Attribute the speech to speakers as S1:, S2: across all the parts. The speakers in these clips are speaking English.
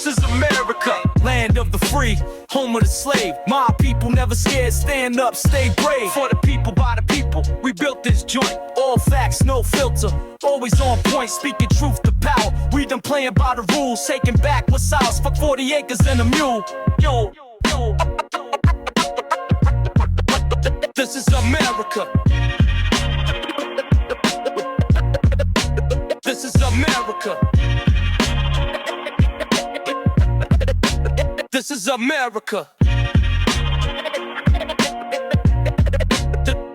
S1: This is America, land of the free, home of the slave. My people never scared, stand up, stay brave. For the people, by the people, we built this joint. All facts, no filter, always on point, speaking truth to power. We done playing by the rules, taking back what's ours. Fuck 40 acres and a mule. Yo, yo. This is America. This is America. This is America.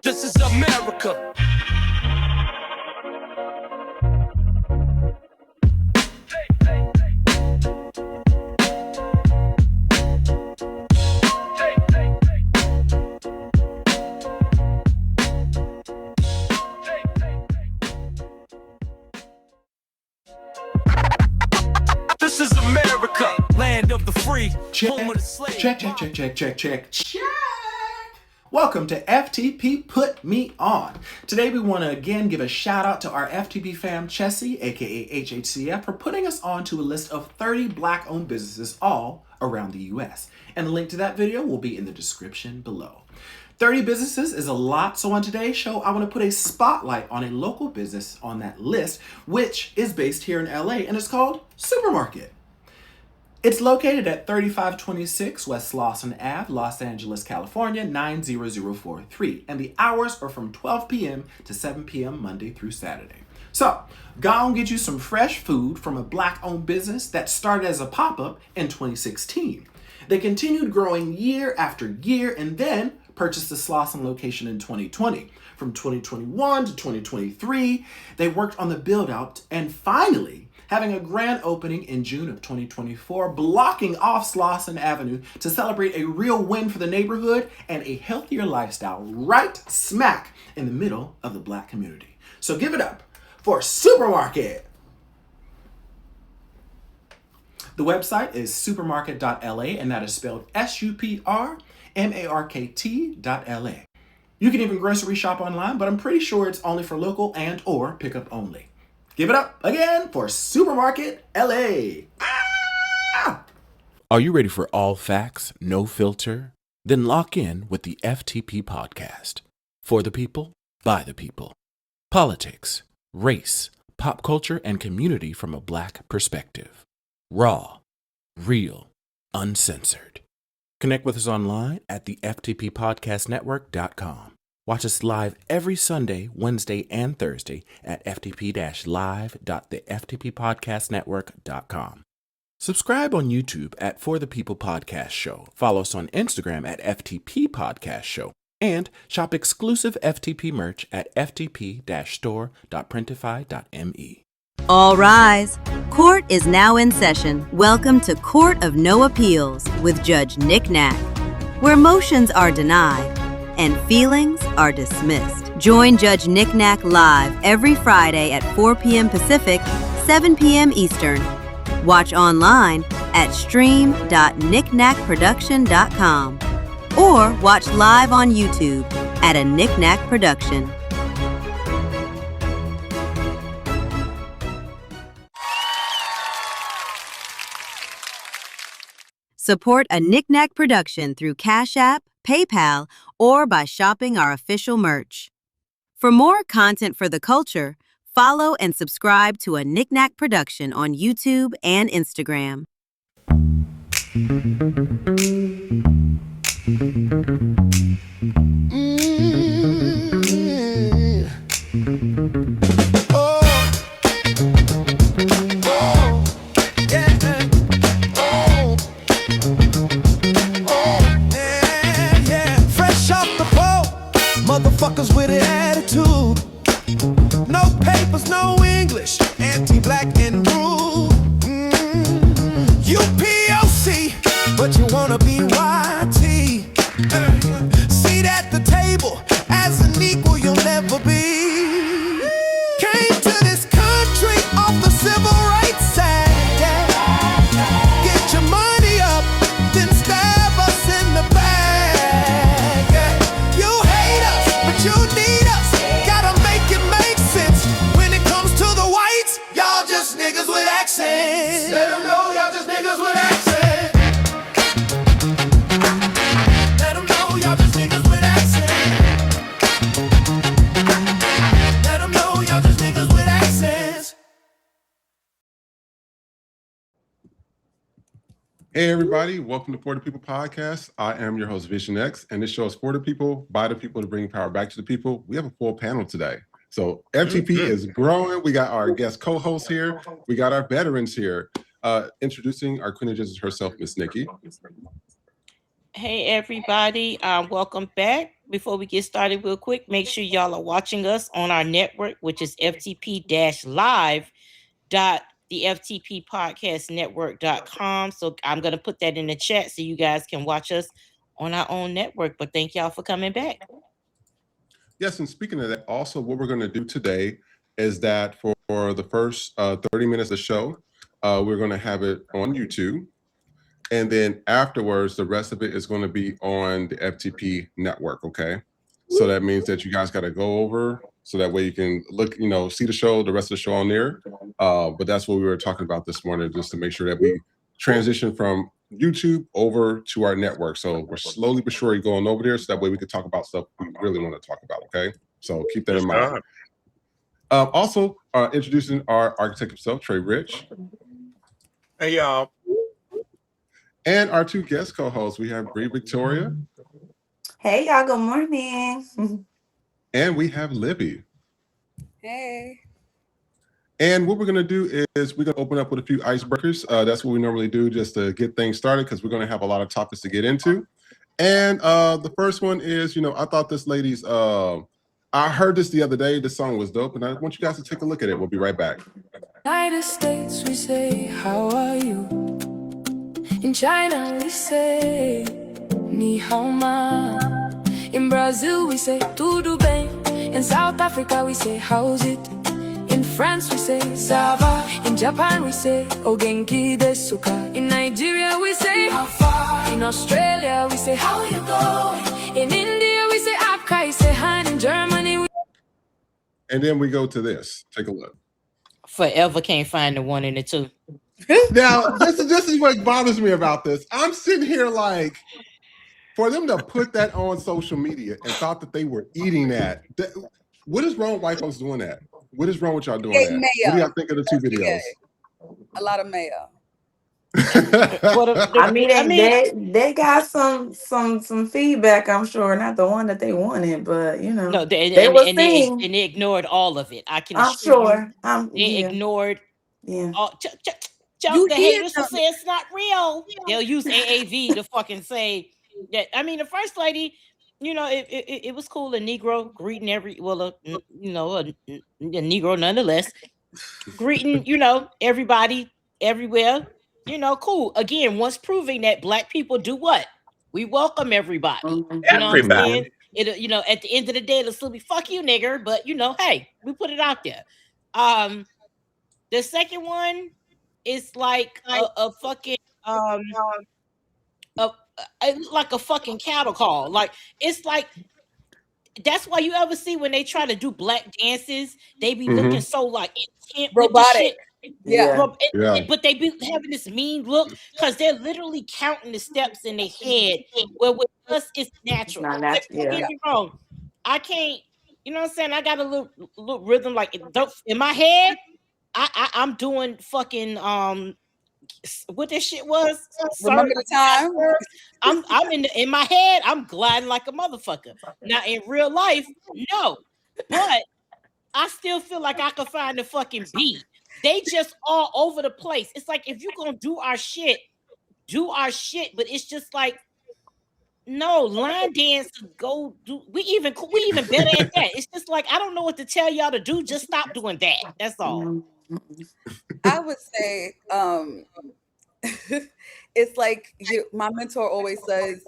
S1: This is America. This is America, land of the free, home of the slave.
S2: Check. Welcome to FTP Put Me On. Today we want to again give a shout out to our FTP fam Chessie, aka HHCF, for putting us on to a list of 30 black owned businesses all around the US. And the link to that video will be in the description below. 30 businesses is a lot, so on today's show, I want to put a spotlight on a local business on that list, which is based here in LA, and it's called Supermarket. It's located at 3526 West Slauson Ave, Los Angeles, California, 90043, and the hours are from 12 p.m. to 7 p.m. Monday through Saturday. So, go and get you some fresh food from a black-owned business that started as a pop-up in 2016. They continued growing year after year and then purchased the Slauson location in 2020. From 2021 to 2023, they worked on the build-out and finally having a grand opening in June of 2024, blocking off Slauson Avenue to celebrate a real win for the neighborhood and a healthier lifestyle right smack in the middle of the black community. So give it up for Supermarket. The website is supermarket.la, and that is spelled SUPRMARKT.LA. You can even grocery shop online, but I'm pretty sure it's only for local and or pickup only. Give it up again for Supermarket LA. Ah!
S3: Are you ready for all facts, no filter? Then lock in with the FTP podcast. For the people, by the people. Politics, race, pop culture, and community from a black perspective. Raw, real, uncensored. Connect with us online at the FTPpodcastnetwork.com. Watch us live every Sunday, Wednesday, and Thursday at ftp-live.theftppodcastnetwork.com. Subscribe on YouTube at For the People Podcast Show. Follow us on Instagram at FTP Podcast Show. And shop exclusive FTP merch at ftp-store.printify.me.
S4: All rise. Court is now in session. Welcome to Court of No Appeals with Judge Nick Knack, where motions are denied and feelings are dismissed. Join Judge Nick Knack live every Friday at 4 p.m. Pacific, 7 p.m. Eastern. Watch online at stream.knickknackproduction.com or watch live on YouTube at a Nick Knack Production. Support a Nick Knack production through Cash App, PayPal, or by shopping our official merch. For more content for the culture, follow and subscribe to a Nick Knack production on YouTube and Instagram.
S5: Motherfuckers with an attitude. No papers, no English. Anti-black and rude. You POC, but you wanna be YT. Seat at the table, as an equal you'll never be. Can't
S6: Hey everybody, welcome to For the People podcast. I am your host Vision X, and this show is for the people, by the people, to bring power back to the people. We have a full panel today. So FTP is growing. We got our guest co-hosts here. We got our veterans here. Introducing our Queen of Justice herself, Miss Nikki.
S7: Hey everybody, welcome back. Before we get started real quick, make sure y'all are watching us on our network, which is ftp-live.theftppodcastnetwork.com. So I'm going to put that in the chat so you guys can watch us on our own network. But thank y'all for coming back.
S6: Yes, and speaking of that, also what we're going to do today is that for the first 30 minutes of the show, we're going to have it on YouTube. And then afterwards, the rest of it is going to be on the FTP network, okay? So that means that you guys got to go over so that way you can look, see the show, the rest of the show on there. But that's what we were talking about this morning, just to make sure that we transition from YouTube over to our network. So we're slowly but surely going over there so that way we can talk about stuff we really want to talk about, okay? So keep that in mind. Also, introducing our architect himself, Trey Rich.
S8: Hey, y'all.
S6: And our two guest co-hosts, we have Bree Victoria.
S9: Hey, y'all. Good morning.
S6: And we have Libby.
S10: Hey.
S6: And what we're going to do is we're going to open up with a few icebreakers. That's what we normally do just to get things started because we're going to have a lot of topics to get into. And the first one is, I thought this lady's, I heard this the other day. This song was dope. And I want you guys to take a look at it. We'll be right back.
S11: United States, we say, how are you? In China, we say, ni hao ma. In Brazil, we say, tudo bem. In South Africa, we say, how's it? In France, we say, ça va. In Japan, we say, o genki desu ka. In Nigeria, we say, how far? In Australia, we say, how you going? In India, we say, akai se han. In Germany, we...
S6: And then we go to this. Take a look.
S7: Forever can't find the one and the two.
S6: Now, this is what bothers me about this. I'm sitting here like, for them to put that on social media and thought that they were eating that. What is wrong with white folks doing that? What is wrong with y'all doing that?
S10: Mayo.
S6: What do y'all think of the two videos?
S10: A lot of mayo.
S9: They got some feedback, I'm sure. Not the one that they wanted, but
S7: No,
S9: they
S7: ignored all of it. I can
S9: I'm
S7: assure
S9: sure.
S7: they ignored.
S9: Yeah.
S7: The haters will say it's not real. They'll use AAV to fucking say that. I mean, the first lady, it was cool. A Negro greeting a Negro nonetheless, greeting, everybody everywhere. Cool. Again, once proving that Black people do what? We welcome everybody.
S9: Mm-hmm.
S7: You know what I'm saying? It, at the end of the day, it'll still be fuck you, nigger. But hey, we put it out there. The second one is like a fucking like a fucking cattle call. Like it's like that's why you ever see when they try to do Black dances, they be looking so like intent
S10: robotic.
S7: Yeah. But they be having this mean look because they're literally counting the steps in their head. Where with us, it's natural. Don't get me wrong. I can't. You know what I'm saying? I got a little rhythm like in my head. I'm doing fucking what this shit was.
S10: Remember the time?
S7: I'm in my head. I'm gliding like a motherfucker. Now in real life, no, but I still feel like I can find the fucking beat. They just all over the place. It's like if you're gonna do our shit. But it's just like no line dance. Go do. We even better at that. It's just like I don't know what to tell y'all to do. Just stop doing that. That's all.
S10: I would say it's like my mentor always says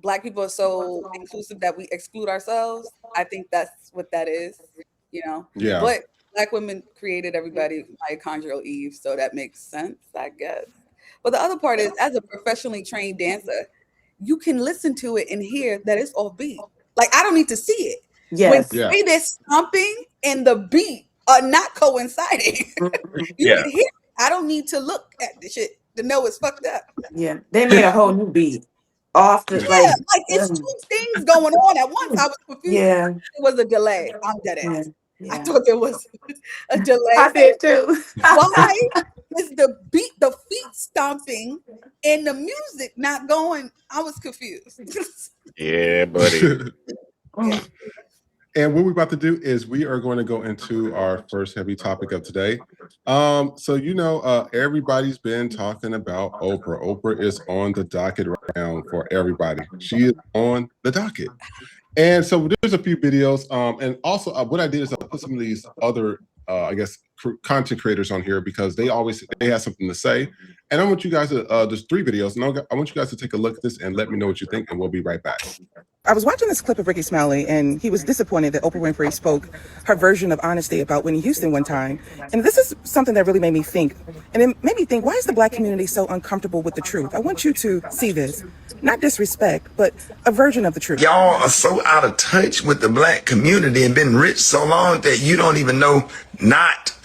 S10: Black people are so inclusive that we exclude ourselves. I think that's what that is, Yeah. But Black women created everybody mitochondrial Eve, so that makes sense, I guess. But the other part is, as a professionally trained dancer, you can listen to it and hear that it's off beat. Like I don't need to see it.
S9: Yes.
S10: When they're stomping and the beat are not coinciding. You can hear it. I don't need to look at the shit to know it's fucked up.
S9: Yeah, they made a whole new beat off the
S10: like it's two things going on at once. I was confused.
S9: Yeah,
S10: it was a delay. I'm dead ass.
S9: Yeah.
S10: I thought there was a delay.
S9: I did too.
S10: Why is the feet stomping and the music not going. I was confused.
S8: Yeah, buddy.
S10: Yeah.
S6: And what we're about to do is we are going to go into our first heavy topic of today. So everybody's been talking about Oprah. Oprah is on the docket right now for everybody. She is on the docket. And so there's a few videos. And also what I did is I put some of these other content creators on here because they have something to say. And I want you guys to there's 3 videos, and I want you guys to take a look at this and let me know what you think, and we'll be right back.
S12: I was watching this clip of Ricky Smiley, and he was disappointed that Oprah Winfrey spoke her version of honesty about Whitney Houston one time. And this is something that really made me think. And it made me think, why is the Black community so uncomfortable with the truth? I want you to see this. Not disrespect, but a version of the truth.
S13: Y'all are so out of touch with the Black community and been rich so long that you don't even know not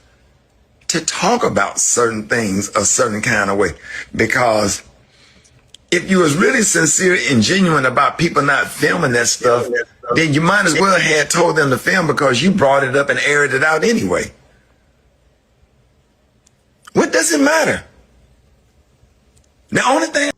S13: to talk about certain things a certain kind of way. Because if you was really sincere and genuine about people not filming that stuff, then you might as well have told them to film because you brought it up and aired it out anyway. What does it matter? The only thing.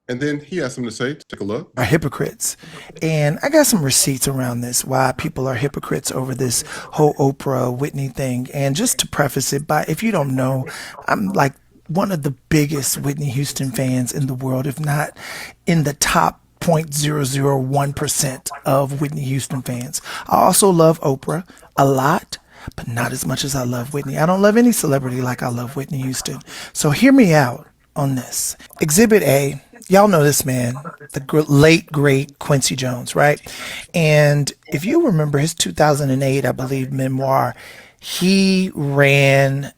S6: And then he has something to say. Take a look.
S14: Are hypocrites. And I got some receipts around this, why people are hypocrites over this whole Oprah Whitney thing. And just to preface it, if you don't know, I'm like one of the biggest Whitney Houston fans in the world, if not in the top 0.001% of Whitney Houston fans. I also love Oprah a lot, but not as much as I love Whitney. I don't love any celebrity like I love Whitney Houston. So hear me out on this. Exhibit A, y'all know this man, the late, great Quincy Jones, right? And if you remember his 2008, I believe, memoir, he ran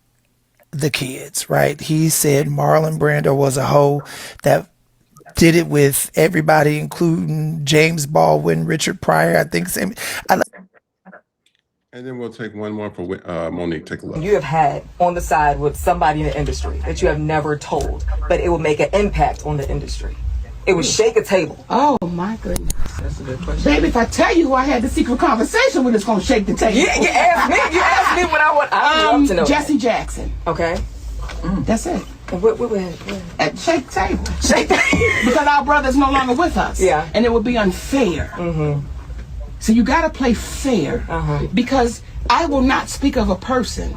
S14: the kids, right? He said Marlon Brando was a hoe that did it with everybody, including James Baldwin, Richard Pryor, I think.
S6: And then we'll take one more for Monique. Take a look.
S15: You have had on the side with somebody in the industry that you have never told, but it will make an impact on the industry. It would shake a table.
S16: Oh my goodness. That's a good question. Baby, if I tell you who I had the secret conversation with, it's going to shake the table.
S15: You asked me what I want. I want to know.
S16: Jesse Jackson.
S15: Okay.
S16: That's it.
S15: What?
S16: Shake the table. Shake the table. Because our brother's no longer with us.
S15: Yeah.
S16: And it would be unfair.
S15: Mm-hmm.
S16: So you got to play fair. Because I will not speak of a person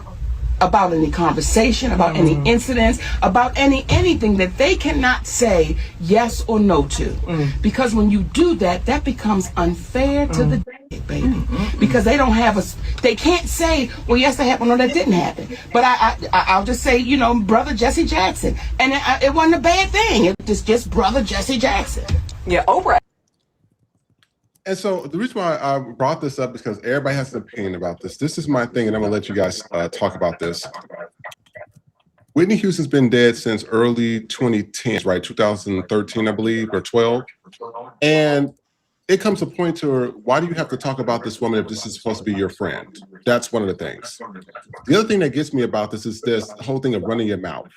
S16: about any conversation, about any incidents, about anything that they cannot say yes or no to. Because when you do that, that becomes unfair to the baby. Because they don't have they can't say, well, yes, that happened or that didn't happen. But I'll just say, brother Jesse Jackson. And it wasn't a bad thing. It was just brother Jesse Jackson.
S15: Yeah, Oprah.
S6: And so the reason why I brought this up is because everybody has an opinion about this. This is my thing, and I'm going to let you guys talk about this. Whitney Houston's been dead since early 2010s, right? 2013, I believe, or 12. And it comes to a point to where, why do you have to talk about this woman if this is supposed to be your friend? That's one of the things. The other thing that gets me about this is this whole thing of running your mouth.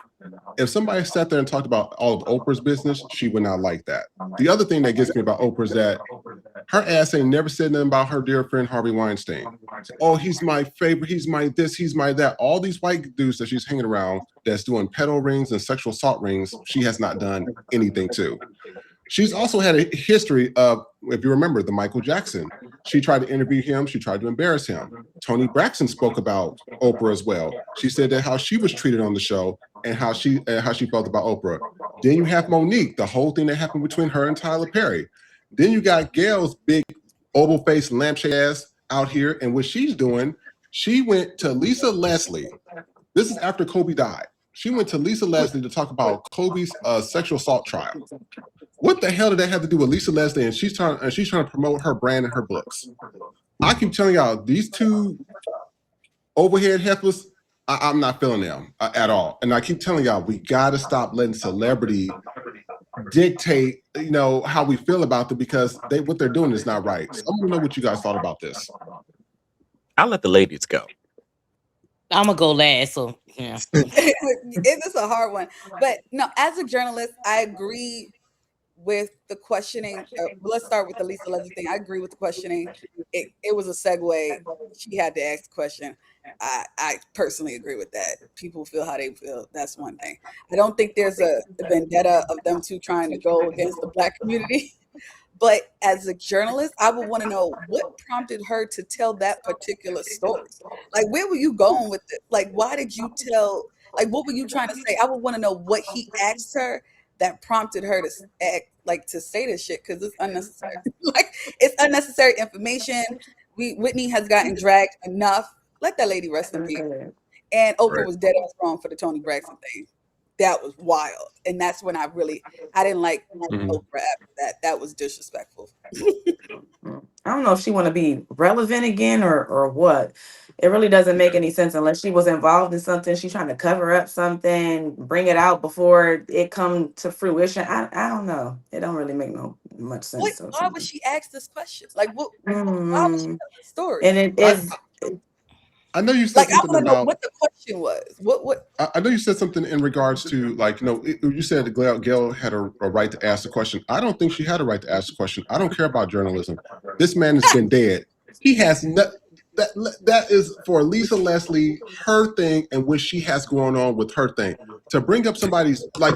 S6: If somebody sat there and talked about all of Oprah's business, she would not like that. The other thing that gets me about Oprah is that her ass ain't never said nothing about her dear friend Harvey Weinstein. Oh, he's my favorite, he's my this, he's my that. All these white dudes that she's hanging around that's doing pedo rings and sexual assault rings, she has not done anything to. She's also had a history of, if you remember, the Michael Jackson. She tried to interview him. She tried to embarrass him. Toni Braxton spoke about Oprah as well. She said that how she was treated on the show and how she felt about Oprah. Then you have Monique, the whole thing that happened between her and Tyler Perry. Then you got Gail's big oval-faced lampshade ass out here, and what she's doing, she went to Lisa Leslie. This is after Kobe died. She went to Lisa Leslie to talk about Kobe's sexual assault trial. What the hell did that have to do with Lisa Leslie? And she's trying to promote her brand and her books. I keep telling y'all, these two overhead heifers, I'm not feeling them at all. And I keep telling y'all, we got to stop letting celebrity dictate, how we feel about them, because what they're doing is not right. So I want to know what you guys thought about this.
S8: I'll let the ladies go.
S7: I'm gonna go last. So yeah,
S10: It is a hard one, but no. As a journalist, I agree with the questioning. Let's start with the Lisa Leslie thing. I agree with the questioning. It was a segue. She had to ask the question. I personally agree with that. People feel how they feel. That's one thing. I don't think there's a vendetta of them two trying to go against the Black community. But as a journalist, I would want to know what prompted her to tell that particular story. Like, where were you going with it? Like, why did you tell? Like, what were you trying to say? I would want to know what he asked her that prompted her to act, like, to say this shit, because it's unnecessary. Like, it's unnecessary information. Whitney has gotten dragged enough. Let that lady rest in peace. And Oprah was dead ass wrong for the Toni Braxton thing. That was wild. And that's when I didn't like Oprah after that. That was disrespectful.
S9: I don't know if she want to be relevant again or what. It really doesn't make any sense unless she was involved in something. She's trying to cover up something, bring it out before it come to fruition. I don't know. It don't really make much sense.
S10: Why would she ask this question? Like, what? Why would she tell the story?
S9: And it is.
S6: I know you said something about
S10: know what the question was. What?
S6: I know you said something in regards to, like, you said that Gail had a right to ask the question. I don't think she had a right to ask the question. I don't care about journalism. This man has been dead. He has that is for Lisa Leslie, her thing, and what she has going on with her thing. To bring up somebody's, like,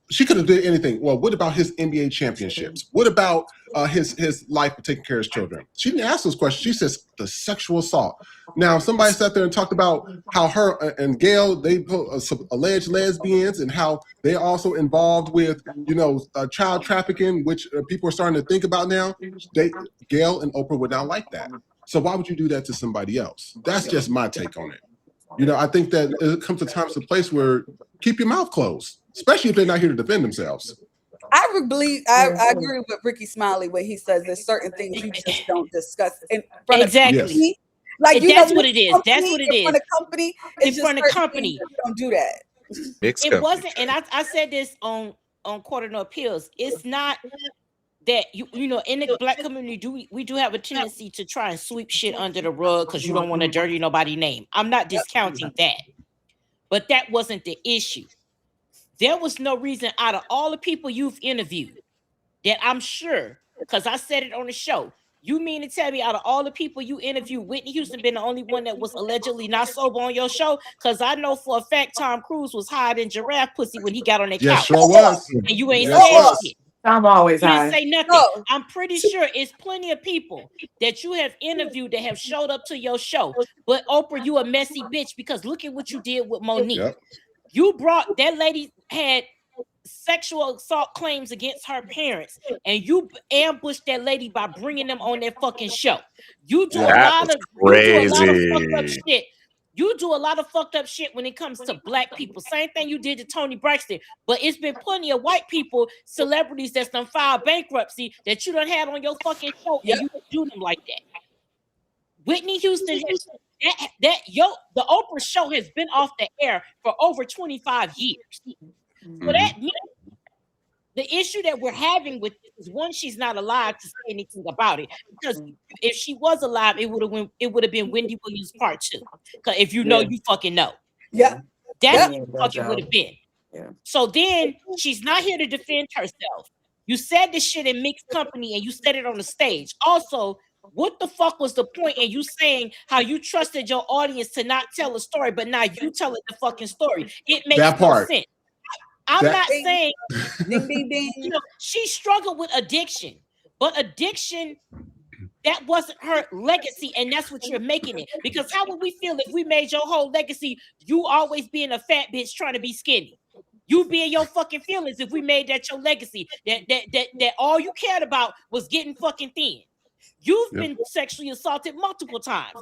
S6: she could have did anything. Well, what about his NBA championships? What about his life of taking care of his children? She didn't ask those questions. She says the sexual assault. Now, somebody sat there and talked about how her and Gail, they some alleged lesbians, and how they're also involved with, child trafficking, which people are starting to think about now. Gail and Oprah would not like that. So why would you do that to somebody else? That's just my take on it. I think that it comes to times and place where keep your mouth closed, especially if they're not here to defend themselves.
S10: I agree with Ricky Smiley when he says there's certain things you just don't discuss in front of
S7: Exactly.
S10: Like,
S7: that's what it is. That's what it is.
S10: In front of company,
S7: in front of company,
S10: you don't do that.
S7: It wasn't, and I said this on Court of No Appeals. It's not that in the Black community we do have a tendency to try and sweep shit under the rug because you don't want to dirty nobody's name. I'm not discounting that, but that wasn't the issue. There was no reason out of all the people you've interviewed that I'm sure, because I said it on the show. You mean to tell me out of all the people you interviewed, Whitney Houston been the only one that was allegedly not sober on your show? Because I know for a fact Tom Cruise was hiding giraffe pussy when he got on that couch.
S6: Yes, sure was.
S7: And you ain't said shit.
S9: I'm always
S7: you
S9: high.
S7: didn't say nothing. No. I'm pretty sure it's plenty of people that you have interviewed that have showed up to your show. But Oprah, you a messy bitch because look at what you did with Monique. Yep. You brought that lady had sexual assault claims against her parents, and you ambushed that lady by bringing them on their fucking show. You do a lot of fucked up shit. You do a lot of fucked up shit when it comes to Black people. Same thing you did to Toni Braxton, but it's been plenty of white people, celebrities that's done filed bankruptcy that you done had on your fucking show, and you do them like that. Whitney Houston, the Oprah show has been off the air for over 25 years. So that the issue that we're having with this is, one, she's not alive to say anything about it. Because if she was alive, it would have been Wendy Williams Part 2. Because if you know, you fucking know.
S10: Yeah.
S7: That's what it would have been. Yeah. So then she's not here to defend herself. You said this shit in mixed company and you said it on the stage. Also, what the fuck was the point in you saying how you trusted your audience to not tell a story, but now you tell it the fucking story? It makes no sense. I'm not saying she struggled with addiction, but addiction, that wasn't her legacy, and that's what you're making it. Because how would we feel if we made your whole legacy you always being a fat bitch trying to be skinny? You be in your fucking feelings if we made that your legacy, that all you cared about was getting fucking thin. You've been sexually assaulted multiple times.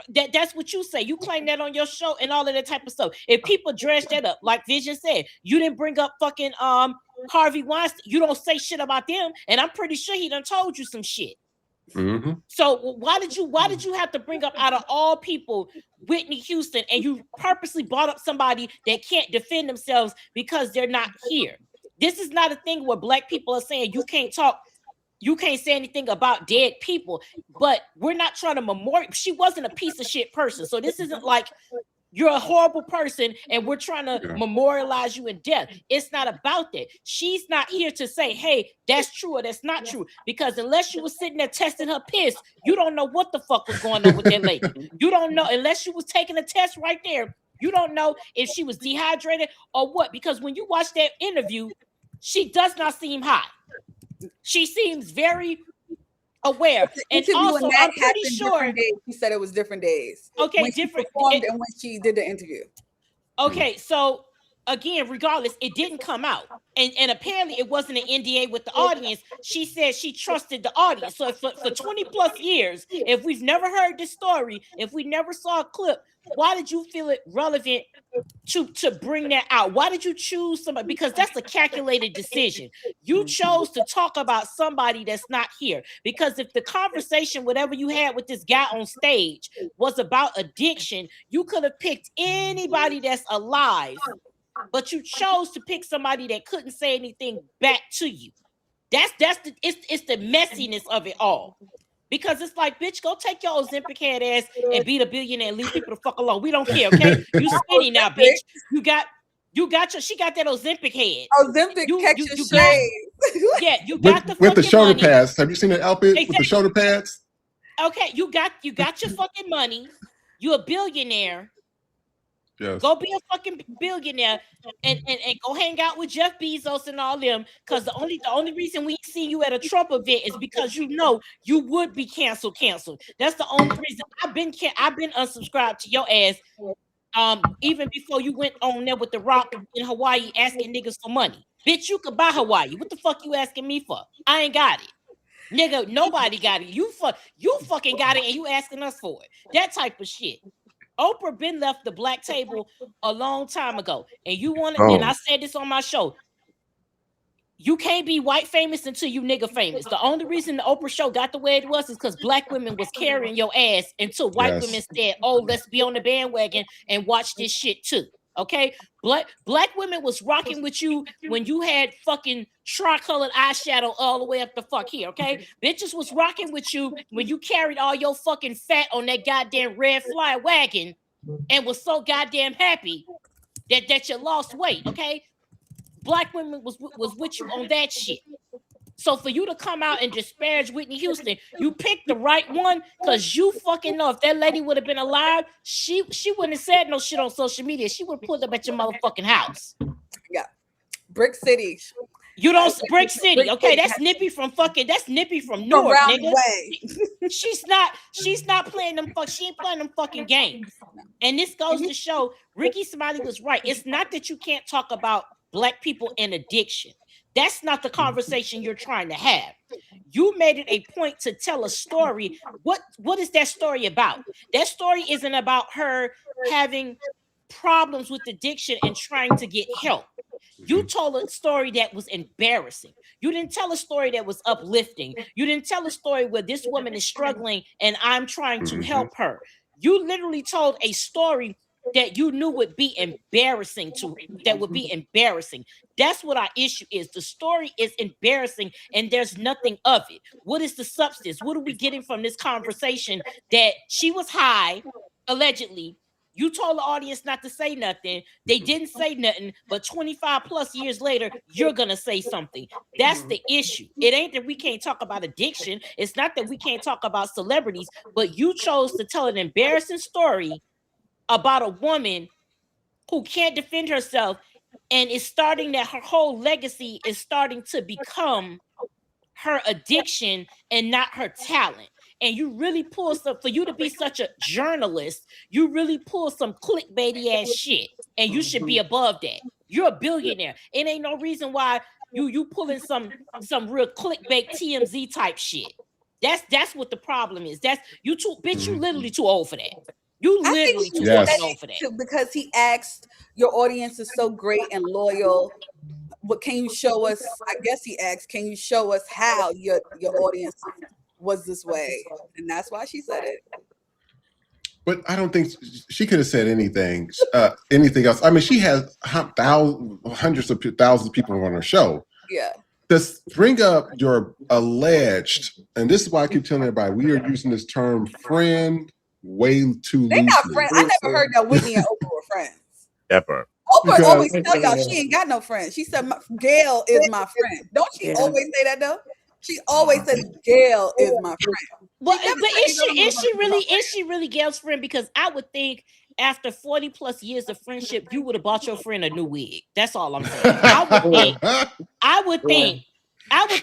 S7: That's what you say. You claim that on your show and all of that type of stuff. If people dredge that up, like Vision said, you didn't bring up fucking Harvey Weinstein. You don't say shit about them, and I'm pretty sure he done told you some shit. Mm-hmm. So why did you have to bring up, out of all people, Whitney Houston, and you purposely brought up somebody that can't defend themselves because they're not here? This is not a thing where Black people are saying you can't talk. You can't say anything about dead people, but we're not trying to memorial. She wasn't a piece of shit person. So this isn't like You're a horrible person, and we're trying to memorialize you in death. It's not about that. She's not here to say, hey, that's true or that's not true. Because unless you were sitting there testing her piss, you don't know what the fuck was going on with that lady. You don't know, unless you was taking a test right there. You don't know if she was dehydrated or what. Because when you watch that interview, she does not seem high. She seems very aware. And also, I'm pretty sure
S10: she said it was different days.
S7: Okay,
S10: when
S7: different.
S10: She performed and when she did the interview.
S7: Okay, so again, regardless, it didn't come out, and apparently it wasn't an NDA with the audience. She said she trusted the audience. So for 20 plus years, if we've never heard this story, if we never saw a clip, why did you feel it relevant to bring that out? Why did you choose somebody? Because that's a calculated decision. You chose to talk about somebody that's not here. Because if the conversation, whatever you had with this guy on stage, was about addiction, you could have picked anybody that's alive, but you chose to pick somebody that couldn't say anything back to you. It's the messiness of it all. Because it's like, bitch, go take your Ozempic head ass and be the billionaire and leave people the fuck alone. We don't care, okay? You skinny now, bitch. She got that Ozempic head.
S10: Ozempic catch your shade.
S7: Yeah, you got
S6: with the shoulder
S7: money.
S6: pads. Have you seen that outfit with the shoulder pads?
S7: Okay, you got your fucking money. You're a billionaire.
S6: Yes.
S7: Go be a fucking billionaire and go hang out with Jeff Bezos and all them. Because the only reason we see you at a Trump event is because you know you would be canceled. That's the only reason. I've been unsubscribed to your ass. Even before you went on there with The Rock in Hawaii asking niggas for money. Bitch, you could buy Hawaii. What the fuck you asking me for? I ain't got it. Nigga, nobody got it. You fucking got it and you asking us for it. That type of shit. Oprah been left the black table a long time ago. And you want to, and I said this on my show. You can't be white famous until you nigga famous. The only reason the Oprah show got the way it was is because black women was carrying your ass until white women said, oh, let's be on the bandwagon and watch this shit too. Okay? Black women was rocking with you when you had fucking tri-colored eyeshadow all the way up the fuck here, okay? Bitches was rocking with you when you carried all your fucking fat on that goddamn red fly wagon and was so goddamn happy that you lost weight, okay? Black women was with you on that shit. So for you to come out and disparage Whitney Houston, you picked the right one because you fucking know if that lady would have been alive, she wouldn't have said no shit on social media. She would have pulled up at your motherfucking house.
S10: Yeah. Brick City.
S7: You don't Brick City, okay? That's Nippy from North, nigga. She's not playing them she ain't playing them fucking games. And this goes to show Ricky Smiley was right. It's not that you can't talk about black people and addiction. That's not the conversation you're trying to have. You made it a point to tell a story. What is that story about? That story isn't about her having problems with addiction and trying to get help. You told a story that was embarrassing. You didn't tell a story that was uplifting. You didn't tell a story where this woman is struggling and I'm trying to help her. You literally told a story that you knew would be embarrassing That's what our issue is. The story is embarrassing and there's nothing of it. What is the substance? What are we getting from this conversation that she was high, allegedly? You told the audience not to say nothing. They didn't say nothing, but 25 plus years later, you're going to say something. That's the issue. It ain't that we can't talk about addiction. It's not that we can't talk about celebrities, but you chose to tell an embarrassing story about a woman who can't defend herself and is starting that her whole legacy is starting to become her addiction and not her talent. And you really pull some, for you to be such a journalist, you really pull some clickbaity ass shit, and you should be above that. You're a billionaire. It ain't no reason why you pulling some real clickbait TMZ type shit. That's what the problem is. That's you too, bitch. You literally too old for that. You literally too old for that.
S10: Because he asked, your audience is so great and loyal. But can you show us? I guess he asked, can you show us how your audience was this way? And that's why she said it.
S6: But I don't think she could have said anything else. I mean, she has hundreds of thousands of people on her show.
S10: Yeah.
S6: Just bring up your alleged, and this is why I keep telling everybody, we are using this term friend way too
S10: They not
S6: loosely.
S10: friends. I never heard that Whitney and Oprah were friends.
S8: Ever.
S10: Oprah
S6: Because-
S10: always tell y'all she ain't got no friends. She said Gail is my friend. Don't she
S9: Yeah.
S10: always say that though? She always says Gail is my friend.
S7: Well,
S10: She never
S7: but
S10: said
S7: is
S10: any other
S7: is she really Gail's friend? Because I would think after 40 plus years of friendship, you would have bought your friend a new wig. That's all I'm saying. I would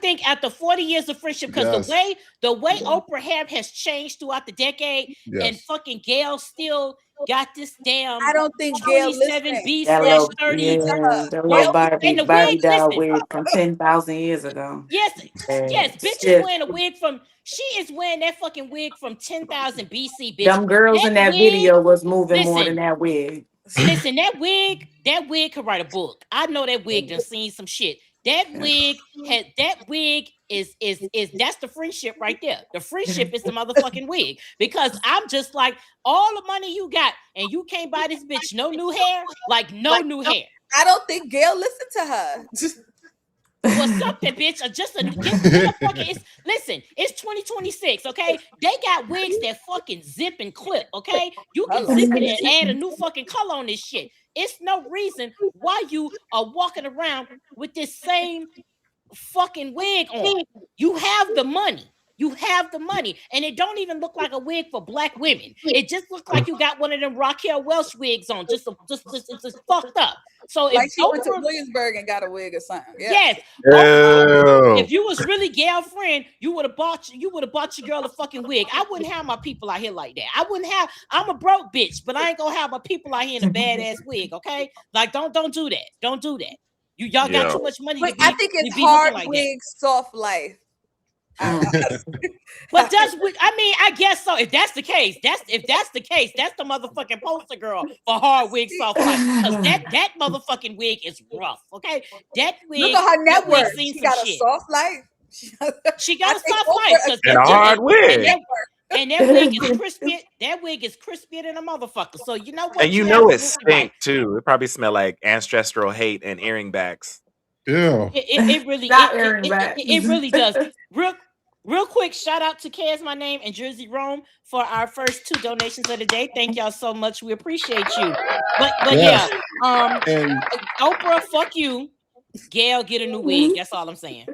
S7: think after 40 years of friendship, because
S6: Yes.
S7: the way Oprah hair has changed throughout the decade,
S6: Yes.
S7: and fucking Gail still got this damn
S10: I don't think Gail
S7: 27
S10: listened.
S7: B
S9: That
S7: slash
S9: little,
S7: 30.
S9: yeah, that
S7: Gail,
S9: little
S7: and the
S9: Barbie
S7: wig,
S9: doll
S7: listen.
S9: wig from 10,000 years ago.
S7: Yes, bitch is
S9: Shit.
S7: wearing a wig from. She is wearing that fucking wig from 10,000 BC, bitch.
S9: Them girls in that
S7: wig,
S9: video was moving more
S7: listen,
S9: than that wig.
S7: Listen, that wig could write a book. I know that wig done seen some shit. That wig is that's the friendship right there. The friendship is the motherfucking wig. Because I'm just like, all the money you got and you can't buy this bitch no new hair, like no new hair.
S10: I don't think Gail listened to her.
S7: Or something, bitch, or just a fucking. Listen, it's 2026, okay? They got wigs that fucking zip and clip, okay? You can zip it and add a new fucking color on this shit. It's no reason why you are walking around with this same fucking wig on. You have the money. You have the money, and it don't even look like a wig for black women. It just looks like you got one of them Raquel Welch wigs on, just fucked up. So
S10: Like
S7: if
S10: she went to Williamsburg and got a wig or something. Yeah.
S7: Yes.
S8: Ew.
S7: If you was really Gail friend, you would have bought your girl a fucking wig. I wouldn't have my people out here like that. I'm a broke bitch, but I ain't gonna have my people out here in a badass wig, okay? Like don't do that. Don't do that. Y'all got too much money
S10: But
S7: to be,
S10: I think it's
S7: to be
S10: hard
S7: looking like
S10: wig, soft life.
S7: But I guess so. If that's the case, that's the motherfucking poster girl for hard wig soft life. Because that motherfucking wig is rough. Okay, that wig.
S10: Look at her
S7: that wig
S10: network.
S7: seen
S10: She
S7: some
S10: got a
S7: shit.
S10: soft life.
S7: She got a
S10: think
S7: soft
S10: Oprah
S7: life
S8: And a hard wig.
S7: And that wig is crispy. That wig is crispier than a motherfucker. So you know what?
S8: And you know it
S7: absolutely
S8: stink too. It probably smell like ancestral hate and earring backs.
S6: Yeah.
S7: It really
S9: Not earring back.
S7: it really does. Real quick, shout out to Kaz, my name, and Jersey Rome for our first 2 donations of the day. Thank y'all so much. We appreciate you. But
S6: Yes.
S7: and Oprah, fuck you. Gail, get a new wig. That's all I'm saying.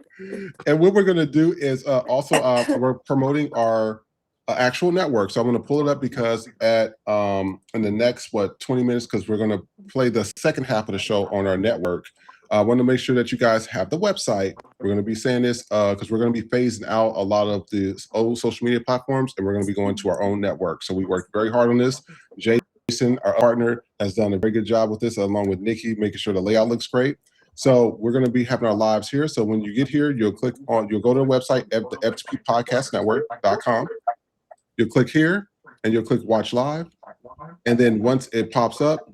S6: And what we're going to do is also we're promoting our actual network. So I'm going to pull it up because at in the next 20 minutes, because we're going to play the second half of the show on our network. I want to make sure that you guys have the website. We're going to be saying this because we're going to be phasing out a lot of the old social media platforms, and we're going to be going to our own network. So we worked very hard on this. Jason, our partner, has done a very good job with this, along with Nikki, making sure the layout looks great. So we're going to be having our lives here. So when you get here, you'll go to the website, the FTPpodcastnetwork.com. You'll click here, and you'll click Watch Live. And then once it pops up,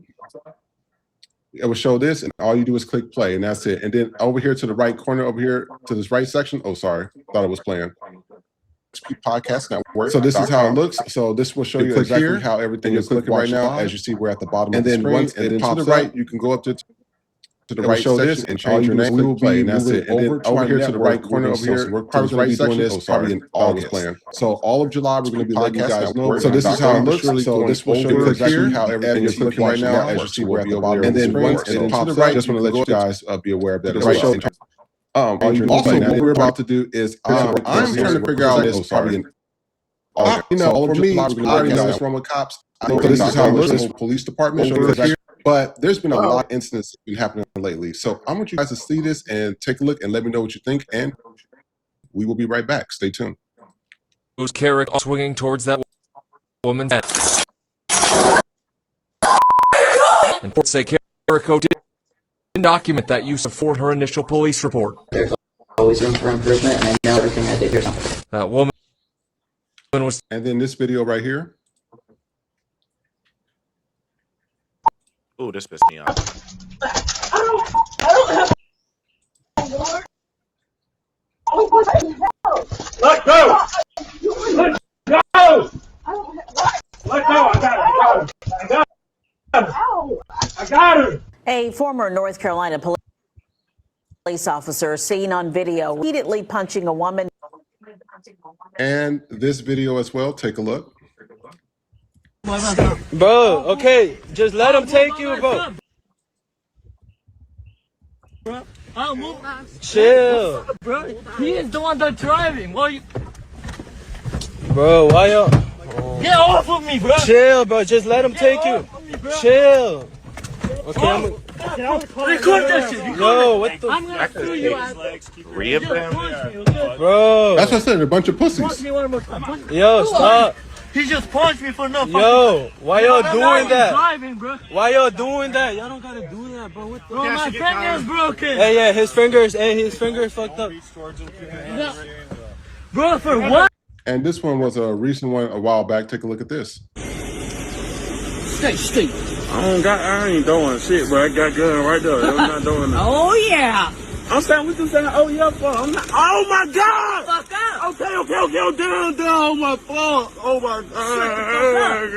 S6: it will show this, and all you do is click play, and that's it. And then over here to the right corner, over here to this right section. Oh, sorry, thought it was playing. Podcast Network. So this is how it looks. So this will show you exactly here, how everything is looking right now. As you see, we're at the bottom of the screen. Once it pops to the right, you can go up to the right show this and change your name. We will play, and that's it. And then over here to the right corner over here, we're probably going to be doing this probably in August. So all of July, we're going to be letting you guys know. So this is how it looks. So this will show you exactly how everything is looking right now. As you see, we're at the bottom. And then once it pops to the right, just want to let you guys be aware of that. Also, what we're about to do is I'm trying to figure out this probably in for me, I already know what's wrong with cops. So this is how it looks. Police department over here. But there's been a lot of incidents that have been happening lately. So I want you guys to see this and take a look and let me know what you think. And we will be right back. Stay tuned.
S17: Who's Carrick swinging towards that woman's head? And say Carrico didn't document that use for her initial police report.
S18: There's always room for improvement, and I know everything I did here.
S17: That woman was.
S6: And then this video right here.
S8: Ooh, this pissed me off.
S5: Let go! Let go! Let go! I got her!
S19: A former North Carolina police officer seen on video repeatedly punching a woman.
S6: And this video as well. Take a look.
S20: Bro, okay, just let him take you, bro. Chill.
S21: Bro, he is the one that's driving. Why you?
S20: Bro, why y'all?
S21: Get off of me, bro.
S20: Chill, bro. Just let him take you. Chill. Okay, I'm
S21: record that shit.
S20: Yo, what the?
S21: I'm gonna screw you out.
S20: Bro.
S6: That's what I said. A bunch of pussies.
S20: Yo, stop.
S21: He just punched me for no.
S20: Yo, why y'all doing that?
S21: Driving, bro.
S20: Why y'all doing that? Y'all don't gotta do that, bro. What the?
S21: Bro, my finger's broken.
S20: Hey, yeah, his fingers fucked up.
S21: Bro, for what?
S6: And this one was a recent one a while back. Take a look at this.
S21: Stay.
S22: I ain't doing shit, bro. I got gun right there. I'm not doing that.
S21: Oh yeah.
S22: I'm saying what you saying. Oh yeah, fuck. I'm not. Oh my god.
S21: Fuck up.
S22: Okay. Down. Oh my fuck. Oh my god.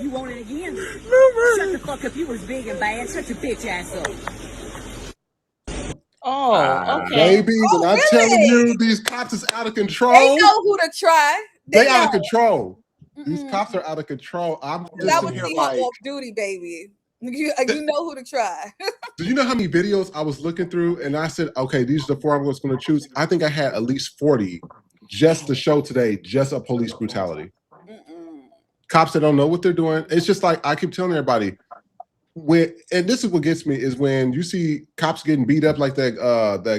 S23: You want it again?
S22: No, man.
S23: Shut the fuck up. You was big and bad. Shut your bitch ass up.
S7: Oh, okay.
S6: Baby, when I'm telling you, these cops is out of control.
S10: They know who to try.
S6: They out of control. These cops are out of control. I'm
S10: I
S6: just
S10: would
S6: here
S10: see
S6: like,
S10: her off duty, baby. You know who to try.
S6: do you know how many videos I was looking through and I said, okay, these are the 4 I was going to choose. I think I had at least 40 just to show today, just of police brutality. Cops that don't know what they're doing. It's just like I keep telling everybody, and this is what gets me is when you see cops getting beat up like that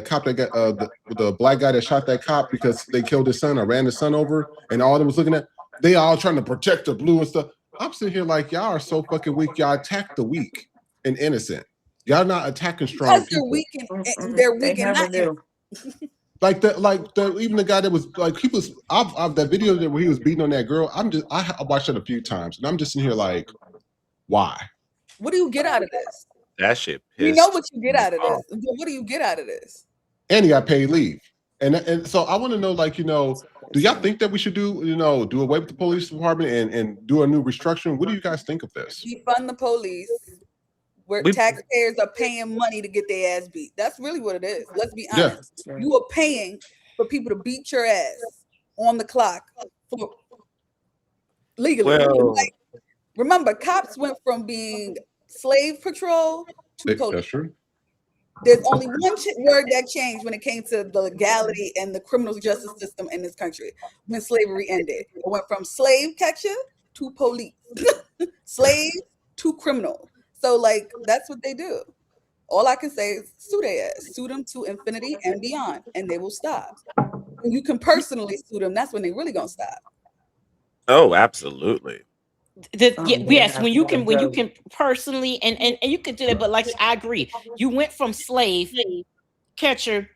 S6: cop that got the black guy that shot that cop because they killed his son or ran his son over, and all of them was looking at, they all trying to protect the blue and stuff. I'm sitting here like, y'all are so fucking weak. Y'all attack the weak and innocent. Y'all not attacking strong
S10: Because
S6: people.
S10: they're weak and not
S6: Like even the guy that was like, he was that video that where he was beating on that girl. I watched it a few times and I'm just in here like, why?
S10: What do you get out of this?
S8: That shit.
S10: You know what you get out of this. What do you get out of this?
S6: And he got paid leave. And so I want to know, like, do y'all think that we should do away with the police department and do a new restructuring? What do you guys think of this?
S10: Defund the police, where taxpayers are paying money to get their ass beat. That's really what it is. Let's be honest. Yeah. You are paying for people to beat your ass on the clock legally.
S8: Well,
S10: like, remember, cops went from being slave patrol to police.
S6: That's true.
S10: There's only one word that changed when it came to the legality and the criminal justice system in this country when slavery ended. It went from slave catcher to police, slave to criminal. So, like, that's what they do. All I can say is sue their ass, sue them to infinity and beyond, and they will stop. When you can personally sue them, that's when they really gonna stop.
S8: Oh, absolutely.
S7: Yes, when you can personally and you can do that, but like I agree, you went from slave catcher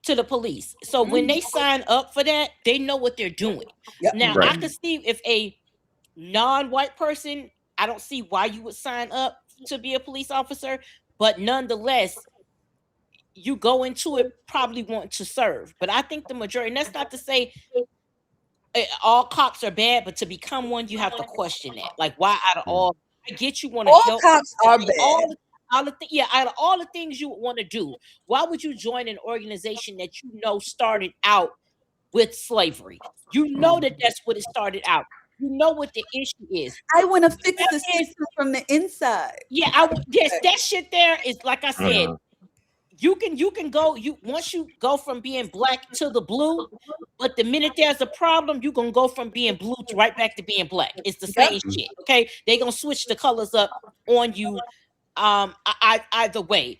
S7: to the police. So when they sign up for that, they know what they're doing. Yep. Now I can see if a non-white person, I don't see why you would sign up to be a police officer, but nonetheless, you go into it probably wanting to serve. But I think the majority, and that's not to say all cops are bad, but to become one, you have to question that. Like, why out of all, I get you want to help.
S10: All cops are bad.
S7: Out of all the things you want to do, why would you join an organization that you know started out with slavery? You know that's what it started out. You know what the issue is.
S10: I want to fix the system from the inside.
S7: Yeah, that shit there is, like I said, you can go, once you go from being black to the blue, but the minute there's a problem, you're gonna go from being blue to right back to being black. It's the same shit. Okay, they gonna switch the colors up on you either way.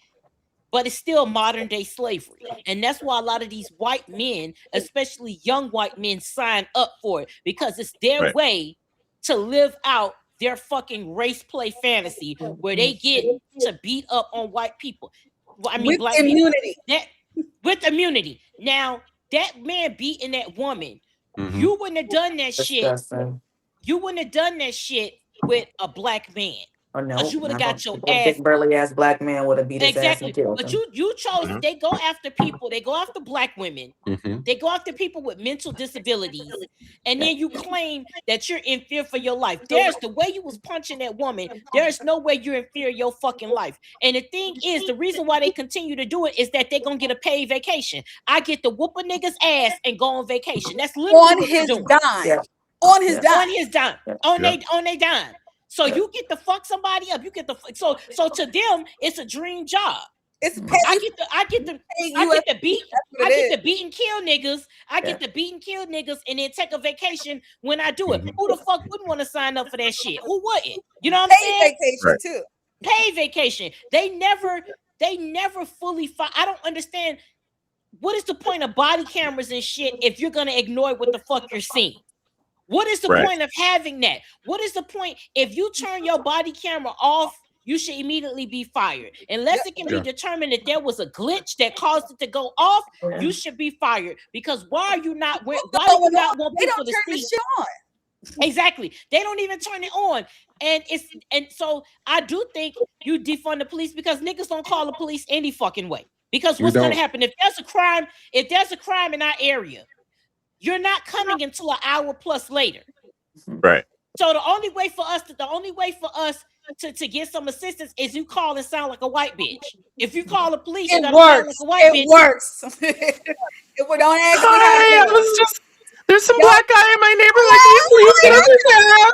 S7: But it's still modern day slavery. And that's why a lot of these white men, especially young white men, sign up for it, because it's their way to live out their fucking race play fantasy where they get to beat up on white people. I mean,
S10: with
S7: black
S10: immunity.
S7: With immunity. Now, that man beating that woman, you wouldn't have done that shit. You wouldn't have done that shit with a black man.
S9: Oh no,
S7: because you would have got your
S9: a
S7: ass.
S9: big burly ass black man would have beat his ass and
S7: Exactly.
S9: killed
S7: But
S9: him.
S7: you chose, they go after people, they go after black women,
S6: Mhm.
S7: they go after people with mental disabilities, and then you claim that you're in fear for your life. There's the way you was punching that woman, there's no way you're in fear of your fucking life. And the thing is, the reason why they continue to do it is that they're gonna get a paid vacation. I get to whoop a nigga's ass and go on vacation. That's literally
S10: On
S7: what
S10: his
S7: you're doing.
S10: dime.
S9: Yeah.
S10: On his dime.
S7: On his dime. On they dime. So you get to fuck somebody up. You get the so to them it's a dream job.
S10: It's
S7: I get to beat and kill niggas. I get to beat and kill niggas and then take a vacation when I do it. Who the fuck wouldn't want to sign up for that shit? Who wouldn't? You know what I'm saying?
S10: Vacation too.
S7: Paid vacation. They never fully I don't understand what is the point of body cameras and shit if you're gonna ignore what the fuck you're seeing. What is the point of having that? What is the point? If you turn your body camera off, you should immediately be fired. Unless it can be determined that there was a glitch that caused it to go off, you should be fired. Because why do you not want people to see?
S10: Shit on.
S7: Exactly. They don't even turn it on. And so I do think you defund the police because niggas don't call the police any fucking way. Because what's gonna happen? If there's a crime in our area, you're not coming until an hour plus later.
S8: Right.
S7: So the only way for us to get some assistance is you call and sound like a white bitch. If you call the police, you gotta sound like a white bitch.
S10: It works. If we don't ask
S8: Hi, I was just there's some black guy in my neighborhood. Can you please get us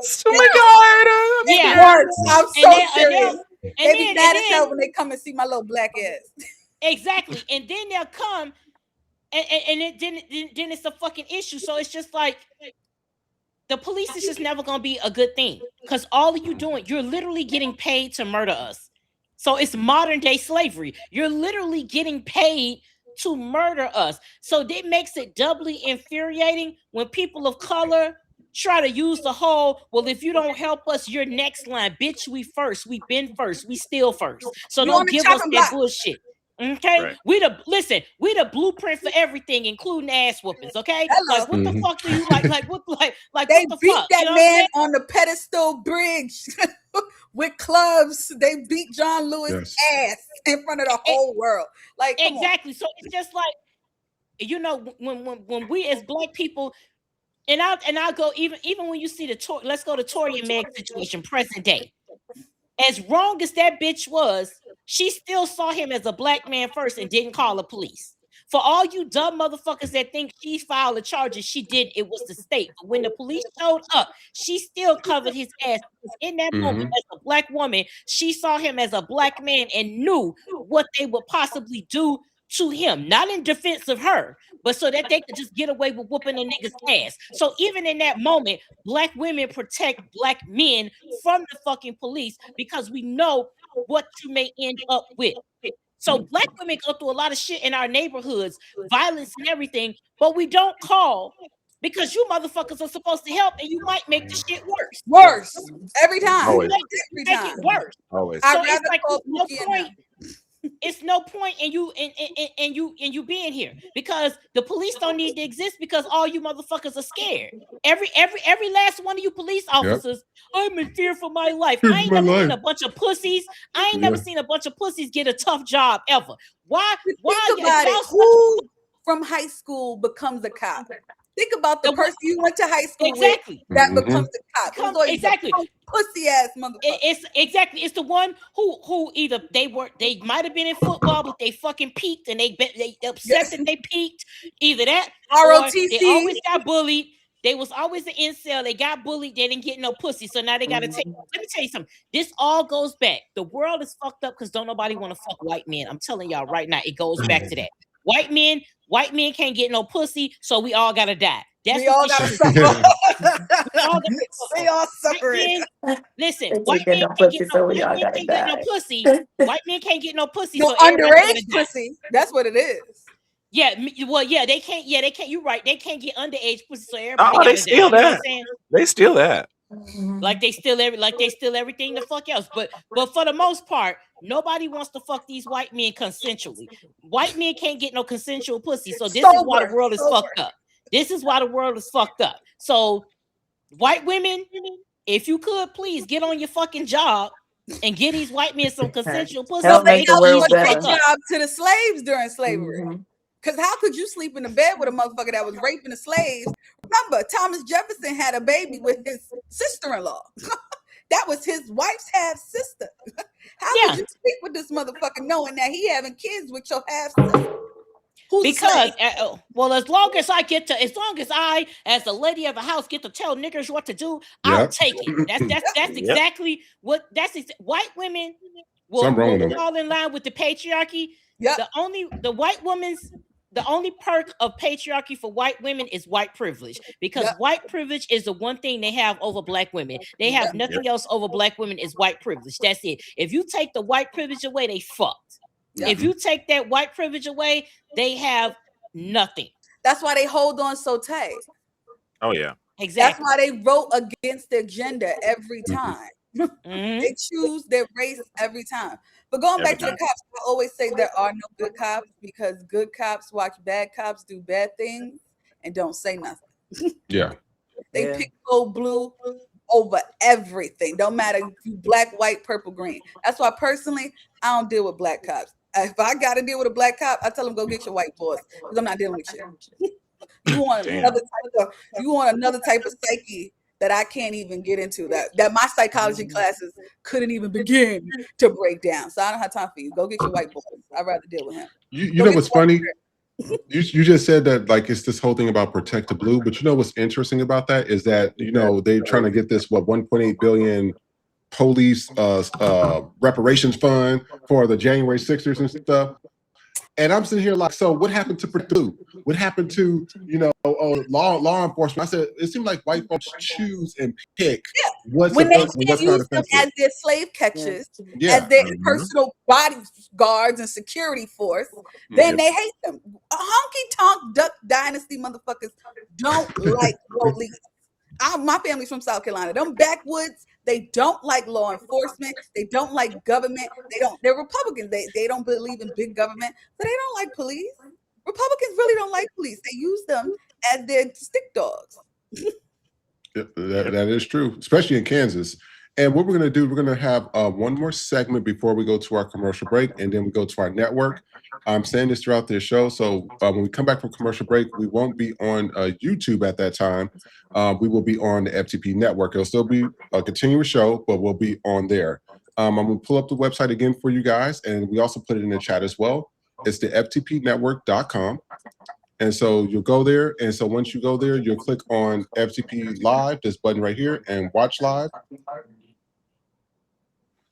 S8: fast? Oh my god.
S10: It works. I'm so serious.
S7: And
S10: they be mad as hell when they come and see my little black ass.
S7: Exactly. And then they'll come and then it's a fucking issue. So it's just like the police is just never gonna be a good thing because all of you doing, you're literally getting paid to murder us. So it's modern day slavery. You're literally getting paid to murder us. So that makes it doubly infuriating when people of color try to use the whole, well, if you don't help us, you're next line. Bitch, we first. We been first. We still first. So don't give us that bullshit. Okay, right. We the blueprint for everything, including ass whoopings. Okay, like what the fuck do you like they
S10: what the
S7: beat
S10: fuck? That man on the pedestal bridge with clubs. They beat John Lewis' ass in front of the whole world. Like
S7: exactly. So it's just like, you know, when we as black people, and I'll go even when you see let's go to Tory and Meg situation, present day. As wrong as that bitch was, she still saw him as a black man first and didn't call the police. For all you dumb motherfuckers that think she filed the charges, she did. It was the state. But when the police showed up, she still covered his ass. In that moment, as a black woman, she saw him as a black man and knew what they would possibly do to him. Not in defense of her, but so that they could just get away with whooping a nigga's ass. So even in that moment, black women protect black men from the fucking police because we know what you may end up with. So black women go through a lot of shit in our neighborhoods, violence and everything, but we don't call because you motherfuckers are supposed to help and you might make the shit worse.
S10: Worse. Every time.
S8: Always.
S10: Every time.
S7: Make it worse.
S8: Always.
S7: So it's like no point. It's no point in you being here because the police don't need to exist because all you motherfuckers are scared. Every last one of you police officers, I'm in fear for my life. I ain't never seen a bunch of pussies. I ain't never seen a bunch of pussies get a tough job ever. Why?
S10: Think about it. Who from high school becomes a cop? Think about the person you went to high school with that becomes a cop.
S7: Exactly.
S10: Pussy ass motherfucker.
S7: It's the one who either they might have been in football, but they fucking peaked and they upset that they peaked. Either that
S10: ROTC.
S7: Or they always got bullied. They was always an incel. They got bullied. They didn't get no pussy. So now they got to take. Let me tell you something. This all goes back. The world is fucked up because don't nobody want to fuck white men. I'm telling y'all right now, it goes back to that. White men can't get no pussy, so we all gotta die.
S10: We all gotta suffer. We all suffering.
S7: Listen, white men can't get no pussy. White men can't get no pussy.
S10: No
S7: so
S10: underage pussy. That's what it is.
S7: Yeah, well, they can't. You're right. They can't get underage pussy. So everybody.
S8: Oh, they steal that. They steal that.
S7: Like they steal everything the fuck else. But for the most part, nobody wants to fuck these white men consensually. White men can't get no consensual pussy. So this is why the world is fucked up. This is why the world is fucked up. So white women, if you could please get on your fucking job and get these white men some consensual pussy.
S9: Help make the world
S10: They
S9: better.
S10: job to the slaves during slavery. Because how could you sleep in the bed with a motherfucker that was raping the slaves? Remember, Thomas Jefferson had a baby with his sister-in-law. That was his wife's half sister. How could you sleep with this motherfucker knowing that he having kids with your half sister?
S7: Because well, as long as I, as the lady of the house, get to tell niggers what to do, I'll take it. That's exactly what white women will fall in line with the patriarchy. The only perk of patriarchy for white women is white privilege, because white privilege is the one thing they have over black women. They have nothing else over black women is white privilege. That's it. If you take the white privilege away, they fucked. If you take that white privilege away, they have nothing.
S10: That's why they hold on so tight.
S1: Oh yeah,
S10: That's
S7: exactly.
S10: why they vote against their gender every time. They choose their race every time. But going back to the cops, I always say there are no good cops, because good cops watch bad cops do bad things and don't say nothing. They pick gold, blue over everything. Don't matter if you black, white, purple, green. That's why personally, I don't deal with black cops. If I got to deal with a black cop, I tell them go get your white boys, because I'm not dealing with you. You want another type of psyche that I can't even get into, that my psychology classes couldn't even begin to break down. So I don't have time for you. Go get your white boys. I'd rather deal with him.
S6: You know what's funny? You just said that, like, it's this whole thing about protect the blue, but you know what's interesting about that is that, you know, they're trying to get this 1.8 billion police reparations fund for the January 6ers and stuff. And I'm sitting here like, so what happened to Purdue? What happened to, law enforcement? I said, it seemed like white folks choose and pick what's
S10: when they
S6: what's
S10: use them as their slave catchers, as their personal bodyguards and security force, then they hate them. Honky tonk duck dynasty motherfuckers don't like police. My family's from South Carolina. Them backwoods, they don't like law enforcement. They don't like government. They're Republicans. They don't believe in big government, so they don't like police. Republicans really don't like police. They use them as their stick dogs.
S6: That is true, especially in Kansas. And what we're going to do, we're going to have one more segment before we go to our commercial break, and then we go to our network. I'm saying this throughout this show, so when we come back from commercial break, we won't be on YouTube at that time. We will be on the FTP network. It'll still be a continuous show, but we'll be on there. I'm going to pull up the website again for you guys, and we also put it in the chat as well. It's the ftpnetwork.com. And so you'll go there. And so once you go there, you'll click on FTP Live, this button right here, and watch live.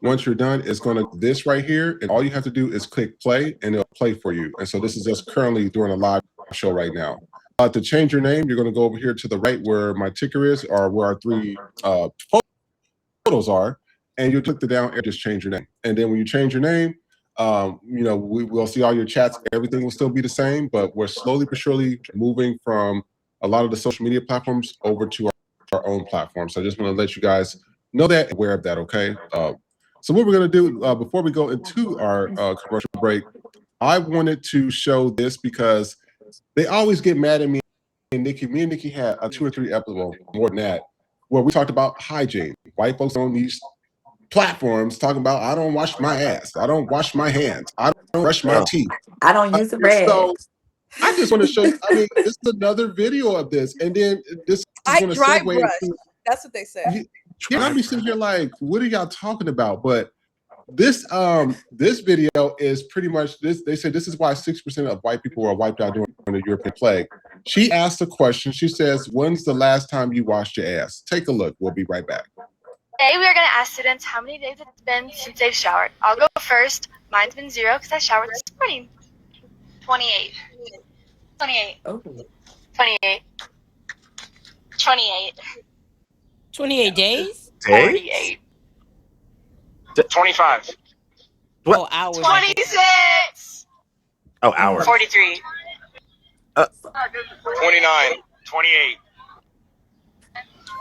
S6: Once you're done, it's going to this right here. And all you have to do is click play, and it'll play for you. And so this is us currently doing a live show right now. To change your name, you're going to go over here to the right where my ticker is, or where our three photos are. And you click the down and just change your name. And then when you change your name, we'll see all your chats. Everything will still be the same, but we're slowly but surely moving from a lot of the social media platforms over to our own platform. So I just want to let you guys know that, aware of that, okay? So what we're going to do before we go into our commercial break, I wanted to show this because they always get mad at me and Nikki. Me and Nikki had 2 or 3 episodes, more than that, where we talked about hygiene. White folks on these platforms talking about, I don't wash my ass, I don't wash my hands, I don't brush my teeth,
S9: I don't use the bread.
S6: So I just want to show you, this is another video of this, and then this is going to
S10: dry
S6: segue
S10: brush.
S6: into,
S10: That's what they say.
S6: I'll be sitting here like, what are y'all talking about? But this video is pretty much this. They say this is why 6% of white people were wiped out during the European plague. She asked a question. She says, when's the last time you washed your ass? Take a look. We'll be right back.
S2: Today we are going to ask students how many days it's been since they've showered. I'll go first. Mine's been 0 because I showered this morning. 28. 28. Oh. 28. 28.
S7: 28 days?
S2: 48.
S1: 25.
S7: What? Oh, hours.
S2: 26.
S1: Oh, hours.
S2: 43.
S1: 29. 28.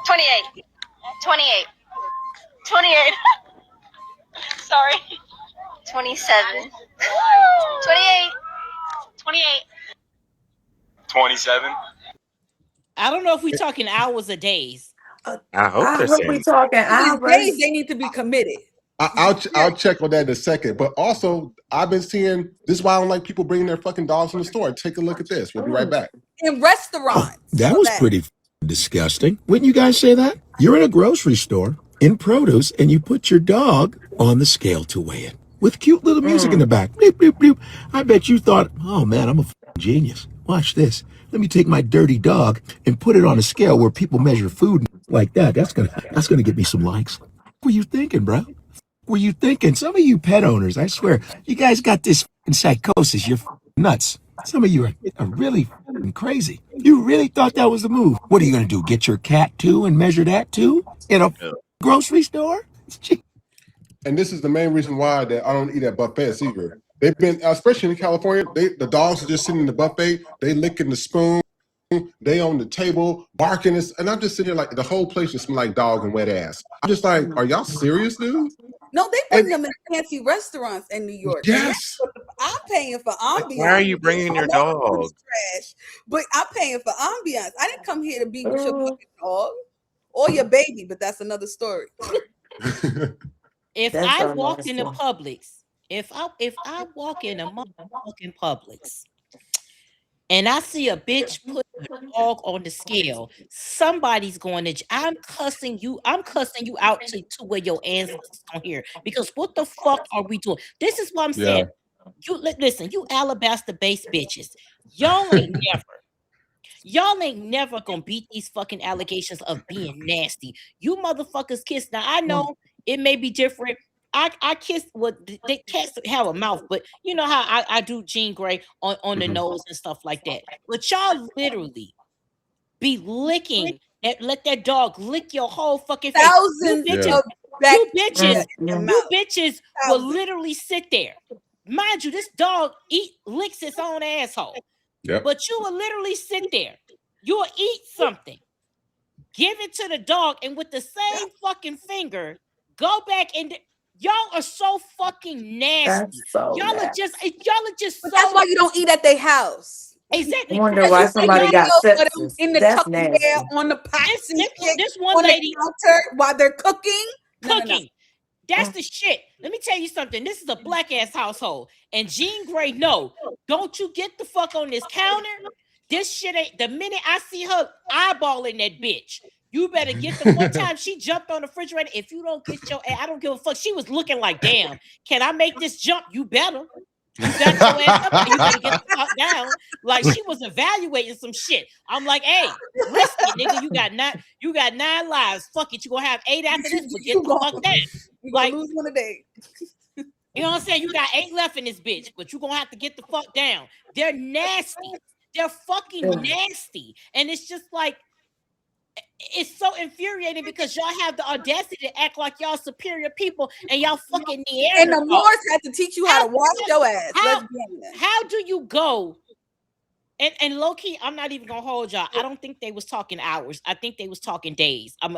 S2: 28. 28. 28. Sorry. 27. 28. 28.
S1: 27.
S7: I don't know if we're talking hours or days.
S1: I hope
S9: we're talking hours.
S10: Days, they need to be committed.
S6: I'll check on that in a second. But also, I've been seeing this is why I don't like people bringing their fucking dogs in the store. Take a look at this. We'll be right back.
S10: In restaurants.
S3: That was pretty disgusting. Wouldn't you guys say that? You're in a grocery store in produce and you put your dog on the scale to weigh it with cute little music in the back. Bloop, bloop, bloop. I bet you thought, oh man, I'm a genius. Watch this. Let me take my dirty dog and put it on a scale where people measure food like that. That's gonna get me some likes. What were you thinking, bro? Were you thinking? Some of you pet owners, I swear, you guys got this psychosis. You're nuts. Some of you are really crazy. You really thought that was the move. What are you going to do? Get your cat too and measure that too in a grocery store?
S6: And this is the main reason why that I don't eat at buffets either. They've been, especially in California, the dogs are just sitting in the buffet. They licking the spoon. They on the table barking, and I'm just sitting here like the whole place just smell like dog and wet ass. I'm just like, are y'all serious, dude?
S10: No, they bring them in fancy restaurants in New York.
S6: Yes,
S10: I'm paying for ambiance.
S1: Why are you bringing your dog?
S10: Trash, but I'm paying for ambiance. I didn't come here to be with your fucking dog or your baby, but that's another story.
S7: If I walk in the Publix, if I walk in a motherfucking Publix, and I see a bitch put a dog on the scale, somebody's going to. I'm cussing you out to where your ancestors don't hear. Because what the fuck are we doing? This is what I'm saying. You listen, you alabaster base bitches. Y'all ain't never gonna beat these fucking allegations of being nasty. You motherfuckers kiss. Now I know it may be different. I kiss they cats have a mouth, but you know how I do Jean Grey on the nose and stuff like that. But y'all literally be licking let that dog lick your whole fucking face. You bitches will literally sit there. Mind you, this dog licks its own asshole.
S6: Yep.
S7: But you will literally sit there. You will eat something, give it to the dog, and with the same fucking finger, go back and y'all are so fucking nasty. Y'all are just so.
S10: That's why you don't eat at their house.
S7: Exactly.
S9: I wonder why somebody got sepsis.
S10: In the
S9: That's
S10: Tupperware on the pots
S7: this one
S10: on
S7: lady
S10: the counter while they're cooking.
S7: No. That's the shit. Let me tell you something. This is a black ass household, and Jean Grey, no, don't you get the fuck on this counter. This shit ain't. The minute I see her eyeballing that bitch, you better get the one time she jumped on the refrigerator. If you don't get your ass, I don't give a fuck. She was looking like, damn, can I make this jump? You better. You got your ass up and you better get the fuck down. Like she was evaluating some shit. I'm like, hey, risk it, nigga. You got 9 lives. Fuck it. You gonna have 8 after this, but get the fuck down.
S10: You like lose one a day.
S7: You know what I'm saying? You got 8 left in this bitch, but you gonna have to get the fuck down. They're nasty. They're fucking nasty. And it's just like, it's so infuriating because y'all have the audacity to act like y'all superior people and y'all fucking Neanderthals.
S10: And the Moors had to teach you how to wash your ass.
S7: How do you go? And low key, I'm not even gonna hold y'all. I don't think they was talking hours. I think they was talking days. I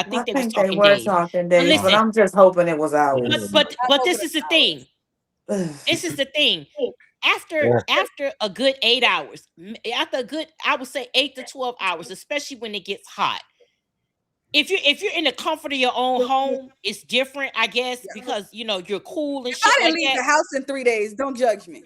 S7: think they was talking days.
S9: But I'm just hoping it was hours.
S7: But this is the thing. This is the thing. After a good 8 hours, I would say 8 to 12 hours, especially when it gets hot. If you're in the comfort of your own home, it's different, I guess, because you're cool and shit.
S10: I didn't leave the house in 3 days. Don't judge me.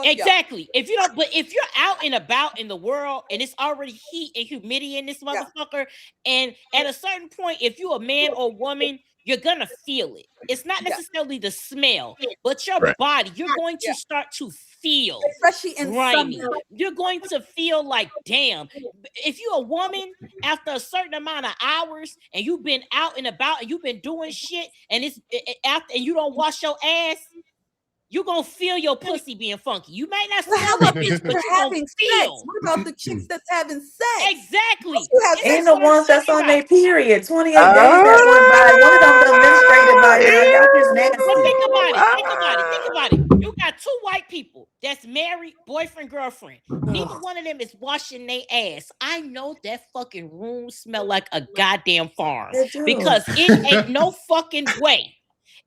S7: Exactly. If you don't, but if you're out and about in the world and it's already heat and humidity in this motherfucker, and at a certain point, if you're a man or woman, you're gonna feel it. It's not necessarily the smell, but your body. You're going to start to feel,
S10: especially in
S7: grimy.
S10: summer.
S7: You're going to feel like, damn. If you're a woman, after a certain amount of hours, and you've been out and about, and you've been doing shit, and and you don't wash your ass, you're gonna feel your pussy being funky. You might not smell like this, but you're gonna feel.
S10: What about the chicks that's having sex?
S7: Exactly.
S9: And the ones that's on their period, 28 days that went by. One of them menstruated by now. Y'all just nasty.
S7: But think about it. You got 2 white people that's married, boyfriend, girlfriend. Neither one of them is washing their ass. I know that fucking room smell like a goddamn farm because it ain't no fucking way.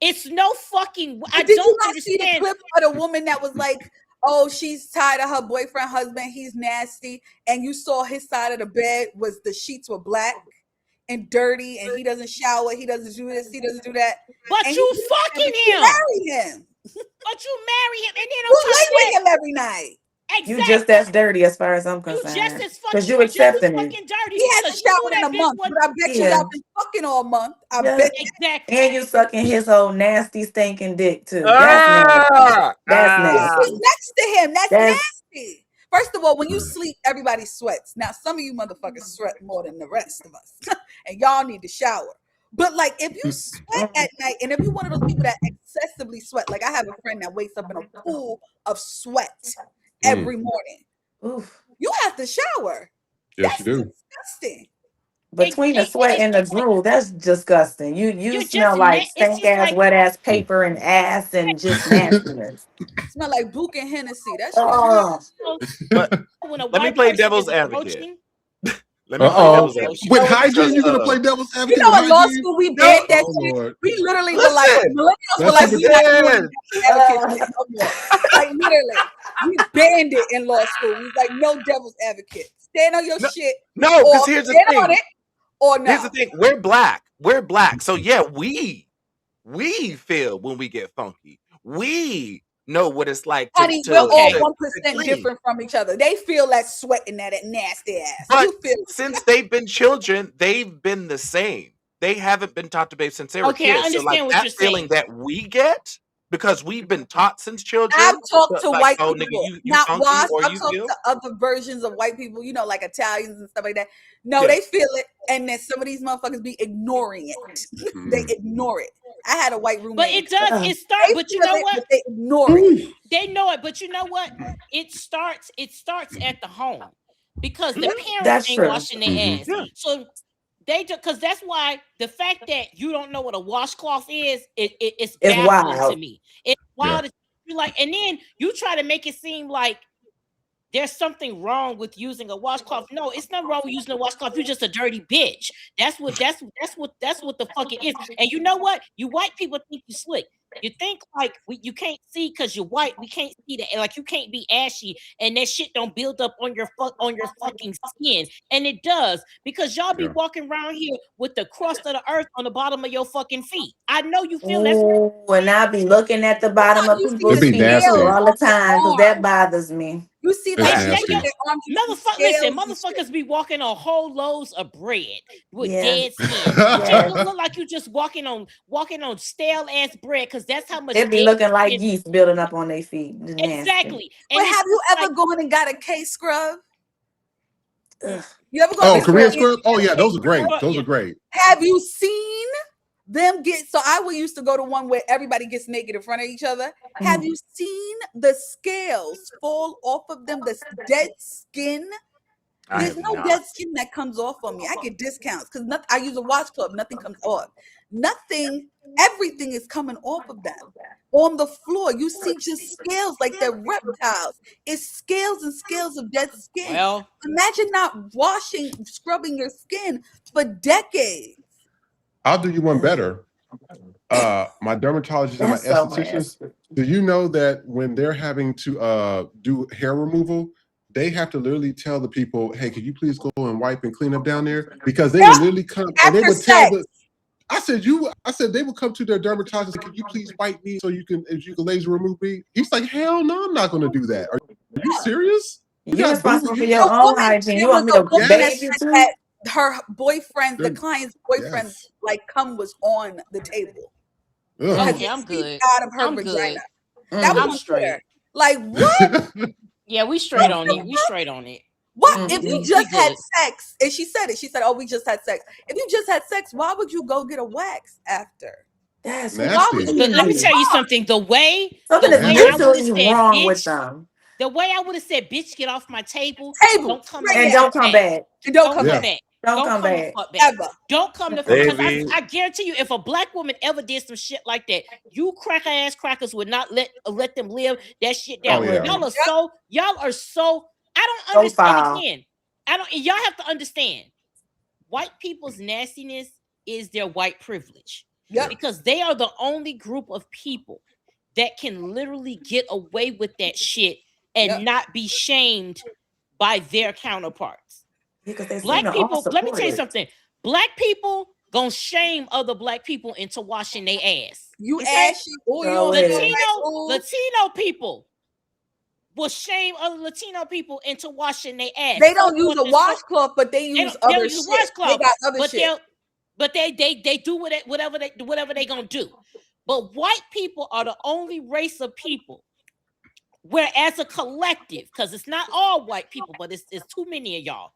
S7: It's no fucking. I
S10: Did
S7: don't
S10: you not
S7: understand.
S10: see the clip of the woman that was like, "Oh, she's tired of her boyfriend, husband. He's nasty," and you saw his side of the bed was the sheets were black, and dirty, and he doesn't shower, he doesn't do this, he doesn't do that.
S7: But
S10: and
S7: you fucking him.
S10: Marry him.
S7: But you marry him, and then
S10: you lay with him every night.
S7: Exactly.
S9: You just as dirty as far as I'm concerned.
S7: You just as
S9: because you accepting it.
S7: fucking dirty.
S10: He hasn't showered in a month, but I bet you y'all been fucking all month. I bet
S7: exactly.
S9: And you sucking his whole nasty stinking dick too. That's nasty. That's nasty.
S10: He's next to him. That's nasty. First of all, when you sleep, everybody sweats. Now, some of you motherfuckers sweat more than the rest of us, and y'all need to shower. But like, if you sweat at night, and if you're one of those people that excessively sweat, like I have a friend that wakes up in a pool of sweat every morning.
S9: Oof.
S10: You have to shower.
S6: Yes, you do.
S10: Disgusting.
S9: Between the sweat and the drool, that's disgusting. You smell like stank ass, wet ass paper and ass and just nastiness.
S10: Smell like Book and Hennessy. That's
S1: Let me play devil's advocate. Let me play devil's advocate.
S6: With hygiene, you're gonna play devil's advocate.
S10: You know,
S6: with
S10: in law
S6: hygiene?
S10: school, we banned that shit.
S6: Lord.
S10: We literally were like, millennials were like, we not doing devil's advocate no more. Like literally, we banned it in law school. We was like, no devil's advocate. Stand on your shit.
S1: No, because here's the thing.
S10: On it, or no.
S1: Here's the thing. We're black. We're black. So yeah, we feel when we get funky. We know what it's like to,
S10: honey, we're all 1% different from each other. They feel that sweat and that nasty ass.
S1: But
S10: You feel
S1: since they've been children, they've been the same. They haven't been taught to bathe since they were kids.
S7: I understand
S1: so like
S7: what
S1: that
S7: you're
S1: feeling
S7: saying.
S1: that we get because we've been taught since children.
S10: I've talked to
S1: like,
S10: white
S1: oh,
S10: people,
S1: nigga, you
S10: not
S1: funky
S10: washed.
S1: or
S10: I've
S1: you
S10: talked
S1: feel?
S10: to other versions of white people, you know, like Italians and stuff like that. No,
S1: Yeah.
S10: they feel it, and then some of these motherfuckers be ignoring it. They ignore it. I had a white roommate.
S7: But it does. It starts. But you know what?
S10: But they ignore it.
S7: They know it. But you know what? It starts at the home because the parents
S9: That's
S7: ain't
S9: true.
S7: washing their ass. So they do, because that's why the fact that you don't know what a washcloth is, it's baffling
S9: wild.
S7: to me. It's wild. that You like, and then you try to make it seem like there's something wrong with using a washcloth. No, it's not wrong with using a washcloth. You're just a dirty bitch. That's what the fuck it is. And you know what? You white people think you slick. You think like you can't see because you're white. We can't see that. Like you can't be ashy, and that shit don't build up on your fucking skin, and it does because y'all be walking around here with the crust of the earth on the bottom of your fucking feet. I know you feel that.
S9: And I be looking at the bottom of people's
S6: be
S9: feet
S6: nasty.
S9: too all the time because that bothers me.
S10: You see,
S6: It's
S10: like
S6: nasty.
S7: Motherfuckers be walking on whole loaves of bread with dead skin.
S9: Yeah.
S7: Look like you just walking on stale ass bread because that's how much
S9: It be looking like yeast building up on their feet. It's nasty.
S7: Exactly.
S10: But have you ever gone and got a case scrub?
S9: Ugh.
S10: You ever gone?
S6: Oh,
S10: to
S6: Korean scrub? Oh yeah, those are great. Those are great.
S10: Have you seen them get? So I used to go to one where everybody gets naked in front of each other. Have you seen the scales fall off of them? The dead skin. There's no dead skin that comes off on me. I get discounts because I use a washcloth. Nothing comes off. Nothing. Everything is coming off of them. On the floor, you see just scales like they're reptiles. It's scales and scales of dead skin.
S7: Well,
S10: imagine not scrubbing your skin for decades.
S6: I'll do you one better. My dermatologist and my estheticians. Do you know that when they're having to do hair removal, they have to literally tell the people, "Hey, could you please go and wipe and clean up down there?" Because they would literally come and they would tell the. I said they would come to their dermatologist. Can you please wipe me so you can laser remove me? He's like, hell no, I'm not going to do that. Are you serious?
S9: You're responsible for your own hygiene. You want me to bathe you too?
S10: Her boyfriend, the client's boyfriend, like cum was on the table.
S7: Okay, I'm good.
S10: Out of her vagina. That
S7: I'm
S10: was
S7: straight.
S10: unfair. Like what?
S7: Yeah, we straight on it. We straight on it.
S10: What if you just had sex? And she said it. She said, "Oh, we just had sex." If you just had sex, why would you go get a wax after?
S9: That's
S10: nasty.
S7: Let me tell you something. The way I would have said, the way I would have said, "Bitch, get off my table." Don't come back.
S9: And don't come back.
S10: Don't come
S7: back.
S10: back.
S9: Don't come back.
S10: Ever.
S7: Don't come to because I guarantee you, if a black woman ever did some shit like that, you cracker ass crackers would not let them live that shit down.
S6: Oh, yeah.
S7: Y'all are so. I don't understand. Again, y'all have to understand. White people's nastiness is their white privilege.
S10: Yeah.
S7: Because they are the only group of people that can literally get away with that shit and not be shamed by their counterparts. Black people, let me tell you something. Black people gonna shame other black people into washing their ass.
S10: You
S7: okay?
S10: ashy. Oh, you
S7: Latino people will shame other Latino people into washing their ass.
S10: They don't use a washcloth, but they use other shit. They got other shit.
S7: But they do whatever they gonna do. But white people are the only race of people where, as a collective, because it's not all white people, but it's too many of y'all,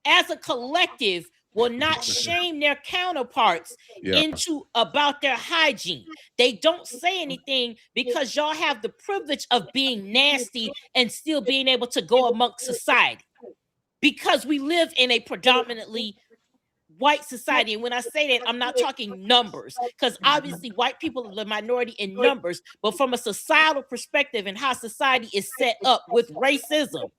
S7: as a collective, will not shame their counterparts into about their hygiene. They don't say anything because y'all have the privilege of being nasty and still being able to go amongst society, because we live in a predominantly white society. And when I say that, I'm not talking numbers, because obviously white people are the minority in numbers, but from a societal perspective and how society is set up with racism,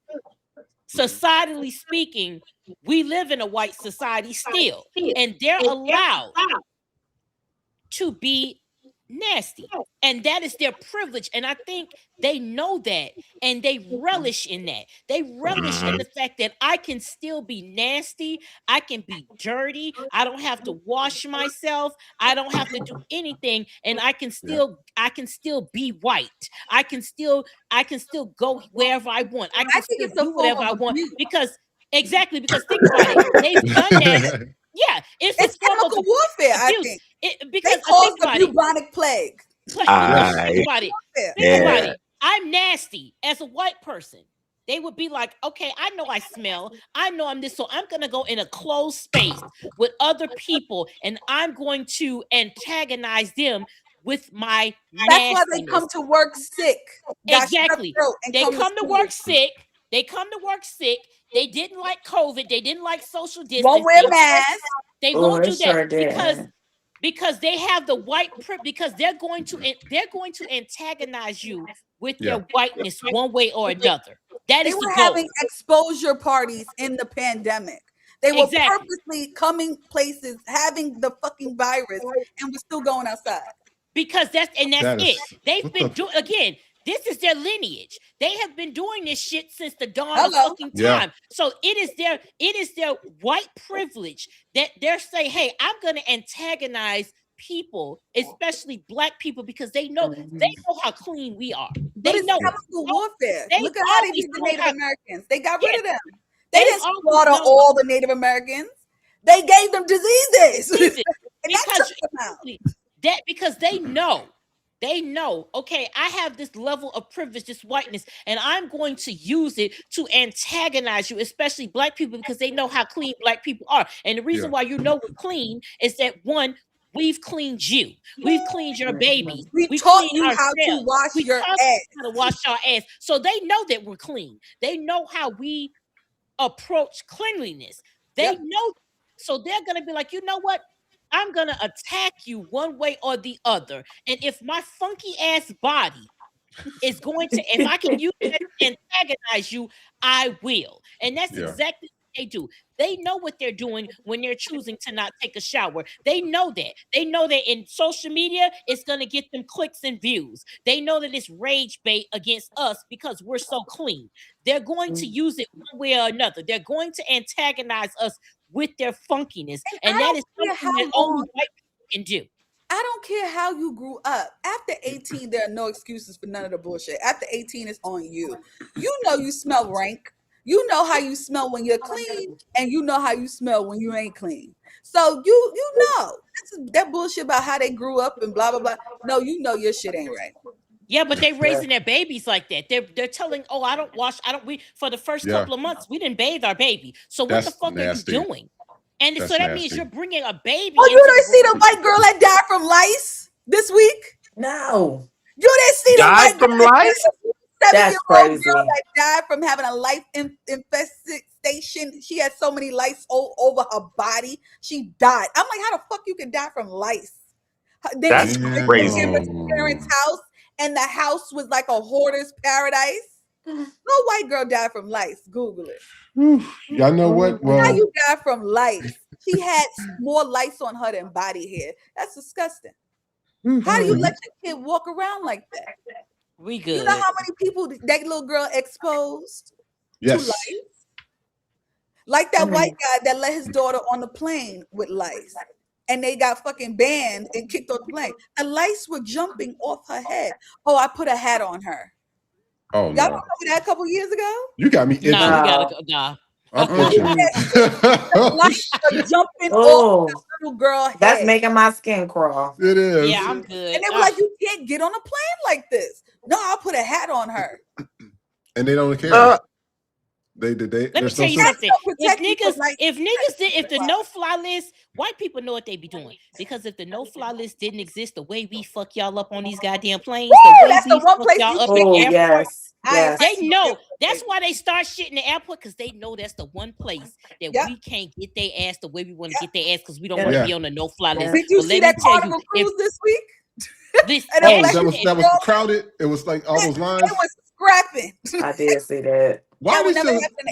S7: societally speaking, we live in a white society still, and they're allowed to be nasty, and that is their privilege. And I think they know that, and they relish in that. They relish in the fact that I can still be nasty, I can be dirty, I don't have to wash myself, I don't have to do anything, and I can still be white. I can still go wherever I want. I can still do whatever I want, because think about it, they've done that. Yeah, it's
S10: chemical warfare. I think
S7: because
S10: they caused the bubonic plague.
S7: Think about it. I'm nasty as a white person. They would be like, okay, I know I smell, I know I'm this, so I'm gonna go in a closed space with other people, and I'm going to antagonize them with my nastiness.
S10: That's why they come to work sick.
S7: Exactly. They come to work sick. They come to work sick. They didn't like COVID. They didn't like social distancing.
S10: Won't wear masks.
S7: They won't do that because they have the white because they're going to antagonize you with their whiteness one way or another. That is the goal.
S10: They were having exposure parties in the pandemic. They were purposely coming places, having the fucking virus, and we're still going outside.
S7: Because that's it. They've been doing again. This is their lineage. They have been doing this shit since the dawn of fucking time. So it is their white privilege that they're saying, hey, I'm gonna antagonize people, especially black people, because they know how clean we are.
S10: But it's chemical warfare. Look at how they did the Native Americans. They got rid of them. They didn't slaughter all the Native Americans. They gave them diseases.
S7: Because they know. They know, okay, I have this level of privilege, this whiteness, and I'm going to use it to antagonize you, especially black people, because they know how clean black people are. And the reason why you know we're clean is that, one, we've cleaned you. We've cleaned your babies.
S10: We taught you how to wash your ass.
S7: How to wash our ass. So they know that we're clean. They know how we approach cleanliness. They know. So they're going to be like, you know what? I'm going to attack you one way or the other. And if my funky ass body is going to, if I can use it to antagonize you, I will. And that's exactly what they do. They know what they're doing when they're choosing to not take a shower. They know that. They know that in social media, it's going to get them clicks and views. They know that it's rage bait against us because we're so clean. They're going to use it one way or another. They're going to antagonize us with their funkiness. And that is something that only white people can do.
S10: I don't care how you grew up. After 18, there are no excuses for none of the bullshit. After 18, it's on you. You know you smell rank. You know how you smell when you're clean, and you know how you smell when you ain't clean. So you know that bullshit about how they grew up and blah blah blah. No, you know your shit ain't right.
S7: Yeah, but they raising their babies like that. They're telling, we for the first couple of months we didn't bathe our baby. So what the fuck are you doing? And so that means you're bringing a baby.
S10: Oh, you didn't see the white girl that died from lice this week?
S9: No.
S10: You didn't see the white
S1: from lice?
S9: That's crazy.
S10: Girl that died from having a lice infestation. She had so many lice all over her body. She died. I'm like, how the fuck you can die from lice?
S1: That's crazy.
S10: Her parents' house, and the house was like a hoarder's paradise. No white girl died from lice. Google it.
S6: Y'all know what? Well,
S10: how you died from lice? She had more lice on her than body hair. That's disgusting. How do you let your kid walk around like that?
S7: We good.
S10: You know how many people that little girl exposed to lice? Like that white guy that let his daughter on the plane with lice. And they got fucking banned and kicked off the plane. The lice were jumping off her head. Oh, I put a hat on her.
S6: Oh,
S10: y'all
S6: no.
S10: remember that a couple years ago?
S6: You got me itching.
S7: No, you gotta go. Nah.
S6: I'm itching.
S10: The lice were jumping off the little girl head.
S9: That's making my skin crawl.
S6: It is.
S7: Yeah, I'm good.
S10: And they were like, you can't get on a plane like this. No, I'll put a hat on her.
S6: And they don't care. They
S7: Let me tell you something. If the no-fly list, white people know what they be doing. Because if the no-fly list didn't exist, the way we fuck y'all up on these goddamn planes,
S10: that's the one place
S7: y'all
S10: you
S7: up
S10: should
S7: in
S10: get.
S7: airports,
S10: Yes.
S7: they know. That's why they start shit in the airport, because they know that's the one place that we can't get their ass the way we want to get their ass, because we don't want to be on the no-fly list.
S10: Did you see that Carnival cruise this week?
S6: That was crowded. It was like all those lines.
S10: It was scrapping.
S9: I did see that.
S6: Why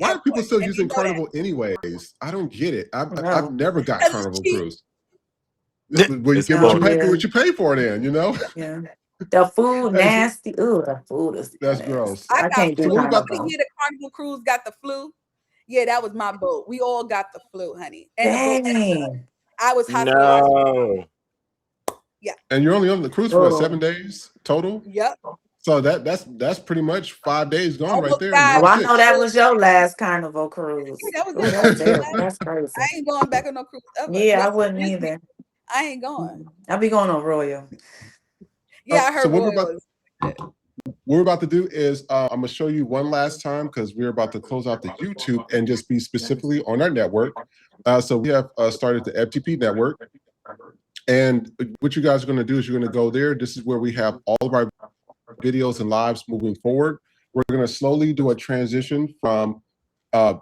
S6: are people still using Carnival anyways? I don't get it. I've never got Carnival cruise. Well, you get what you pay for then, you know?
S9: Yeah. The food nasty. Ooh, the food is
S6: that's gross.
S9: I can't do Carnival.
S10: The Carnival cruise got the flu. Yeah, that was my boat. We all got the flu, honey. And
S9: Dang.
S10: I was hospitalized.
S1: No.
S10: Yeah.
S6: And you're only on the cruise for 7 days total?
S10: Yep.
S6: So that's pretty much 5 days gone right there.
S9: Well, I know that was your last Carnival cruise.
S10: Yeah, that was
S9: that's crazy.
S10: I ain't going back on no cruise ever.
S9: Yeah, I wouldn't either.
S10: I ain't going.
S9: I'll be going on Royal.
S10: Yeah, I heard
S6: so
S10: Royal.
S6: what we're about to do is I'm gonna show you one last time, because we're about to close out the YouTube and just be specifically on our network. So we have started the FTP network, and what you guys are going to do is you're going to go there. This is where we have all of our videos and lives moving forward. We're going to slowly do a transition from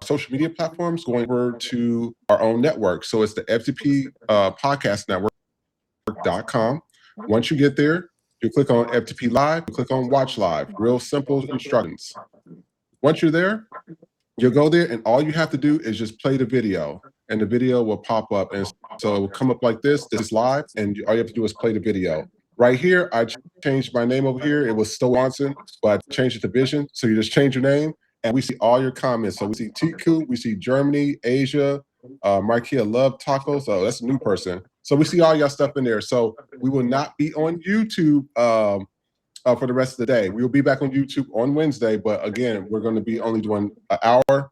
S6: social media platforms going over to our own network. So it's the FTP podcast network.com. Once you get there, you click on FTP Live, you click on Watch Live. Real simple instructions. Once you're there, you'll go there, and all you have to do is just play the video, and the video will pop up. And so it will come up like this. This is live, and all you have to do is play the video. Right here, I changed my name over here. It was Stowe Watson, but I changed it to Vision. So you just change your name, and we see all your comments. So we see Tiku, we see Germany, Asia, Markia Love Tacos. So that's a new person. So we see all y'all stuff in there. So we will not be on YouTube for the rest of the day. We will be back on YouTube on Wednesday, but again, we're going to be only doing an hour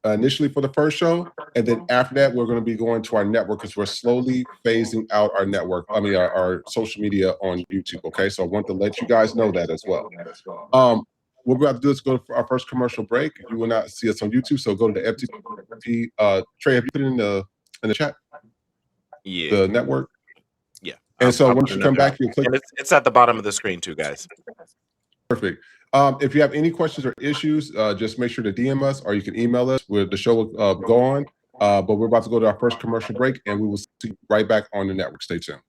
S6: initially for the first show, and then after that, we're going to be going to our network, because we're slowly phasing out our network. I mean, our social media on YouTube. Okay, so I want to let you guys know that as well. What we're about to do is go for our first commercial break. You will not see us on YouTube, so go to the FTP. Trey, have you put it in the chat?
S1: Yeah.
S6: The network.
S1: Yeah.
S6: And so once you come back, you click.
S1: And it's at the bottom of the screen too, guys.
S6: Perfect. If you have any questions or issues, just make sure to DM us, or you can email us. The show will go on, but we're about to go to our first commercial break, and we will see you right back on the network. Stay tuned.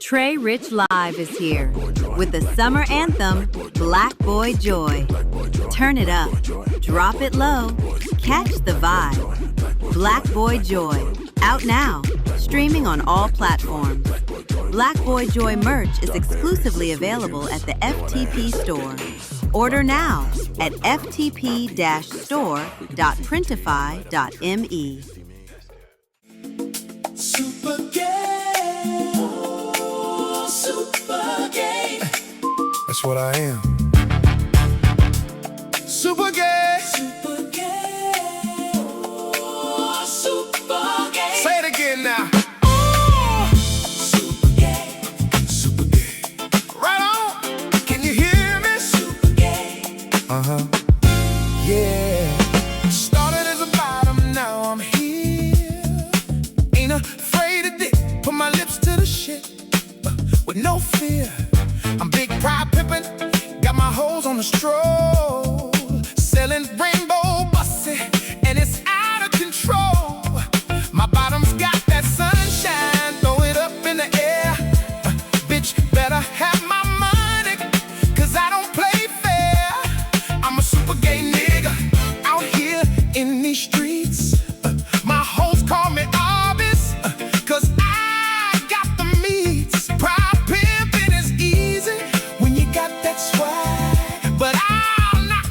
S4: Trey Rich Live is here with the summer anthem, Black Boy Joy. Turn it up, drop it low, catch the vibe. Black Boy Joy, out now, streaming on all platforms. Black Boy Joy merch is exclusively available at the FTP store. Order now at ftp-store.printify.me.
S5: Super gay. Oh, super gay. That's what I am. Super gay. Super gay. Oh, super gay. Say it again now. Oh, super gay. Super gay. Right on. Can you hear me? Super gay. Uh-huh. Yeah. Started as a bottom, now I'm here. Ain't afraid of dick. Put my lips to the shit with no fear. I'm big pride pimpin', got my hoes on the stroll, selling rainbow bussy, and it's out of control. My bottom's got that sunshine, throw it up in the air. Bitch, better have my money, cause I don't play fair. I'm a super gay nigga, out here in these streets. My hoes call me Arbis, cause I got the meats. Pride pimpin' is easy when you got that swag, but I'll not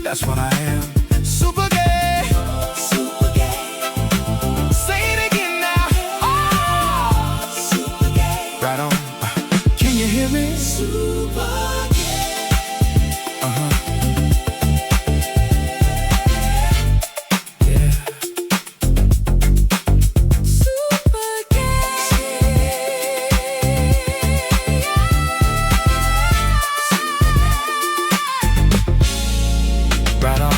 S5: That's what I am. Super gay. Super gay. Say it again now. Oh, super gay. Right on. Can you hear me? Super gay. Yeah. Super gay. Right on.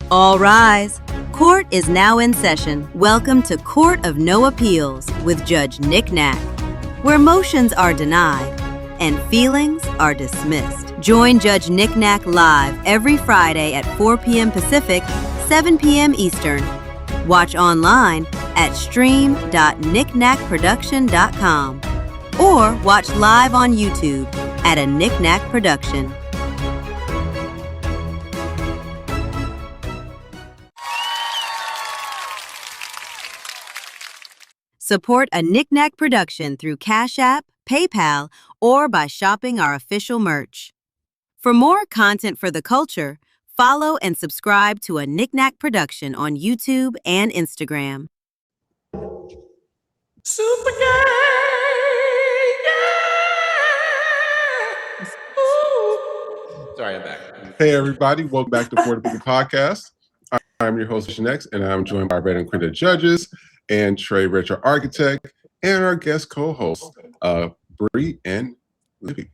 S4: All rise. Court is now in session. Welcome to Court of No Appeals with Judge Nick Knack, where motions are denied and feelings are dismissed. Join Judge Nick Knack live every Friday at 4 p.m. Pacific, 7 p.m. Eastern. Watch online at stream.knickknackproduction.com or watch live on YouTube at a Nick Knack Production. Support a Nick Knack production through Cash App, PayPal, or by shopping our official merch. For more content for the culture, follow and subscribe to a Nick Knack production on YouTube and Instagram.
S5: Super gay.
S1: Sorry, I'm back.
S6: Hey, everybody. Welcome back to For the People Podcast. I'm your host, Next, and I'm joined by Red and Critter judges and Trey Rich, our architect, and our guest co-hosts, Bree and Libby.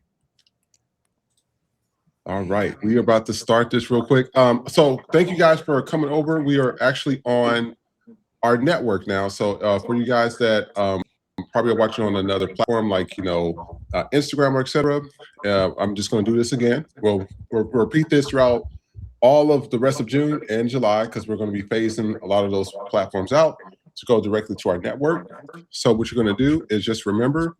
S6: All right. We are about to start this real quick. So thank you guys for coming over. We are actually on our network now. So for you guys that probably are watching on another platform like, Instagram or etc., I'm just going to do this again. We'll repeat this throughout all of the rest of June and July because we're going to be phasing a lot of those platforms out to go directly to our network. So what you're going to do is just remember,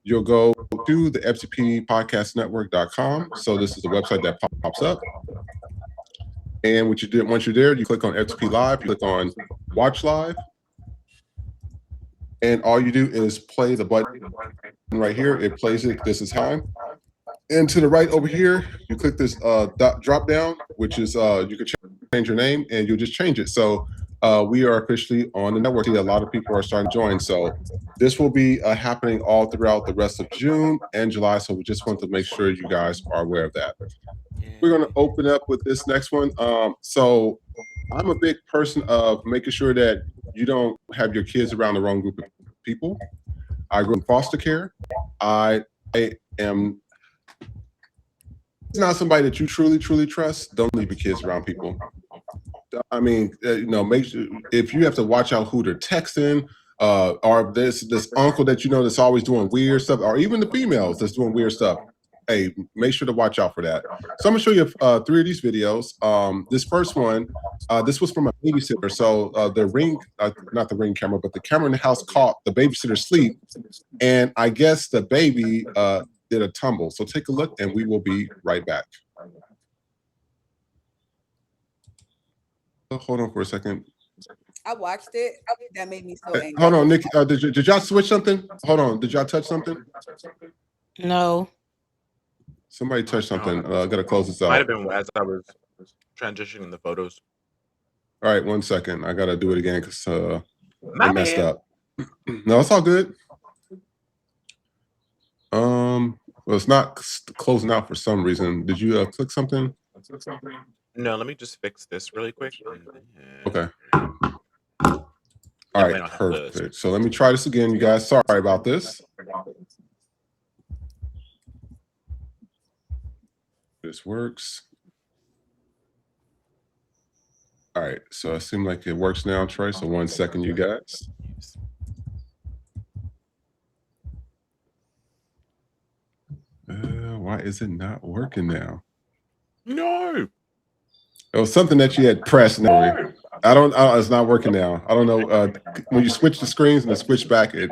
S6: you'll go to the FTPpodcastnetwork.com. So this is the website that pops up. And what you do, once you're there, you click on FTP Live, you click on Watch Live. And all you do is play the button right here. It plays it this is time. And to the right over here, you click this drop down, which is you can change your name and you'll just change it. So we are officially on the network. A lot of people are starting to join. So this will be happening all throughout the rest of June and July. So we just want to make sure you guys are aware of that. We're going to open up with this next one. So I'm a big person of making sure that you don't have your kids around the wrong group of people. I grew up in foster care. I am not somebody that you truly trust. Don't leave your kids around people. I mean, make sure if you have to watch out who they're texting, or this uncle that that's always doing weird stuff, or even the females that's doing weird stuff. Hey, make sure to watch out for that. So I'm gonna show you 3 of these videos. This first one, this was from a babysitter. So the ring, not the ring camera, but the camera in the house caught the babysitter sleep, and I guess the baby did a tumble. So take a look, and we will be right back. Hold on for a second.
S10: I watched it. That made me so angry.
S6: Hold on, Nikki. Did y'all switch something? Hold on. Did y'all touch something?
S7: No.
S6: Somebody touched something. I gotta close this out.
S1: Might have been as I was transitioning the photos.
S6: All right, 1 second. I gotta do it again because
S1: My
S6: I messed
S1: bad.
S6: up. No, it's all good. Well, it's not closing out for some reason. Did you click something?
S1: No, let me just fix this really quick.
S6: Okay. All right, perfect. So let me try this again, you guys. Sorry about this. This works. All right, so it seems like it works now, Trey. So 1 second, you guys. Why is it not working now?
S1: No.
S6: It was something that you had pressed. No. I don't. It's not working now. I don't know. When you switch the screens and then switch back, it.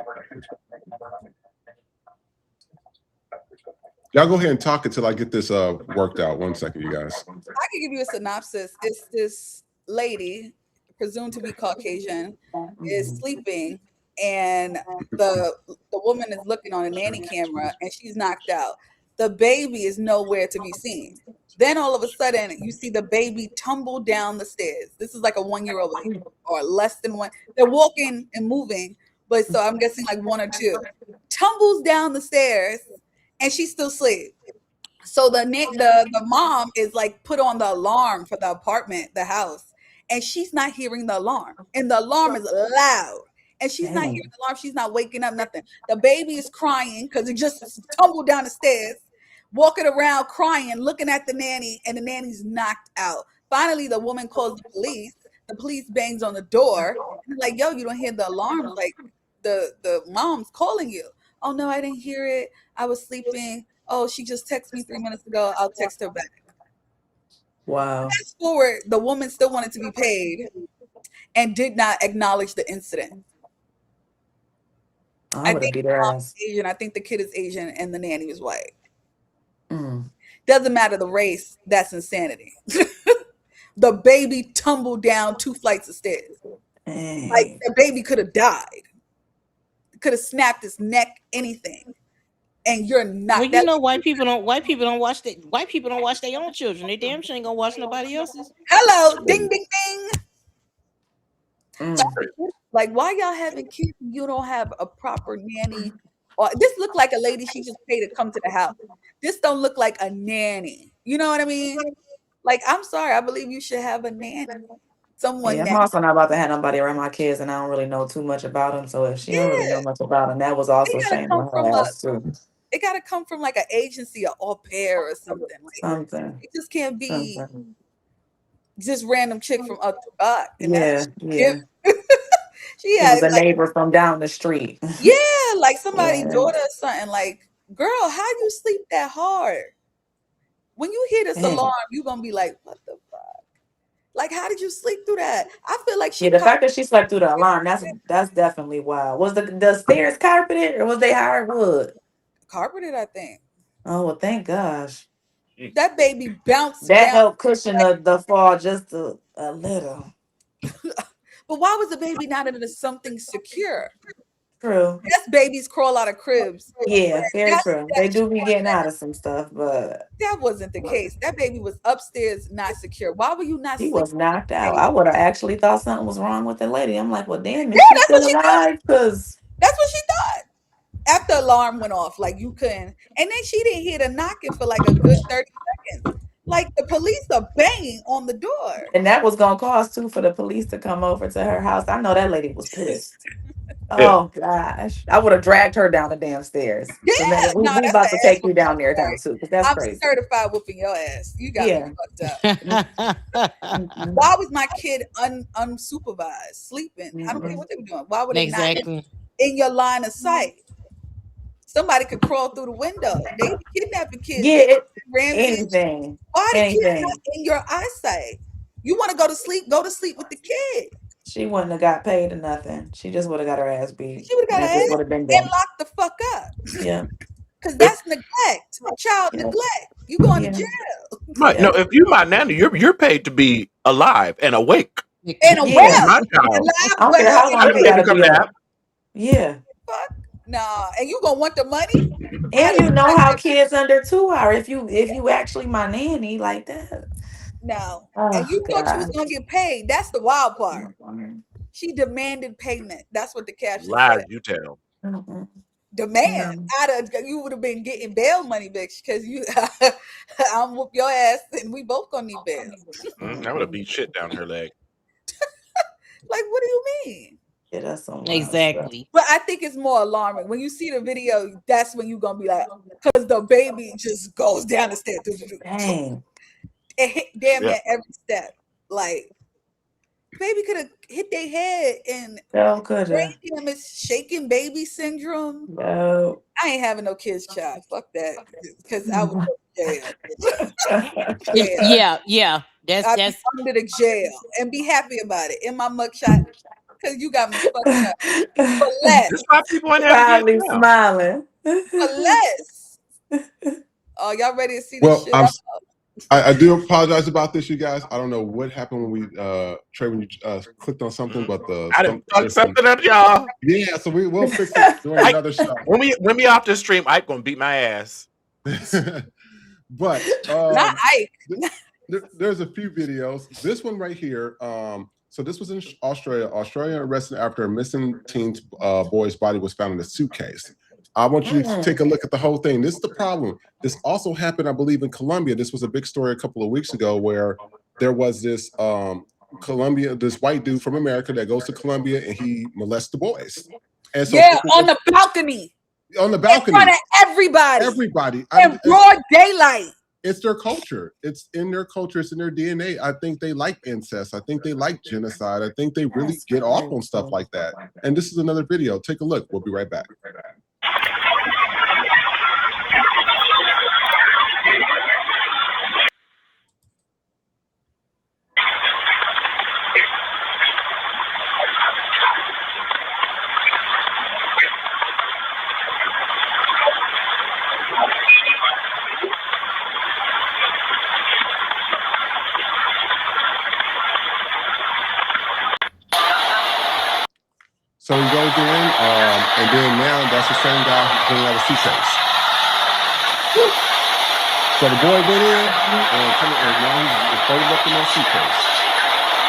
S6: Y'all go ahead and talk until I get this worked out. 1 second, you guys.
S10: I can give you a synopsis. It's this lady, presumed to be Caucasian, is sleeping, and the woman is looking on a nanny camera, and she's knocked out. The baby is nowhere to be seen. Then all of a sudden, you see the baby tumble down the stairs. This is like a 1-year-old baby, or less than one. They're walking and moving, but so I'm guessing like 1 or 2. Tumbles down the stairs, and she's still asleep. So the mom is like put on the alarm for the apartment, the house, and she's not hearing the alarm. And the alarm is loud. And she's not hearing the alarm. She's not waking up, nothing. The baby is crying because it just tumbled down the stairs, walking around crying, looking at the nanny, and the nanny's knocked out. Finally, the woman calls the police. The police bangs on the door. And like, yo, you don't hear the alarms. Like, the mom's calling you. Oh, no, I didn't hear it. I was sleeping. Oh, she just texted me 3 minutes ago. I'll text her back.
S9: Wow.
S10: Fast forward, the woman still wanted to be paid and did not acknowledge the incident. I think the mom is Asian. I think the kid is Asian and the nanny is white. Doesn't matter the race. That's insanity. The baby tumbled down 2 flights of stairs. Like the baby could have died. Could have snapped his neck, anything. And you're not.
S7: Well, you know, white people don't watch their own children. They damn sure ain't gonna watch nobody else's.
S10: Hello, ding ding ding. Like, why y'all having kids and you don't have a proper nanny? Or this look like a lady she just paid to come to the house. This don't look like a nanny. You know what I mean? Like, I'm sorry, I believe you should have a nanny. Someone.
S9: Yeah, I'm also not about to have nobody around my kids, and I don't really know too much about them. So if she don't really know much about them, that was also shame on her ass too.
S10: It got to come from like an agency, or au pair or something. Like, it just can't be just random chick from up to buck.
S9: Yeah.
S10: She
S9: was a
S10: like,
S9: neighbor from down the street.
S10: Yeah, like somebody's daughter or something. Like, girl, how you sleep that hard? When you hear this alarm, you're gonna be like, what the fuck? Like, how did you sleep through that? I feel like
S9: the fact that she slept through the alarm, that's definitely wild. Was the stairs carpeted or was they hardwood?
S10: Carpeted, I think.
S9: Oh, well, thank gosh.
S10: That baby bounced
S9: that
S10: down.
S9: helped cushion the fall just a little.
S10: But why was the baby not into something secure?
S9: True.
S10: Yes, babies crawl out of cribs.
S9: Yeah, very true. They do be getting out of some stuff, but
S10: that wasn't the case. That baby was upstairs, not secure. Why were you not?
S9: He was knocked out. I would have actually thought something was wrong with the lady. I'm like, well, damn, is
S10: yeah,
S9: she still alive? Because
S10: that's what she thought. After alarm went off, like you couldn't, and then she didn't hear the knocking for like a good 30 seconds. Like the police are banging on the door,
S9: and that was gonna cost too for the police to come over to her house. I know that lady was pissed.
S6: Yeah.
S9: Oh gosh, I would have dragged her down the damn stairs.
S10: Yeah,
S9: we about to take you down there down too, because that's
S10: I'm
S9: crazy.
S10: certified whooping your ass. You got me fucked up. Why was my kid unsupervised sleeping? I don't care what they were doing. Why would they not in your line of sight? Somebody could crawl through the window. They kidnapping kids.
S9: Yeah, anything.
S10: Why the kid not in your eyesight? You want to go to sleep? Go to sleep with the kid.
S9: She wouldn't have got paid or nothing. She just would have got her ass beat.
S10: She would have got her ass
S9: would have been
S10: and locked the fuck up.
S9: Yeah.
S10: Because that's neglect. Child neglect. You going to jail.
S1: Right. No, if you're my nanny, you're paid to be alive and awake.
S10: And awake.
S1: My child.
S9: I don't care how long you gotta be up. Yeah.
S10: Fuck. Nah. And you gonna want the money?
S9: And you know how kids under 2 are if you actually my nanny like that.
S10: No. And you thought you was gonna get paid. That's the wild part. She demanded payment. That's what the caption
S1: Lies
S10: said.
S1: you tell.
S10: Demand. You would have been getting bail money, bitch, because you I'm whoop your ass and we both gonna need bail.
S1: I would have beat shit down her leg.
S10: Like, what do you mean?
S9: Yeah, that's so
S7: exactly.
S10: But I think it's more alarming when you see the video. That's when you're gonna be like, because the baby just goes down the stairs.
S9: Dang.
S10: It hit damn near every step. Like, baby could have hit their head and brain damage, shaking baby syndrome.
S9: No.
S10: I ain't having no kids, child. Fuck that. Because I would go to jail.
S7: Yeah.
S10: I'd be under the jail and be happy about it in my mugshot because you got me fucked up. For less.
S1: That's why people ain't
S9: Proudly smiling.
S10: For less. Oh, y'all ready to see
S6: Well,
S10: this shit?
S6: I do apologize about this, you guys. I don't know what happened when we Trey, when you clicked on something, but
S1: I done fucked something up, y'all.
S6: Yeah, so we'll fix it during another show.
S1: When we off the stream, Ike gonna beat my ass.
S6: But
S10: not Ike.
S6: There's a few videos. This one right here. So this was in Australia. Australia arrested after a missing teen boy's body was found in a suitcase. I want you to take a look at the whole thing. This is the problem. This also happened, I believe, in Colombia. This was a big story a couple of weeks ago where there was this this white dude from America that goes to Colombia and he molests the boys. And so
S10: on the balcony.
S6: On the balcony.
S10: In front of everybody.
S6: Everybody.
S10: In broad daylight.
S6: It's their culture. It's in their culture. It's in their DNA. I think they like incest. I think they like genocide. I think they really get off on stuff like that. And this is another video. Take a look. We'll be right back. So he goes in, and then now that's the same guy who's putting out a suitcase. So the boy went in, and now he's folded up in that suitcase.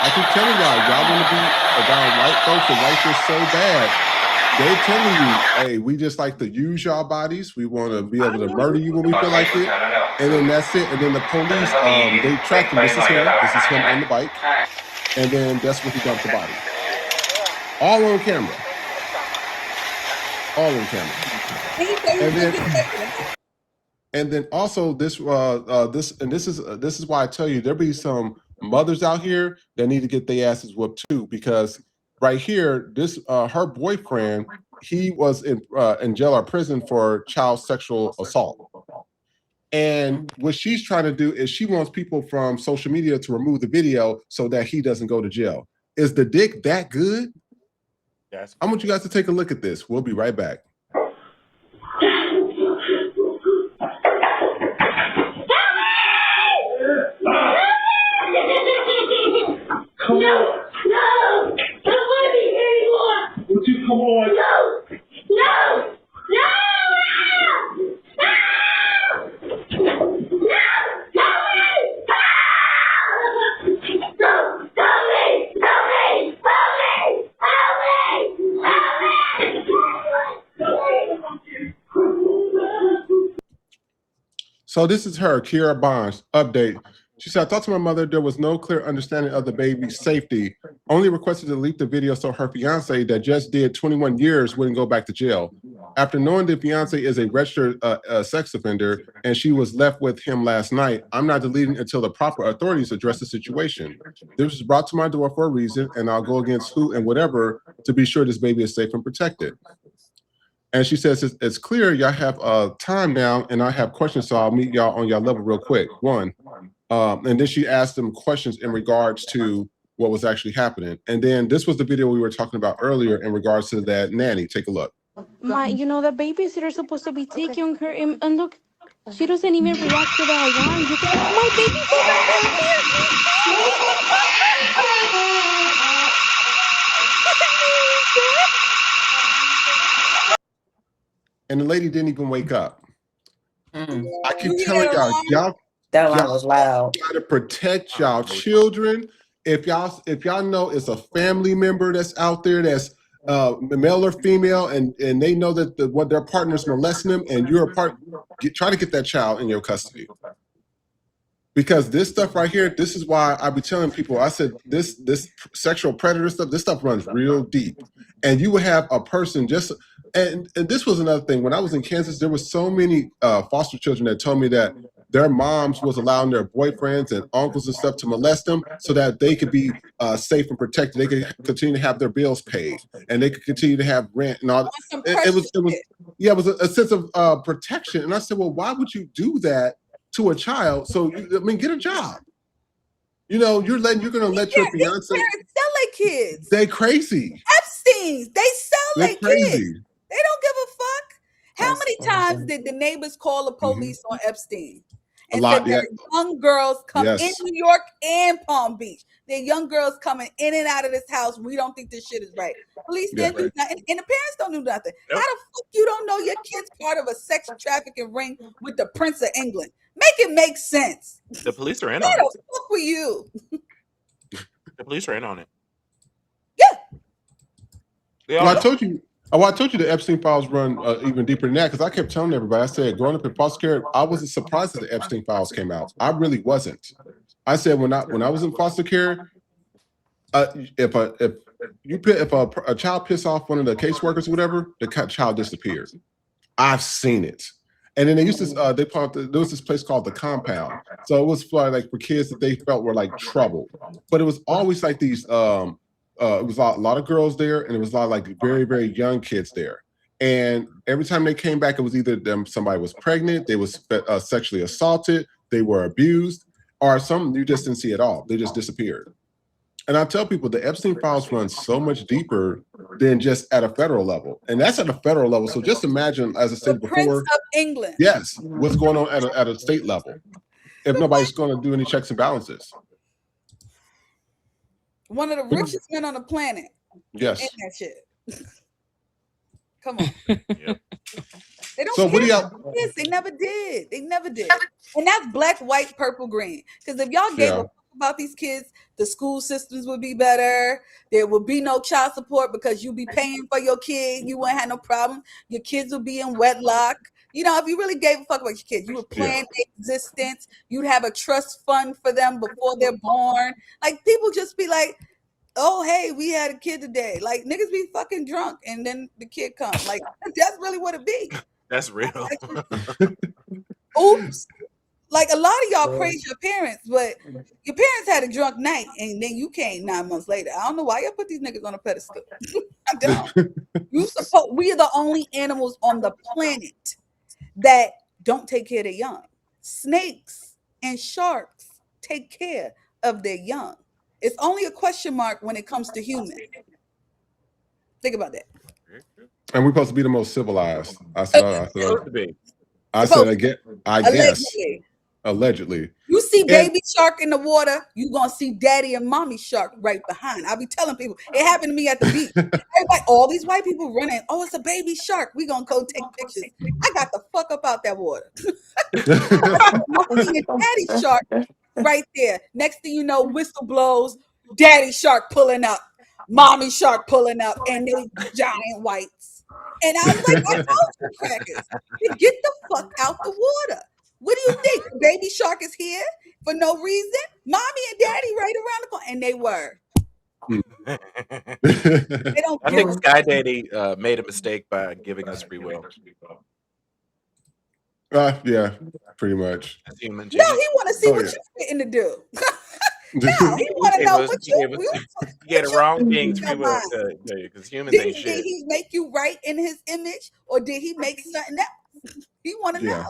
S6: I keep telling y'all want to be around white folks, and white is so bad. They're telling you, hey, we just like to use y'all bodies. We want to be able to murder you when we feel like it. And then that's it. And then the police, they track him. This is him. This is him on the bike. And then that's where he dumped the body. All on camera. All on camera. And then also this is why I tell you there be some mothers out here that need to get their asses whooped too, because right here, this her boyfriend, he was in jail or prison for child sexual assault. And what she's trying to do is she wants people from social media to remove the video so that he doesn't go to jail. Is the dick that good? I want you guys to take a look at this. We'll be right back.
S21: Come on. No, don't want to be here anymore. Would you come on? No, no, no,
S6: So this is her, Kiera Barnes, update. She said, I talked to my mother. There was no clear understanding of the baby's safety. Only requested to delete the video so her fiance that just did 21 years wouldn't go back to jail. After knowing the fiance is a registered sex offender and she was left with him last night, I'm not deleting until the proper authorities address the situation. This was brought to my door for a reason, and I'll go against who and whatever to be sure this baby is safe and protected. And she says, it's clear y'all have time now, and I have questions, so I'll meet y'all on y'all level real quick. One. And then she asked them questions in regards to what was actually happening. And then this was the video we were talking about earlier in regards to that nanny. Take a look.
S11: The babysitter is supposed to be taking her, and look, she doesn't even react to the alarm. My
S6: And the lady didn't even wake up. I keep telling y'all,
S9: that one was loud.
S6: Gotta protect y'all children. If y'all know it's a family member that's out there that's male or female, and they know that what their partner's molesting them, and you're a part, try to get that child in your custody. Because this stuff right here, this is why I be telling people, I said this sexual predator stuff, this stuff runs real deep. And you would have a person and this was another thing. When I was in Kansas, there was so many foster children that told me that their moms was allowing their boyfriends and uncles and stuff to molest them so that they could be safe and protected. They could continue to have their bills paid, and they could continue to have rent and all. It was a sense of protection. And I said, well, why would you do that to a child? So get a job. You know, you're gonna let your fiance.
S10: Parents sell their kids.
S6: They crazy.
S10: Epstein's. They sell their kids.
S6: Crazy.
S10: They don't give a fuck. How many times did the neighbors call the police on Epstein? And said there are young girls come in New York and Palm Beach. There are young girls coming in and out of this house. We don't think this shit is right. Police didn't do nothing, and the parents don't do nothing. How the fuck you don't know your kid's part of a sex trafficking ring with the Prince of England? Make it make sense.
S1: The police are in
S10: Where
S1: on
S10: the
S1: it.
S10: fuck were you?
S1: The police are in on it.
S6: Well, I told you the Epstein files run even deeper than that, because I kept telling everybody. I said, growing up in foster care, I wasn't surprised that the Epstein files came out. I really wasn't. I said when I was in foster care, if a child pissed off one of the caseworkers or whatever, the child disappeared. I've seen it. And then they used to there was this place called the Compound. So it was for kids that they felt were like trouble, but it was always like these. It was a lot of girls there, and it was a lot of like very, very young kids there. And every time they came back, it was either somebody was pregnant, they was sexually assaulted, they were abused, or some you just didn't see at all. They just disappeared. And I tell people the Epstein files run so much deeper than just at a federal level, and that's at a federal level. So just imagine, as I said before,
S10: Prince of England.
S6: Yes, what's going on at a state level? If nobody's going to do any checks and balances.
S10: One of the richest men on the planet.
S6: Yes.
S10: In that shit. Come on. They don't
S6: So what do y'all?
S10: Yes, they never did. They never did. And that's black, white, purple, green. Because if y'all gave a fuck about these kids, the school systems would be better. There would be no child support because you'd be paying for your kid. You wouldn't have no problem. Your kids would be in wedlock. You know, if you really gave a fuck about your kids, you would plan their existence. You'd have a trust fund for them before they're born. Like, people just be like, oh, hey, we had a kid today. Like, niggas be fucking drunk and then the kid comes. Like, that's really what it be.
S1: That's real.
S10: Oops. Like, a lot of y'all praise your parents, but your parents had a drunk night and then you came 9 months later. I don't know why y'all put these niggas on a pedestal. I don't. We are the only animals on the planet that don't take care of their young. Snakes and sharks take care of their young. It's only a question mark when it comes to humans. Think about that.
S6: And we're supposed to be the most civilized. I guess. Allegedly.
S10: You see baby shark in the water, you gonna see daddy and mommy shark right behind. I be telling people, it happened to me at the beach. Everybody, all these white people running, oh, it's a baby shark. We gonna go take pictures. I got the fuck up out that water. Daddy shark right there. Next thing you know, whistle blows, daddy shark pulling up, mommy shark pulling up, and they giant whites. And I was like, I told you crackers, get the fuck out the water. What do you think? Baby shark is here for no reason? Mommy and daddy right around the corner. And they were. They don't
S1: I think Sky Daddy made a mistake by giving us free will.
S6: Yeah, pretty much.
S10: No, he want to see what you're fitting to do. No, he want to know what you
S1: get the wrong things free will because humans ain't shit.
S10: Did he make you right in his image, or did he make something else? He want to know.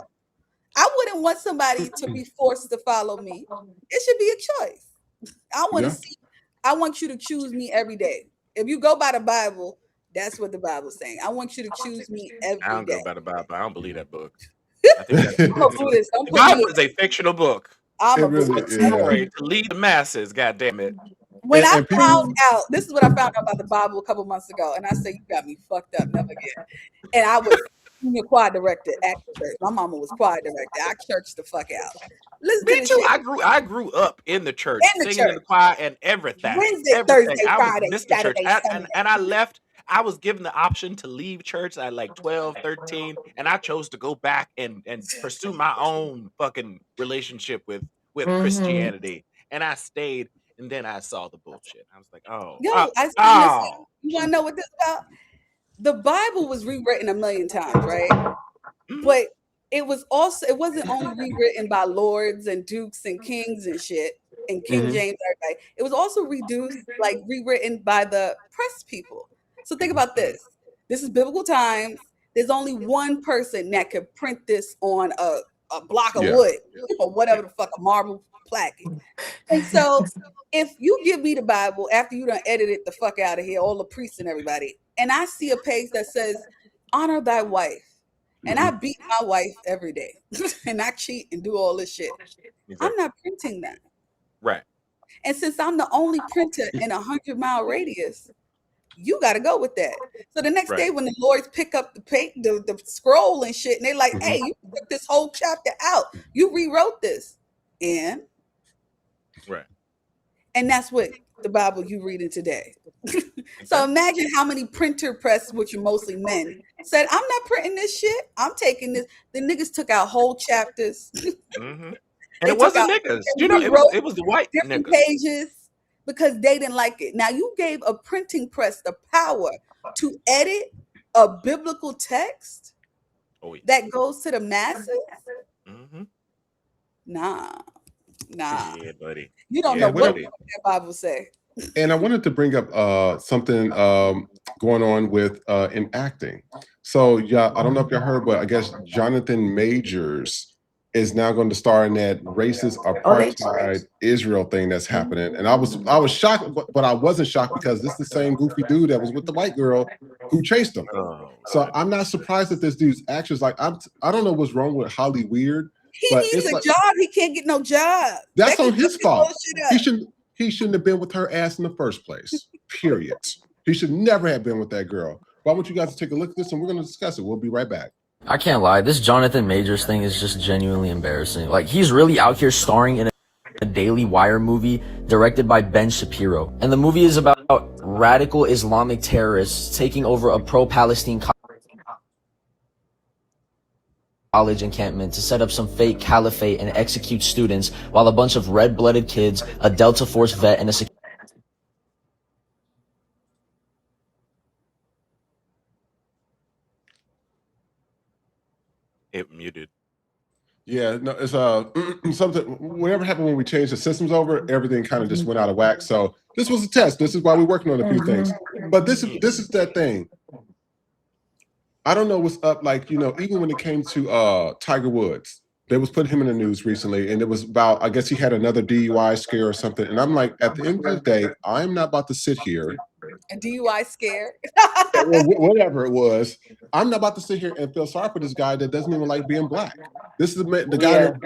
S10: I wouldn't want somebody to be forced to follow me. It should be a choice. I want to see. I want you to choose me every day. If you go by the Bible, that's what the Bible's saying. I want you to choose me every day.
S1: I don't go by the Bible. I don't believe that book. I think that's the Bible is a fictional book.
S10: I'm a
S1: story to lead the masses. God damn it!
S10: When I found out, this is what I found out about the Bible a couple months ago, and I said, "You got me fucked up, never again." And I was a choir director at church. My mama was choir director. I churched the fuck out.
S1: Me too. I grew up in the church, singing in the choir and everything.
S10: Wednesday, Thursday,
S1: I
S10: Friday,
S1: was
S10: Saturday,
S1: church.
S10: Sunday.
S1: And I left. I was given the option to leave church at like 12, 13, and I chose to go back and pursue my own fucking relationship with Christianity. And I stayed, and then I saw the bullshit. I was like, oh.
S10: Yo, you want to know what this is about? The Bible was rewritten a million times, right? But it wasn't only rewritten by lords and dukes and kings and shit, and King James, everybody. It was also rewritten by the press people. So think about this. This is biblical times. There's only one person that could print this on a block of wood or whatever the fuck, a marble plaque. And so if you give me the Bible after you done edited the fuck out of here, all the priests and everybody, and I see a page that says, honor thy wife, and I beat my wife every day, and I cheat and do all this shit, I'm not printing that.
S1: Right.
S10: And since I'm the only printer in a 100-mile radius, you got to go with that. So the next day when the Lords pick up the scroll and shit, and they're like, hey, you took this whole chapter out. You rewrote this. And that's what the Bible you reading today. So imagine how many printer press, which are mostly men, said, I'm not printing this shit. I'm taking this. The niggas took out whole chapters.
S1: And it wasn't niggas. You know, it was the white
S10: different
S1: niggas.
S10: pages because they didn't like it. Now you gave a printing press the power to edit a biblical text that goes to the masses. Nah.
S1: Yeah, buddy.
S10: You don't know what that Bible say.
S6: And I wanted to bring up something going on with in acting. So yeah, I don't know if y'all heard, but I guess Jonathan Majors is now going to star in that racist apartheid Israel thing that's happening. And I was shocked, but I wasn't shocked because this is the same goofy dude that was with the white girl who chased him. So I'm not surprised that this dude's actions like I don't know what's wrong with Holly Weird.
S10: He needs a job. He can't get no job.
S6: That's on his fault. He shouldn't have been with her ass in the first place. Period. He should never have been with that girl. But I want you guys to take a look at this and we're going to discuss it. We'll be right back.
S12: I can't lie, this Jonathan Majors thing is just genuinely embarrassing. Like, he's really out here starring in a Daily Wire movie directed by Ben Shapiro. And the movie is about radical Islamic terrorists taking over a pro-Palestine college encampment to set up some fake caliphate and execute students while a bunch of red-blooded kids, a Delta Force vet, and a
S1: It muted.
S6: Yeah, no, it's something. Whatever happened when we changed the systems over, everything kind of just went out of whack. So this was a test. This is why we're working on a few things. But this is that thing. I don't know what's up. Like, you know, even when it came to Tiger Woods, they was putting him in the news recently, and it was about, I guess he had another DUI scare or something. And I'm like, at the end of the day, I'm not about to sit here.
S10: A DUI scare.
S6: Whatever it was, I'm not about to sit here and feel sorry for this guy that doesn't even like being black. This is the guy that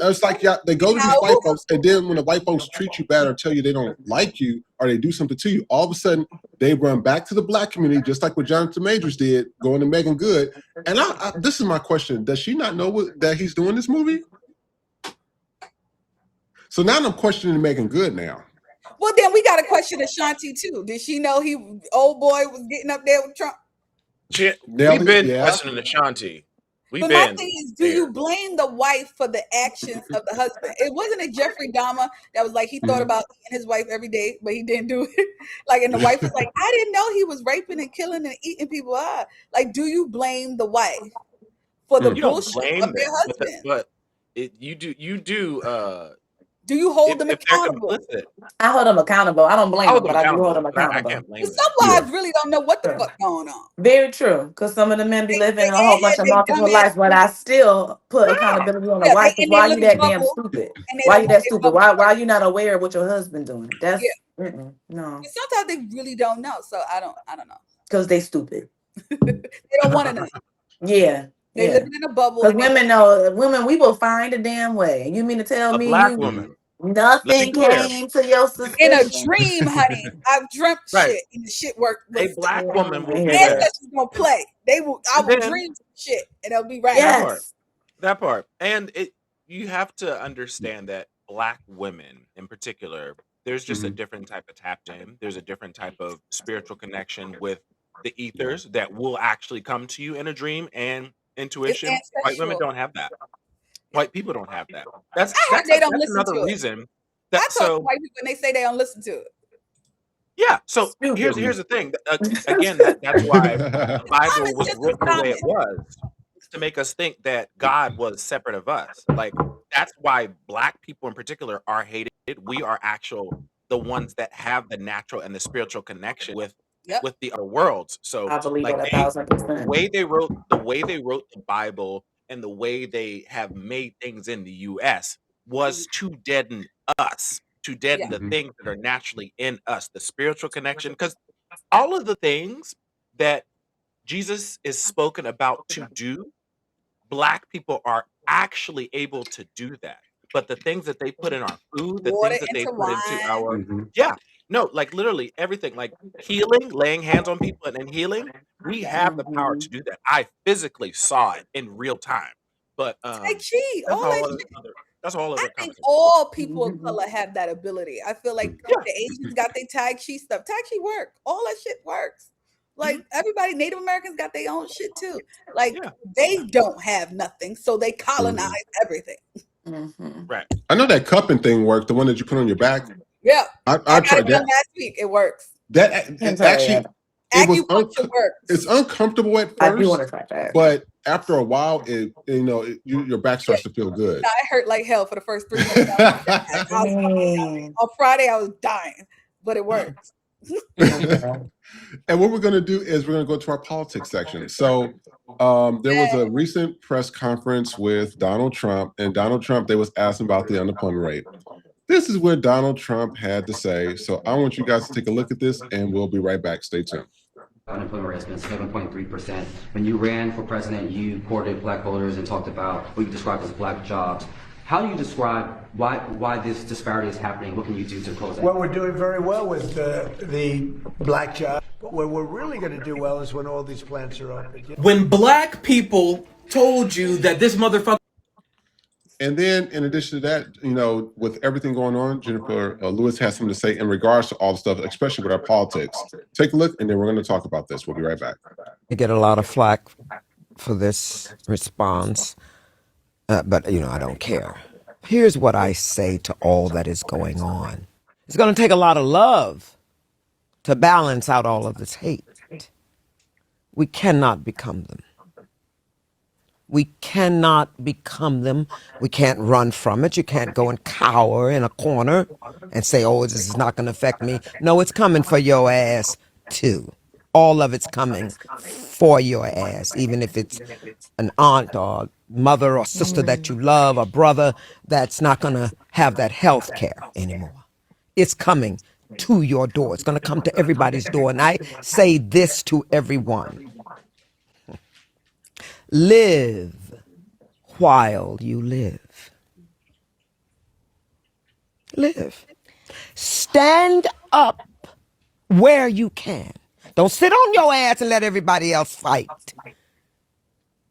S6: it's like, yeah, they go to these white folks, and then when the white folks treat you bad or tell you they don't like you or they do something to you, all of a sudden they run back to the black community, just like what Jonathan Majors did, going to Megan Good. And this is my question: does she not know that he's doing this movie? So now I'm questioning Megan Good now.
S10: Well, then we got a question Ashanti too. Did she know old boy was getting up there with Trump?
S1: We've been questioning Ashanti.
S10: But my thing is, do you blame the wife for the actions of the husband? It wasn't a Jeffrey Dahmer that was like he thought about eating his wife every day, but he didn't do it. Like, and the wife was like, I didn't know he was raping and killing and eating people up. Like, do you blame the wife for the bullshit of their husband?
S1: But you do.
S10: Do you hold them accountable?
S9: I hold them accountable. I don't blame them, but I do hold them accountable.
S10: Some wives really don't know what the fuck going on.
S9: Very true, because some of the men be living a whole bunch of multiple lives, but I still put accountability on the wife. Why you that damn stupid? Why you that stupid? Why you not aware of what your husband doing? That's no.
S10: Sometimes they really don't know, so I don't know.
S9: Because they stupid.
S10: They don't want to know.
S9: Yeah.
S10: They living in a bubble.
S9: Because women know, we will find a damn way. You mean to tell me
S1: black woman.
S9: Nothing came to your suspicion?
S10: In a dream, honey. I've dreamt shit and the shit worked.
S1: A black woman will be
S10: ancestors gonna play. I will dream shit and it'll be right.
S9: Yes.
S1: That part. And you have to understand that black women in particular, there's just a different type of tapped in. There's a different type of spiritual connection with the ethers that will actually come to you in a dream and intuition. White women don't have that. White people don't have that. That's another reason.
S10: I talk to white people and they say they don't listen to it.
S1: Yeah. So here's the thing. Again, that's why the Bible was written the way it was, to make us think that God was separate of us. Like, that's why black people in particular are hated. We are the ones that have the natural and the spiritual connection with the other worlds. So
S9: I believe
S1: like
S9: that 1,000%.
S1: the way they wrote the Bible and the way they have made things in the US, was to deaden us, to deaden the
S6: Mhm.
S1: things that are naturally in us, the spiritual connection. Because all of the things that Jesus is spoken about to do, Black people are actually able to do that. But the things that they put in our food, the
S10: Water
S1: things that they
S10: into
S1: put into our
S6: Mhm.
S1: yeah, no, like literally everything, like healing, laying hands on people and then healing, we have the power to do that. I physically saw it in real time. But
S10: Tai Chi,
S1: that's
S10: all that
S1: all
S10: shit.
S1: other that's a whole
S10: I
S1: other
S10: think
S1: conversation.
S10: all people of color have that ability. I feel like
S1: Yeah.
S10: the Asians got their Tai Chi stuff. Tai Chi work. All that shit works. Like everybody, Native Americans got their own shit too. Like
S1: Yeah.
S10: they don't have nothing, so they colonize everything.
S1: Right.
S6: I know that cupping thing worked. The one that you put on your back.
S10: Yeah,
S6: I
S10: I got
S6: tried
S10: it done
S6: that.
S10: last week. It works.
S6: That actually, it was
S10: Acupuncture works.
S6: it's uncomfortable at
S9: I do want
S6: first,
S9: to try that.
S6: but after a while, your back starts to feel good.
S10: Nah, it hurt like hell for the first 3 minutes. I was
S9: Dang.
S10: on Friday, I was dying, but it works.
S6: And what we're going to do is we're going to go to our politics section. So there was a recent press conference with Donald Trump, and Donald Trump, they was asking about the unemployment rate. This is what Donald Trump had to say. So I want you guys to take a look at this, and we'll be right back. Stay tuned.
S18: Unemployment rate has been 7.3%. When you ran for president, you courted Black voters and talked about what you described as Black jobs. How do you describe why this disparity is happening? What can you do to close that?
S13: Well, we're doing very well with the Black job. But where we're really going to do well is when all these plants are open.
S8: When Black people told you that this motherfucker.
S6: And then, in addition to that, with everything going on, Jennifer Lewis has something to say in regards to all the stuff, especially with our politics. Take a look, and then we're going to talk about this. We'll be right back.
S14: I get a lot of flack for this response, but I don't care. Here's what I say to all that is going on. It's going to take a lot of love to balance out all of this hate. We cannot become them. We cannot become them. We can't run from it. You can't go and cower in a corner and say, oh, this is not going to affect me. No, it's coming for your ass, too. All of it's coming for your ass, even if it's an aunt or mother or sister that you love, or brother that's not going to have that health care anymore. It's coming to your door. It's going to come to everybody's door. And I say this to everyone. Live while you live. Live. Stand up where you can. Don't sit on your ass and let everybody else fight.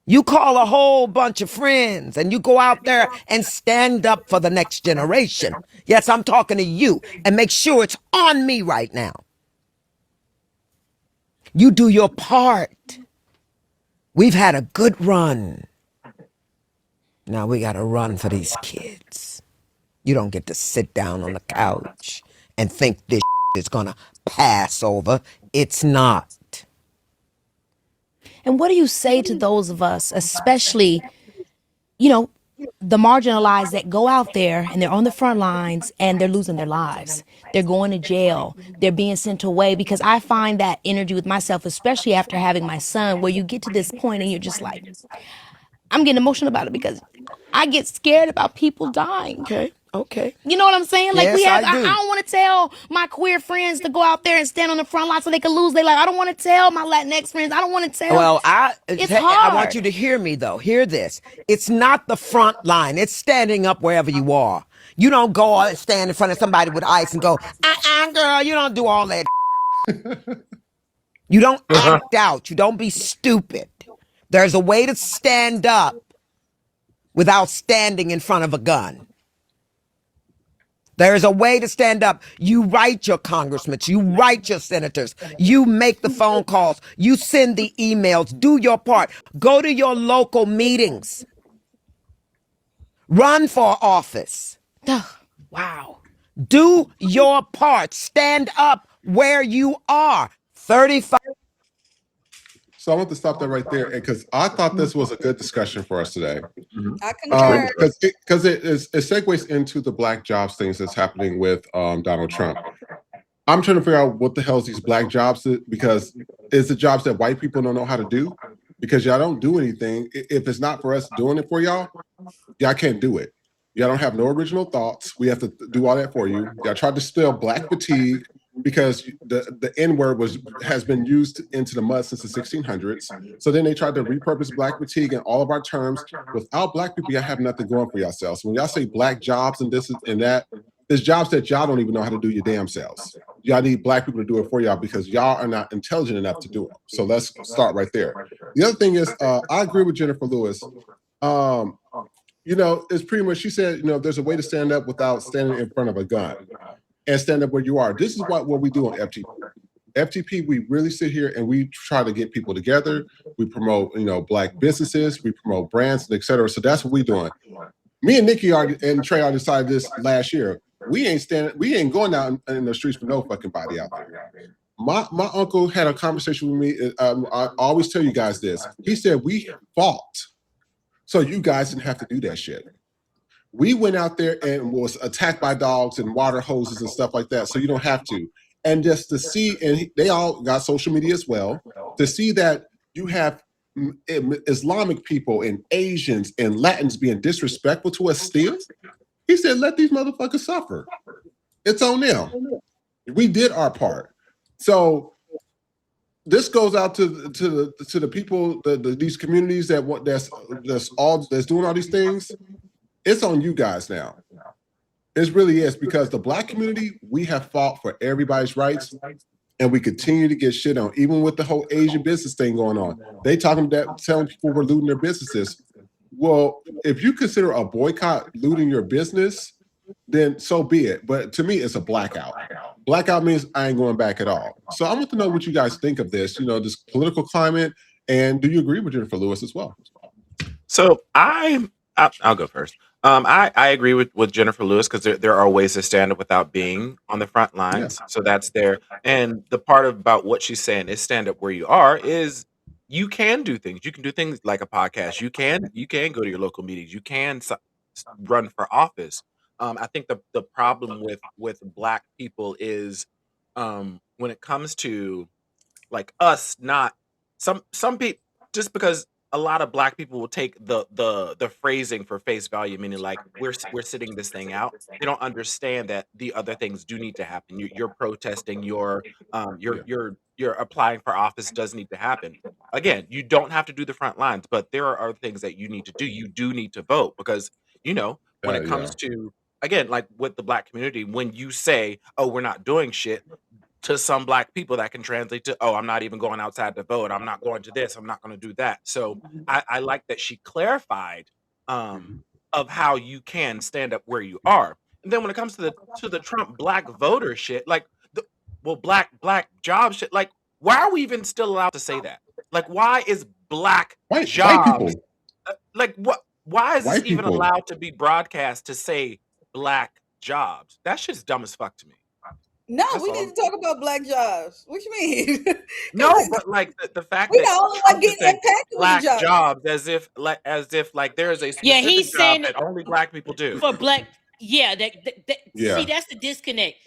S14: You call a whole bunch of friends and you go out there and stand up for the next generation. Yes, I'm talking to you, and make sure it's on me right now. You do your part. We've had a good run. Now we got to run for these kids. You don't get to sit down on the couch and think this is going to pass over. It's not.
S11: And what do you say to those of us, especially, the marginalized that go out there and they're on the front lines and they're losing their lives? They're going to jail. They're being sent away, because I find that energy with myself, especially after having my son, where you get to this point and you're just like, I'm getting emotional about it because I get scared about people dying.
S14: Okay.
S11: You know what I'm saying? Like,
S14: Yes, I
S11: I
S14: do.
S11: don't want to tell my queer friends to go out there and stand on the front line so they can lose their life. I don't want to tell my Latinx friends. I don't want to tell.
S14: Well,
S11: it's
S14: I
S11: hard.
S14: want you to hear me, though. Hear this. It's not the front line. It's standing up wherever you are. You don't go and stand in front of somebody with ice and go, girl, you don't do all that. You don't act out. You don't be stupid. There's a way to stand up without standing in front of a gun. There is a way to stand up. You write your congressmen, you write your senators, you make the phone calls, you send the emails, do your part. Go to your local meetings. Run for office.
S11: Wow.
S14: Do your part. Stand up where you are. 35.
S6: So I want to stop that right there, because I thought this was a good discussion for us today.
S10: I concur.
S6: Because it segues into the Black jobs things that's happening with Donald Trump. I'm trying to figure out what the hell is these Black jobs, because it's the jobs that white people don't know how to do, because y'all don't do anything. If it's not for us doing it for y'all, y'all can't do it. Y'all don't have no original thoughts. We have to do all that for you. Y'all tried to spell black fatigue because the N-word has been used into the mud since the 1600s. So then they tried to repurpose black fatigue in all of our terms. Without black people, y'all have nothing going for yourselves. When y'all say black jobs and this and that, there's jobs that y'all don't even know how to do your damn selves. Y'all need black people to do it for y'all because y'all are not intelligent enough to do it. So let's start right there. The other thing is, I agree with Jennifer Lewis. You know, it's pretty much, she said, you know, there's a way to stand up without standing in front of a gun and stand up where you are. This is what we do on FTP. FTP, we really sit here and we try to get people together. We promote, you know, black businesses, we promote brands, et cetera. So that's what we're doing. Me and Nikki and Trey decided this last year. We ain't going out in the streets with no fucking body out there. My uncle had a conversation with me. I always tell you guys this. He said, we fought so you guys didn't have to do that shit. We went out there and was attacked by dogs and water hoses and stuff like that, so you don't have to. And just to see, and they all got social media as well, to see that you have Islamic people and Asians and Latins being disrespectful to us still, he said, let these motherfuckers suffer. It's on them. We did our part. So this goes out to the people, these communities that's doing all these things. It's on you guys now. It really is, because the black community, we have fought for everybody's rights, and we continue to get shit on, even with the whole Asian business thing going on. They telling people we're looting their businesses. Well, if you consider a boycott looting your business, then so be it. But to me, it's a blackout. Blackout means I ain't going back at all. So I want to know what you guys think of this, you know, this political climate, and do you agree with Jennifer Lewis as well?
S1: So I'll go first. I agree with Jennifer Lewis, because there are ways to stand up without being on the front lines. Yeah. So that's there. And the part about what she's saying is stand up where you are is you can do things. You can do things like a podcast. You can go to your local meetings. You can run for office. I think the problem with black people is when it comes to like us, not some people, just because a lot of black people will take the phrasing for face value, meaning like we're sitting this thing out. They don't understand that the other things do need to happen. You're protesting, you're applying for office does need to happen. Again, you don't have to do the front lines, but there are things that you need to do. You do need to vote, because you know when it comes to, again, like with the black community, when you say, oh, we're not doing shit, to some black people that can translate to, oh, I'm not even going outside to vote. I'm not going to this. I'm not going to do that. So I like that she clarified of how you can stand up where you are. And then when it comes to the Trump black voter shit, like black job shit, like why are we even still allowed to say that? Like why is black jobs like what? Why is this even allowed to be broadcast to say black jobs? That shit's dumb as fuck to me.
S10: No, we need to talk about black jobs. What you mean?
S1: No, but like the fact that
S10: all like getting impacted
S1: black with jobs as if there is a specific
S7: he's
S1: job
S7: saying
S1: that only black people do.
S7: For black, see, that's the disconnect.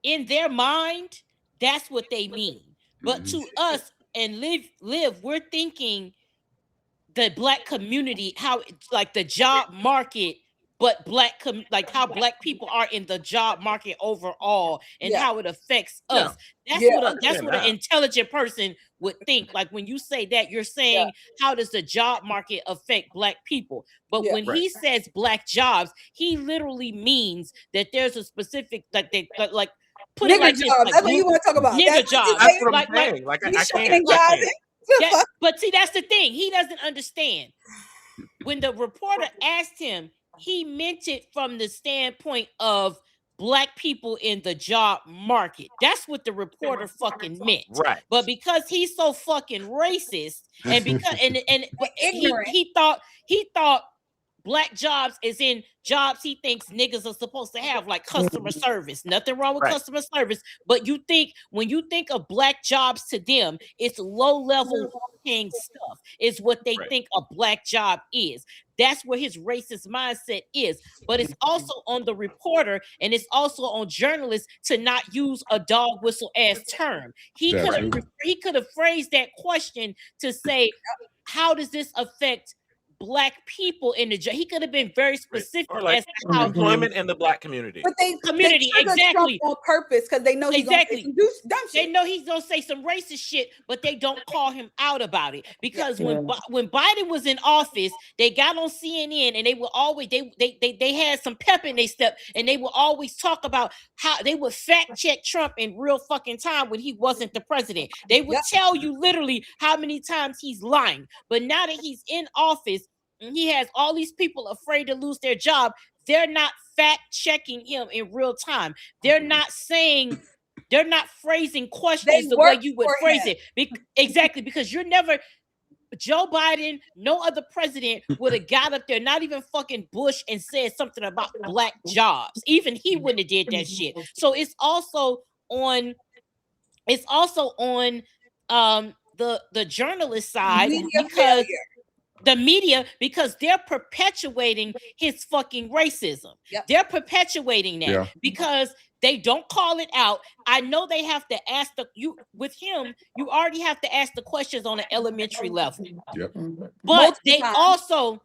S7: In their mind, that's what they mean. But to us and live, we're thinking the black community, how like the job market, but like how black people are in the job market overall, and how it affects us. That's what an intelligent person would think. Like when you say that, you're saying how does the job market affect black people? But when he says black jobs, he literally means that there's a specific like put it like
S10: jobs.
S7: This, like,
S10: that's what you want to talk about.
S7: Nigger jobs.
S1: That's what I'm saying. Like I can't.
S7: But see, that's the thing. He doesn't understand. When the reporter asked him, he meant it from the standpoint of black people in the job market. That's what the reporter fucking meant.
S1: Right.
S7: But because he's so fucking racist, and because he thought black jobs is in jobs he thinks niggas are supposed to have, like customer service. Nothing wrong with customer service, but when you think of black jobs to them, it's low level paying stuff. Is what they think a black job is. That's where his racist mindset is. But it's also on the reporter, and it's also on journalists to not use a dog whistle ass term. He could have phrased that question to say, how does this affect black people in the job. He could have been very specific
S1: Or like
S7: as to how
S1: employment in the black community.
S10: But they
S7: community
S10: trigger
S7: exactly
S10: Trump on purpose because they know he's
S7: exactly.
S10: gonna say some dumb shit.
S7: They know he's gonna say some racist shit, but they don't call him out about it because when Biden was in office, they got on CNN and they were always they had some pep in their step, and they would always talk about how they would fact check Trump in real fucking time when he wasn't the president. They would tell you literally how many times he's lying. But now that he's in office and he has all these people afraid to lose their job, they're not fact checking him in real time. They're not saying. They're not phrasing questions the way you would phrase it. Exactly, because you're never Joe Biden, no other president would have got up there, not even fucking Bush, and said something about black jobs. Even he wouldn't have did that shit. So it's also on the journalist side because the media, because they're perpetuating his fucking racism. They're perpetuating that because they don't call it out. I know they have to ask you already have to ask the questions on an elementary level. But they also,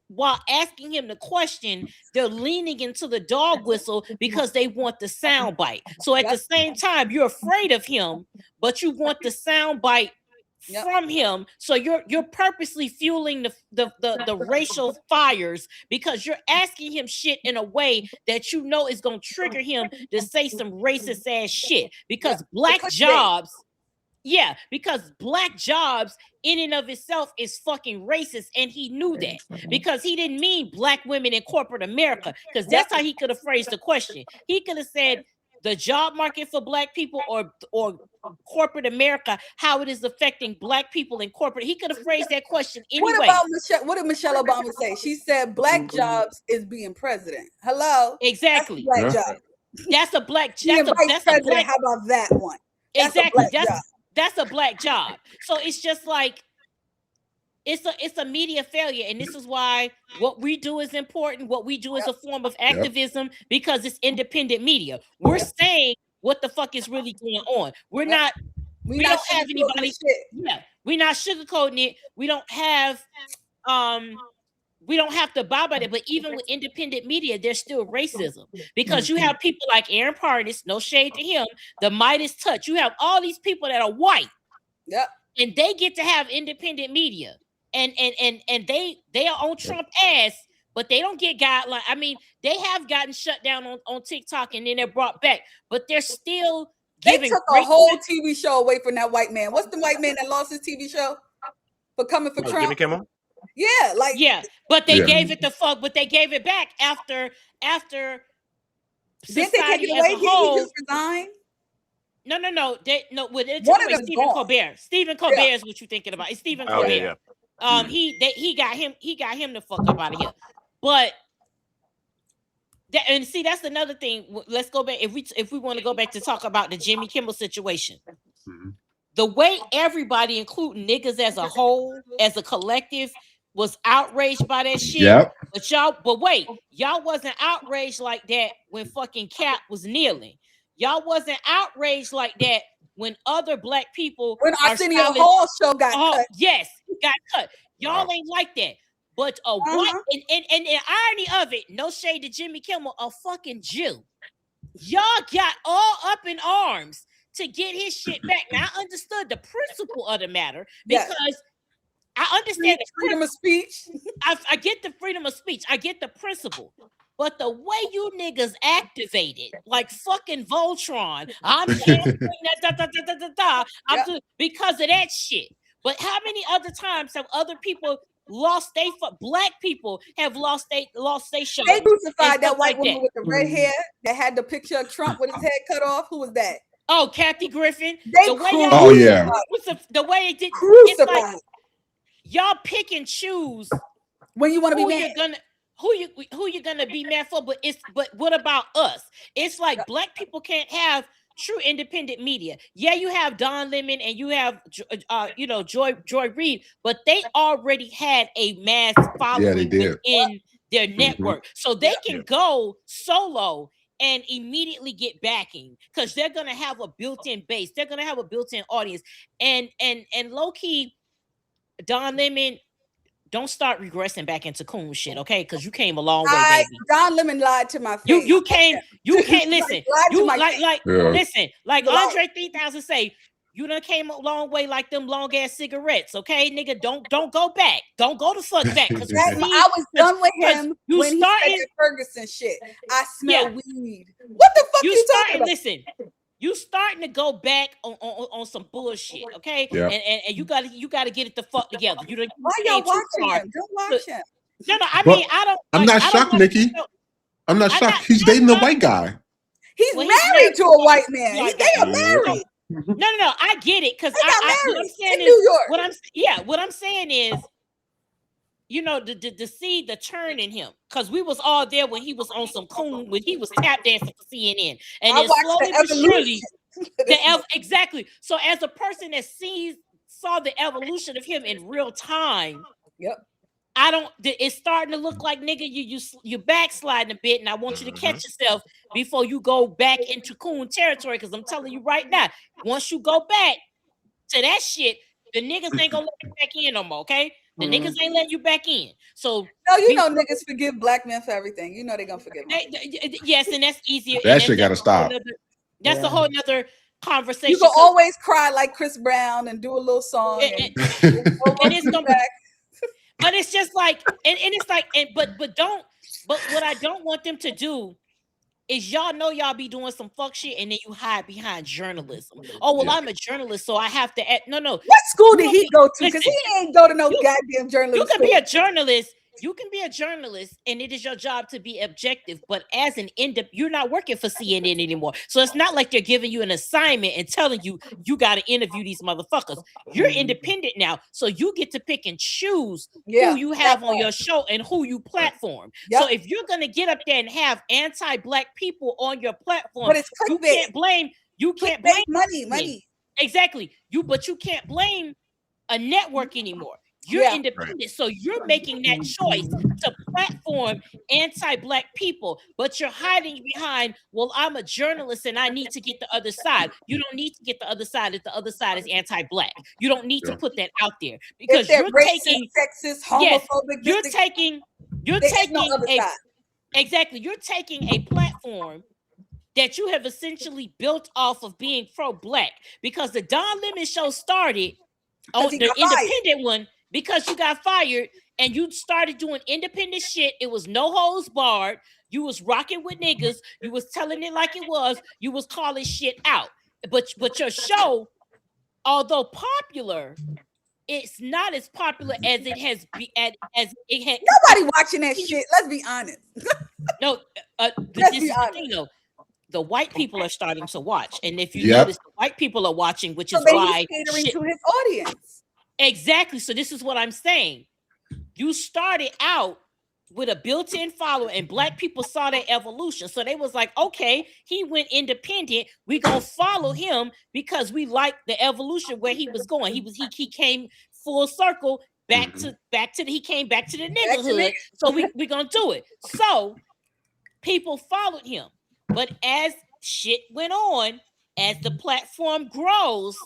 S7: while asking him the question, they're leaning into the dog whistle because they want the sound bite. So at the same time, you're afraid of him, but you want the sound bite from him. So you're purposely fueling the racial fires because you're asking him shit in a way that you know is gonna trigger him to say some racist ass shit. Because black jobs, because black jobs in and of itself is fucking racist, and he knew that because he didn't mean black women in corporate America, because that's how he could have phrased the question. He could have said the job market for black people or corporate America, how it is affecting black people in corporate. He could have phrased that question anyway.
S10: What about Michelle? What did Michelle Obama say? She said black jobs is being president. Hello,
S7: exactly.
S10: That's a black job.
S7: That's a black.
S10: That's a black. How about that one?
S7: Exactly. That's a black job. So it's just like it's a media failure, and this is why what we do is important. What we do is a form of activism because it's independent media. We're saying what the fuck is really going on. We don't have anybody. We're not sugarcoating it. We don't have to buy by that. But even with independent media, there's still racism because you have people like Aaron Parnas, no shade to him, the Midas Touch. You have all these people that are white, and they get to have independent media, and they are on Trump ass, but they don't get guidelines. I mean, they have gotten shut down on TikTok, and then they're brought back, but they're still giving.
S10: They took a whole TV show away from that white man. What's the white man that lost his TV show for coming for Trump?
S1: Jimmy Kimmel?
S7: But they gave it the fuck, but they gave it back after
S10: did they take it away? Did he just resign?
S7: No. Stephen Colbert. Stephen Colbert is what you're thinking about. It's Stephen Colbert. He got him the fuck up out of here. But and see, that's another thing. Let's go back if we want to go back to talk about the Jimmy Kimmel situation. The way everybody, including niggas as a whole, as a collective, was outraged by that shit. But wait, y'all wasn't outraged like that when fucking Cap was kneeling. Y'all wasn't outraged like that when other black people
S10: when Arsenio Hall show got cut.
S7: Yes, got cut. Y'all ain't like that. But white and the irony of it, no shade to Jimmy Kimmel, a fucking Jew. Y'all got all up in arms to get his shit back. Now I understood the principle of the matter because I understand the
S10: freedom of speech.
S7: I get the freedom of speech. I get the principle. But the way you niggas activated, like fucking Voltron, I'm saying because of that shit. But how many other times have other people lost black people have lost their show?
S10: They crucified that white woman with the red hair that had the picture of Trump with his head cut off. Who was that?
S7: Oh, Kathy Griffin.
S10: The
S7: way it did. It's like y'all pick and choose
S10: when you want to be mad.
S7: Who you gonna be mad for? But what about us? It's like black people can't have true independent media. Yeah, you have Don Lemon and you have Joy Reid, but they already had a mass following within their network, so they can go solo and immediately get backing because they're gonna have a built-in base. They're gonna have a built-in audience, and low key, Don Lemon don't start regressing back into coon shit, okay? Because you came a long way, baby.
S10: Don Lemon lied to my face.
S7: You can't listen. Listen, like Andre 3000 say, you done came a long way like them long ass cigarettes, okay, nigga? Don't go back. Don't go the fuck back. Because
S10: I was done with him when he said that Ferguson shit. I smell weed. What the fuck you talking about?
S7: Listen, you starting to go back on some bullshit, okay?
S6: Yeah.
S7: And you gotta get it the fuck together.
S10: Why y'all watching him? Don't watch him.
S7: No, I mean I don't.
S6: I'm not shocked, Nikki. I'm not shocked. He's dating a white guy.
S10: He's married to a white man. They are married.
S7: No, I get it because what I'm saying
S10: in
S7: is
S10: New York.
S7: What I'm saying is, you know, to see the turn in him, because we was all there when he was on some coon, when he was tap dancing for CNN, and then slowly but surely, exactly. So as a person that saw the evolution of him in real time, it's starting to look like, nigga, you backsliding a bit, and I want you to catch yourself before you go back into coon territory. Because I'm telling you right now, once you go back to that shit, the niggas ain't gonna let you back in no more. Okay, the niggas ain't letting you back in. So
S10: you know niggas forgive black men for everything. You know they gonna forgive them.
S7: Yes, and that's easier.
S6: That shit gotta stop.
S7: That's a whole nother conversation.
S10: You can always cry like Chris Brown and do a little song, and
S7: it's gonna back. But it's just like, and it's like, but what I don't want them to do is, y'all know y'all be doing some fuck shit and then you hide behind journalism. Oh, well, I'm a journalist, so I have to no.
S10: What school did he go to? Because he ain't go to no goddamn journalism.
S7: You can be a journalist. You can be a journalist, and it is your job to be objective. But as an you're not working for CNN anymore. So it's not like they're giving you an assignment and telling you got to interview these motherfuckers. You're independent now, so you get to pick and choose who you have on your show and who you platform. So if you're gonna get up there and have anti-black people on your platform,
S10: but it's
S7: you can't blame. You can't blame
S10: money.
S7: Exactly. But you can't blame a network anymore. You're independent, so you're making that choice to platform anti-black people, but you're hiding behind, well, I'm a journalist and I need to get the other side. You don't need to get the other side if the other side is anti-black. You don't need to put that out there because you're taking
S10: sexist, homophobic.
S7: You're taking you're taking a platform that you have essentially built off of being pro-black, because the Don Lemon show started on the independent one. Because you got fired and you started doing independent shit. It was no holds barred. You was rocking with niggas. You was telling it like it was. You was calling shit out. But your show, although popular, it's not as popular as it has been. As it had.
S10: Nobody watching that shit. Let's be honest.
S7: No, this is the thing though. The white people are starting to watch, and if you notice, the white people are watching, which is why
S10: catering to his audience.
S7: Exactly. So this is what I'm saying. You started out with a built-in follower, and black people saw that evolution. So they was like, okay, he went independent. We gonna follow him because we like the evolution where he was going. He came full circle back to he came back to the niggerhood. So we gonna do it. So people followed him. But as shit went on, as the platform grows,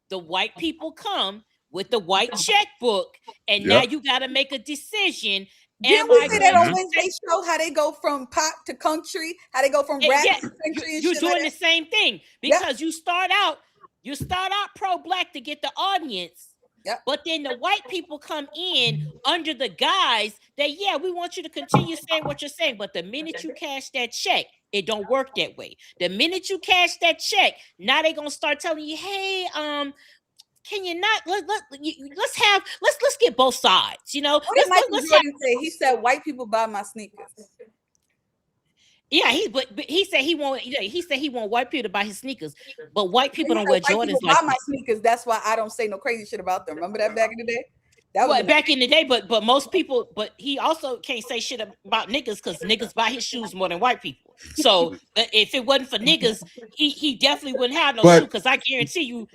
S7: the white people come with the white checkbook, and now you got to make a decision.
S10: Didn't we say that on Wednesday show? How they go from pop to country? How they go from rap to country? And
S7: you're doing the same thing because you start out pro-black to get the audience, but then the white people come in under the guise that we want you to continue saying what you're saying, but the minute you cash that check, it don't work that way. The minute you cash that check, now they gonna start telling you, hey, can you not let's get both sides, you know?
S10: What did Michael Jordan say? He said white people buy my sneakers.
S7: Yeah, but he said he want white people to buy his sneakers, but white people don't wear Jordans like
S10: buy my sneakers. That's why I don't say no crazy shit about them. Remember that back in the day? That
S7: was back in the day, but most people, but he also can't say shit about niggas because niggas buy his shoes more than white people. So if it wasn't for niggas, he definitely wouldn't have no shoe, because I guarantee you,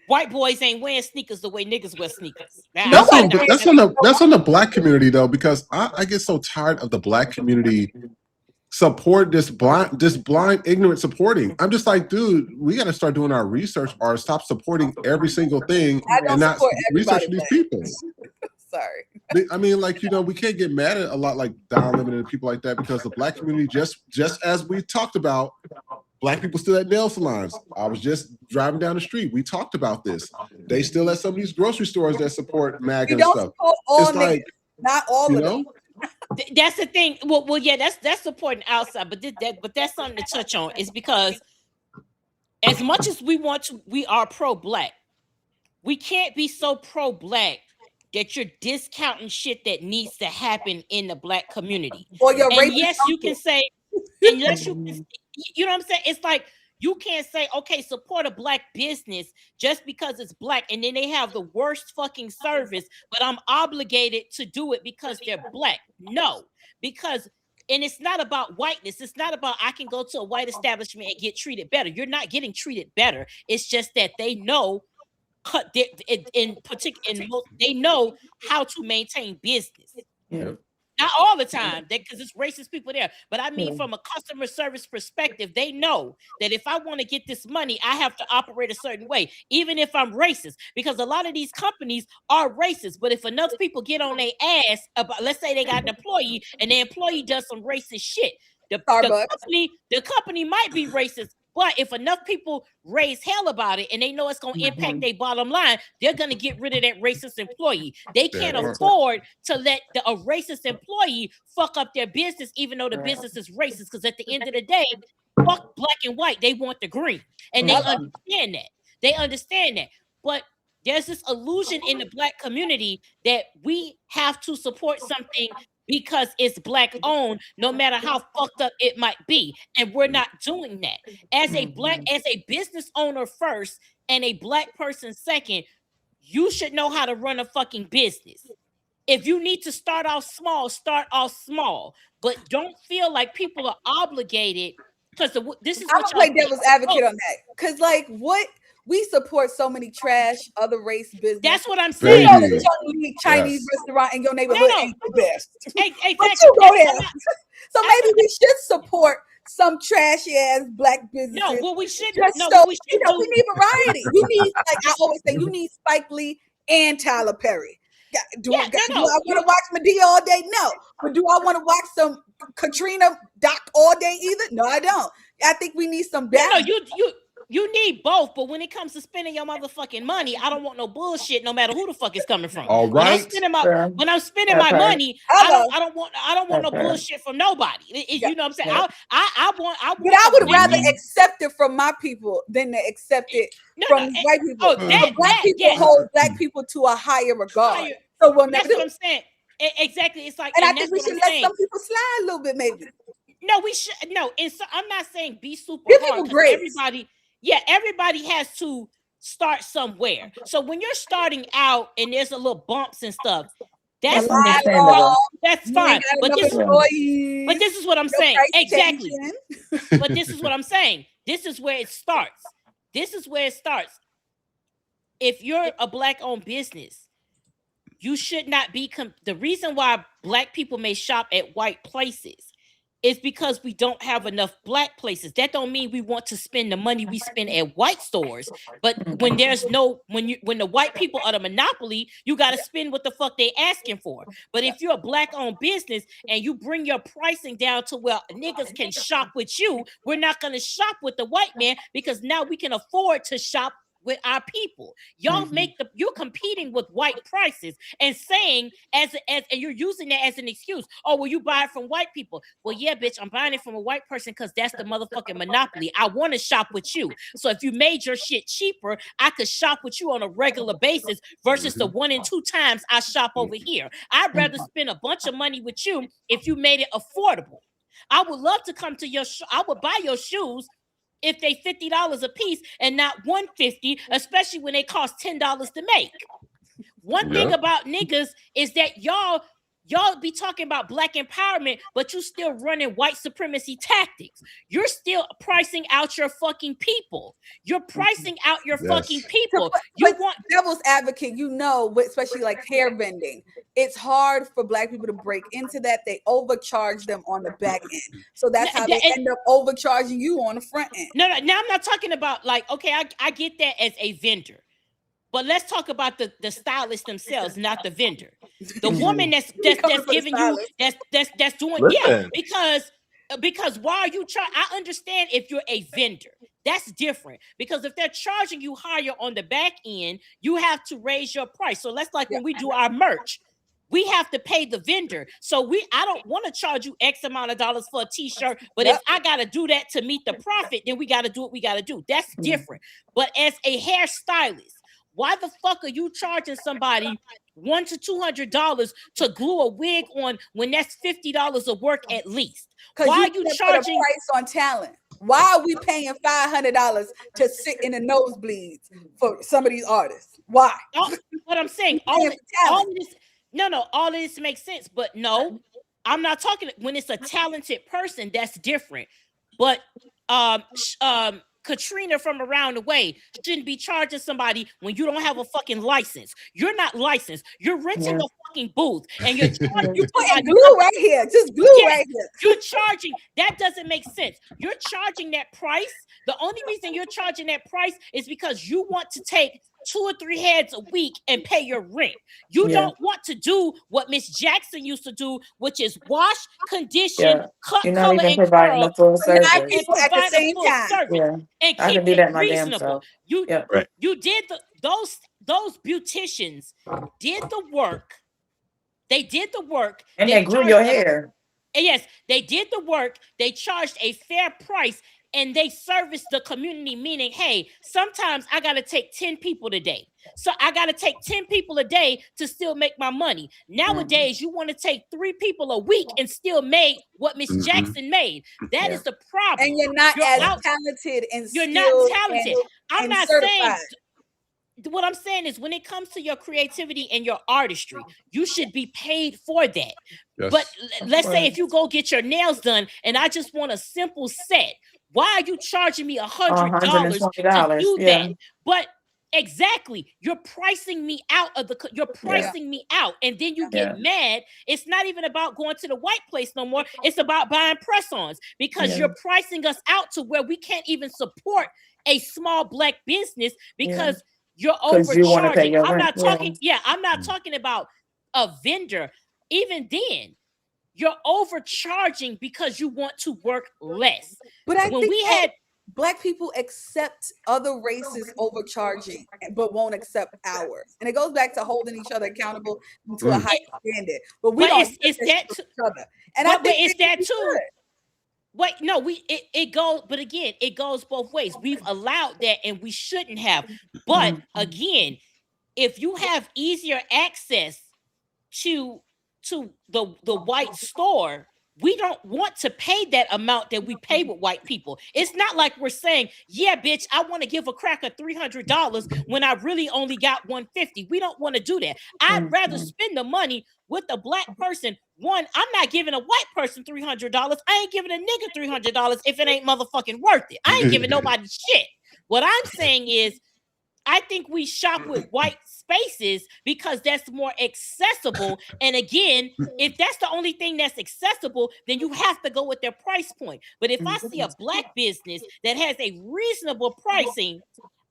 S7: white boys ain't wearing sneakers the way niggas wear sneakers.
S6: That's on the black community though, because I get so tired of the black community support this blind ignorant supporting. I'm just like, dude, we got to start doing our research or stop supporting every single thing and not research these people.
S10: Sorry.
S6: I mean, like, you know, we can't get mad at a lot like Don Lemon and people like that because the Black community, just as we talked about, Black people still at nail salons. I was just driving down the street. We talked about this. They still at some of these grocery stores that support MAGA and stuff. It's like,
S10: not all of them.
S7: That's the thing. Well, yeah, that's supporting outside, but that's something to touch on. Is because as much as we are pro-Black. We can't be so pro-Black that you're discounting shit that needs to happen in the Black community. And yes, you can say, unless you know what I'm saying? It's like you can't say, okay, support a Black business just because it's Black, and then they have the worst fucking service, but I'm obligated to do it because they're Black. No, because and it's not about whiteness. It's not about I can go to a white establishment and get treated better. You're not getting treated better. It's just that they know. In particular, they know how to maintain business.
S9: Yeah.
S7: Not all the time, because it's racist people there. But I mean, from a customer service perspective, they know that if I want to get this money, I have to operate a certain way, even if I'm racist. Because a lot of these companies are racist. But if enough people get on their ass about, let's say they got an employee and the employee does some racist shit, the company might be racist. But if enough people raise hell about it and they know it's going to impact their bottom line, they're going to get rid of that racist employee. They can't afford to let a racist employee fuck up their business, even though the business is racist. Because at the end of the day, fuck Black and white, they want the green. And they understand that. They understand that. But there's this illusion in the Black community that we have to support something because it's Black owned, no matter how fucked up it might be. And we're not doing that. As a business owner first and a Black person second, you should know how to run a fucking business. If you need to start off small, but don't feel like people are obligated because this is what
S10: I'm gonna play devil's advocate on that. Because like what we support so many trash other race business.
S7: That's what I'm saying.
S10: You know, the Chinese restaurant in your neighborhood ain't the best.
S7: Exactly.
S10: But you go there. So maybe we should support some trashy ass Black businesses.
S7: No, well, we should.
S10: We need variety. You need, like I always say, you need Spike Lee and Tyler Perry. Do I want to watch Madea all day? No. But do I want to watch some Katrina Doc all day either? No, I don't. I think we need some balance.
S7: No, you need both, but when it comes to spending your motherfucking money, I don't want no bullshit, no matter who the fuck is coming from.
S6: All right.
S7: When I'm spending my money, I don't want no bullshit from nobody. You know what I'm saying? I want.
S10: But I would rather accept it from my people than to accept it from white people. Black people hold Black people to a higher regard. So
S7: that's what I'm saying. Exactly. It's like,
S10: and I think we should let some people slide a little bit, maybe.
S7: No, we should. No, and so I'm not saying be super hard. Everybody has to start somewhere. So when you're starting out and there's a little bumps and stuff, that's fine. But this is what I'm saying. Exactly. But this is what I'm saying. This is where it starts. If you're a Black-owned business, you should not be. The reason why Black people may shop at white places is because we don't have enough Black places. That don't mean we want to spend the money we spend at white stores. But when there's when the white people are the monopoly, you got to spend what the fuck they asking for. But if you're a Black-owned business and you bring your pricing down to where niggas can shop with you, we're not going to shop with the white man because now we can afford to shop with our people. Y'all you're competing with white prices and saying and you're using that as an excuse. Oh, well, you buy it from white people. Well, yeah, bitch, I'm buying it from a white person because that's the motherfucking monopoly. I want to shop with you. So if you made your shit cheaper, I could shop with you on a regular basis versus the 1 and 2 times I shop over here. I'd rather spend a bunch of money with you if you made it affordable. I would love to come to your I would buy your shoes if they $50 a piece and not $150, especially when they cost $10 to make. One thing about niggas is that y'all be talking about Black empowerment, but you still running white supremacy tactics. You're still pricing out your fucking people. You're pricing out your fucking people.
S10: You want devil's advocate, especially like hair vending. It's hard for Black people to break into that. They overcharge them on the back end. So that's how they end up overcharging you on the front end.
S7: No, now I'm not talking about like, okay, I get that as a vendor. But let's talk about the stylists themselves, not the vendor. The woman that's giving you that's doing because why are you trying? I understand if you're a vendor. That's different because if they're charging you higher on the back end, you have to raise your price. So let's when we do our merch, we have to pay the vendor. So I don't want to charge you X amount of dollars for a t-shirt, but if I got to do that to meet the profit, then we got to do what we got to do. That's different. But as a hairstylist, why the fuck are you charging somebody $100 to $200 to glue a wig on when that's $50 of work at least? Why are you charging
S10: price on talent? Why are we paying $500 to sit in the nosebleeds for some of these artists? Why?
S7: What I'm saying, all of this makes sense, but no, I'm not talking when it's a talented person. That's different. But Katrina from around the way shouldn't be charging somebody when you don't have a fucking license. You're not licensed. You're renting a fucking booth and you're charging.
S10: You putting glue right here. Just glue right here.
S7: You're charging. That doesn't make sense. You're charging that price. The only reason you're charging that price is because you want to take 2 or 3 heads a week and pay your rent. You don't want to do what Miss Jackson used to do, which is wash, condition, cut, color, and curl,
S9: the full service.
S10: At the same time.
S7: And
S9: I
S7: keep
S9: can do
S7: it
S9: that my
S7: reasonable.
S9: damn self.
S7: You did those beauticians did the work. They did the work.
S9: And they grew your hair.
S7: Yes, they did the work. They charged a fair price. And they service the community, meaning, hey, sometimes I got to take 10 people today. So I got to take 10 people a day to still make my money. Nowadays, you want to take 3 people a week and still make what Miss Jackson made. That is the problem.
S10: And you're not talented and
S7: you're not talented.
S10: I'm not saying.
S7: What I'm saying is when it comes to your creativity and your artistry, you should be paid for that. Yes. But let's say if you go get your nails done and I just want a simple set, why are you charging me $100 to do that? But exactly, you're pricing me out of me out, and then you get mad. It's not even about going to the white place no more. It's about buying press-ons because you're pricing us out to where we can't even support a small black business because you're overcharging. I'm not talking. I'm not talking about a vendor. Even then, you're overcharging because you want to work less.
S10: But I think black people accept other races overcharging, but won't accept ours. And it goes back to holding each other accountable to a high standard. But we don't. It's that each other. And I think
S7: it's that too. Wait, no, it goes, but again, it goes both ways. We've allowed that and we shouldn't have. But again, if you have easier access to the white store, we don't want to pay that amount that we pay with white people. It's not like we're saying, yeah, bitch, I want to give a cracker $300 when I really only got $150. We don't want to do that. I'd rather spend the money with a black person. One, I'm not giving a white person $300. I ain't giving a nigga $300 if it ain't motherfucking worth it. I ain't giving nobody shit. What I'm saying is, I think we shop with white spaces because that's more accessible. And again, if that's the only thing that's accessible, then you have to go with their price point. But if I see a black business that has a reasonable pricing,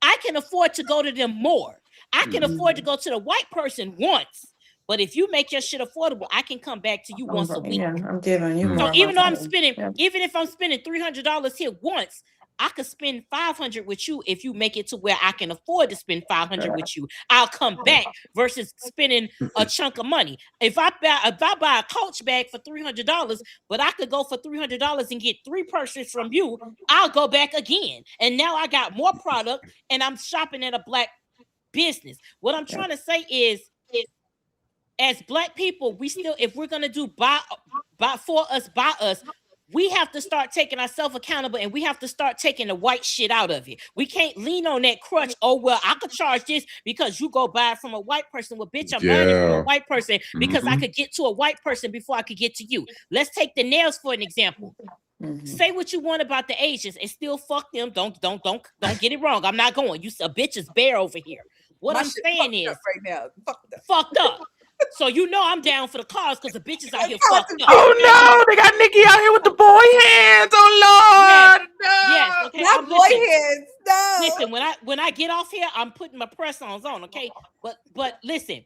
S7: I can afford to go to them more. I can afford to go to the white person once. But if you make your shit affordable, I can come back to you once a week.
S9: Yeah, I'm giving you more.
S7: So even though I'm spending, even if I'm spending $300 here once, I could spend $500 with you if you make it to where I can afford to spend $500 with you. I'll come back versus spending a chunk of money. If I buy a Coach bag for $300, but I could go for $300 and get 3 purchases from you, I'll go back again. And now I got more product and I'm shopping at a black business. What I'm trying to say is as black people, we still, if we're gonna do buy for us, by us, we have to start taking ourselves accountable and we have to start taking the white shit out of it. We can't lean on that crutch. Oh, well, I could charge this because you go buy it from a white person. Well, bitch, I'm buying it from a white person because I could get to a white person before I could get to you. Let's take the nails for an example. Say what you want about the Asians and still fuck them. Don't get it wrong. I'm not going. You a bitch is bare over here. What I'm saying is
S10: right now,
S7: fucked up. So you know I'm down for the cause because the bitches out here fucked up.
S8: Oh no, they got Nikki out here with the boy hands. Oh Lord,
S7: yes. Okay,
S10: not boy hands. No.
S7: Listen, when I get off here, I'm putting my press-ons on, okay? But listen,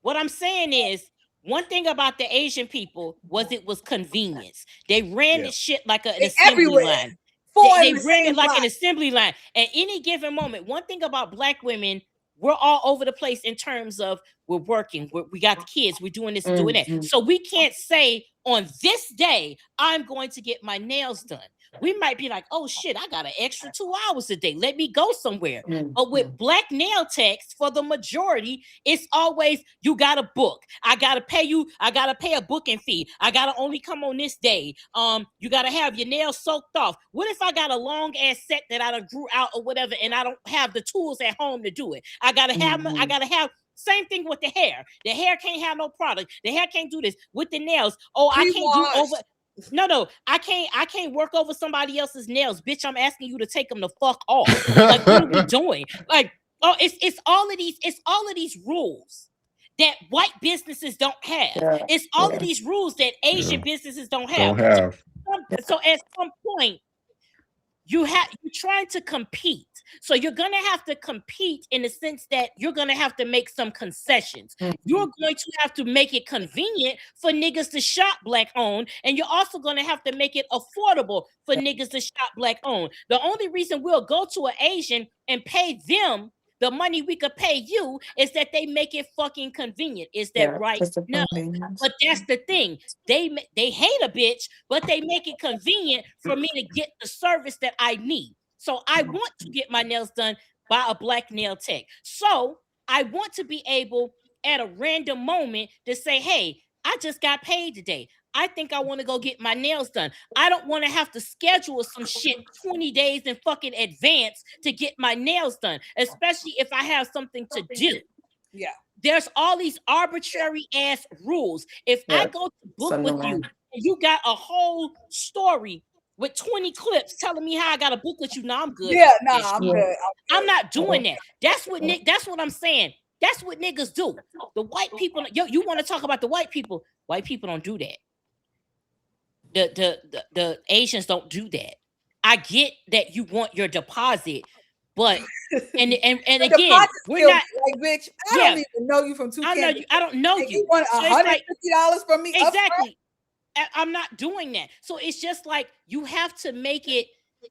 S7: what I'm saying is, one thing about the Asian people was it was convenience. They ran this shit like an assembly
S10: everywhere.
S7: line. They ran it like an assembly line. At any given moment, one thing about Black women, we're all over the place in terms of we're working, we got the kids, we're doing this and doing that. So we can't say on this day, I'm going to get my nails done. We might be like, oh shit, I got an extra 2 hours a day. Let me go somewhere. But with Black nail techs, for the majority, it's always you got to book. I gotta pay you. I gotta pay a booking fee. I gotta only come on this day. You gotta have your nails soaked off. What if I got a long ass set that I done grew out or whatever, and I don't have the tools at home to do it? I gotta have. Same thing with the hair. The hair can't have no product. The hair can't do this with the nails. Oh, I can't do over. No, I can't work over somebody else's nails, bitch. I'm asking you to take them the fuck off. Like, what are we doing? Like, oh, it's all of these rules that white businesses don't have. It's all of these rules that Asian businesses don't have. So at some point, you're trying to compete. So you're going to have to compete in the sense that you're going to have to make some concessions. You're going to have to make it convenient for niggas to shop Black owned. And you're also going to have to make it affordable for niggas to shop Black owned. The only reason we'll go to an Asian and pay them the money we could pay you is that they make it fucking convenient. Is that right? No. But that's the thing. They hate a bitch, but they make it convenient for me to get the service that I need. So I want to get my nails done by a Black nail tech. So I want to be able at a random moment to say, hey, I just got paid today. I think I want to go get my nails done. I don't want to have to schedule some shit 20 days in fucking advance to get my nails done, especially if I have something to do.
S10: Yeah.
S7: There's all these arbitrary ass rules. If I go to book with you and you got a whole story with 20 clips telling me how I got to book with you, now I'm good.
S10: Yeah, no, I'm good.
S7: I'm not doing that. That's what I'm saying. That's what niggas do. The white people, you want to talk about the white people? White people don't do that. The Asians don't do that. I get that you want your deposit, but and again, we're not
S10: like, bitch. I don't even know you from two.
S7: I know you. I don't know you.
S10: You want $150 from me?
S7: Exactly. I'm not doing that. So it's just like you have to make it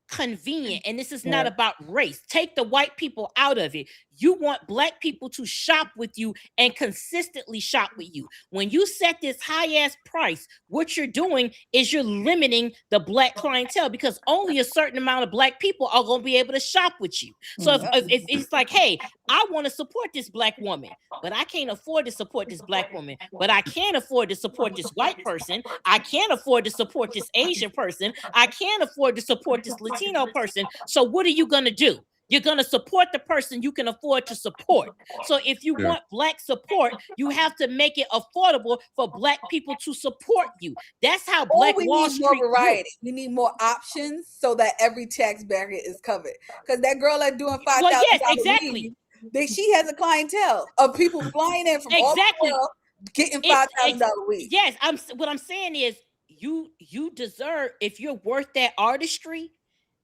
S7: convenient, and this is not about race. Take the white people out of it. You want Black people to shop with you and consistently shop with you. When you set this high ass price, what you're doing is you're limiting the Black clientele, because only a certain amount of Black people are going to be able to shop with you. So if it's like, hey, I want to support this Black woman, but I can't afford to support this Black woman, but I can afford to support this white person. I can't afford to support this Asian person. I can't afford to support this Latino person. So what are you going to do? You're going to support the person you can afford to support. So if you want Black support, you have to make it affordable for Black people to support you. That's how Black Wall Street
S10: need more variety. We need more options so that every tax bracket is covered. Because that girl that's doing $5,000,
S7: well, yes, exactly.
S10: She has a clientele of people flying in from all the world getting $5,000 a week.
S7: Yes, what I'm saying is you deserve, if you're worth that artistry.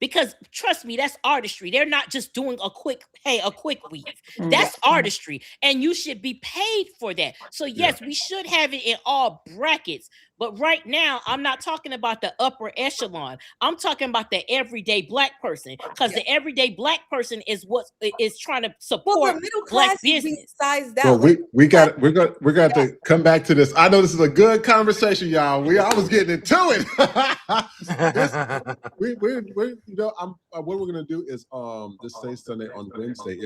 S7: Because trust me, that's artistry. They're not just doing a quick weave. That's artistry. And you should be paid for that. So yes, we should have it in all brackets. But right now, I'm not talking about the upper echelon. I'm talking about the everyday Black person. Because the everyday Black person is what is trying to support Black business.
S6: Well, we're got to come back to this. I know this is a good conversation, y'all. I was getting into it. What we're gonna do is this Say Sunday on Wednesday.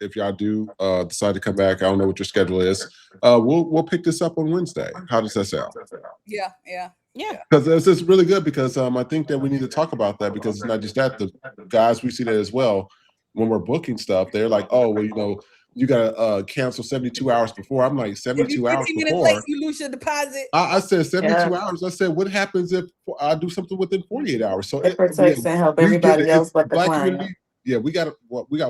S6: If y'all do decide to come back, I don't know what your schedule is. We'll pick this up on Wednesday. How does that sound?
S10: Yeah.
S6: Because this is really good, because I think that we need to talk about that, because it's not just that. The guys, we see that as well when we're booking stuff. They're like, oh, well, you gotta cancel 72 hours before. I'm like, 72 hours before.
S10: Late, you lose your deposit.
S6: I said 72 hours. I said, what happens if I do something within 48 hours? So
S9: it protects and help everybody else but the client.
S6: We got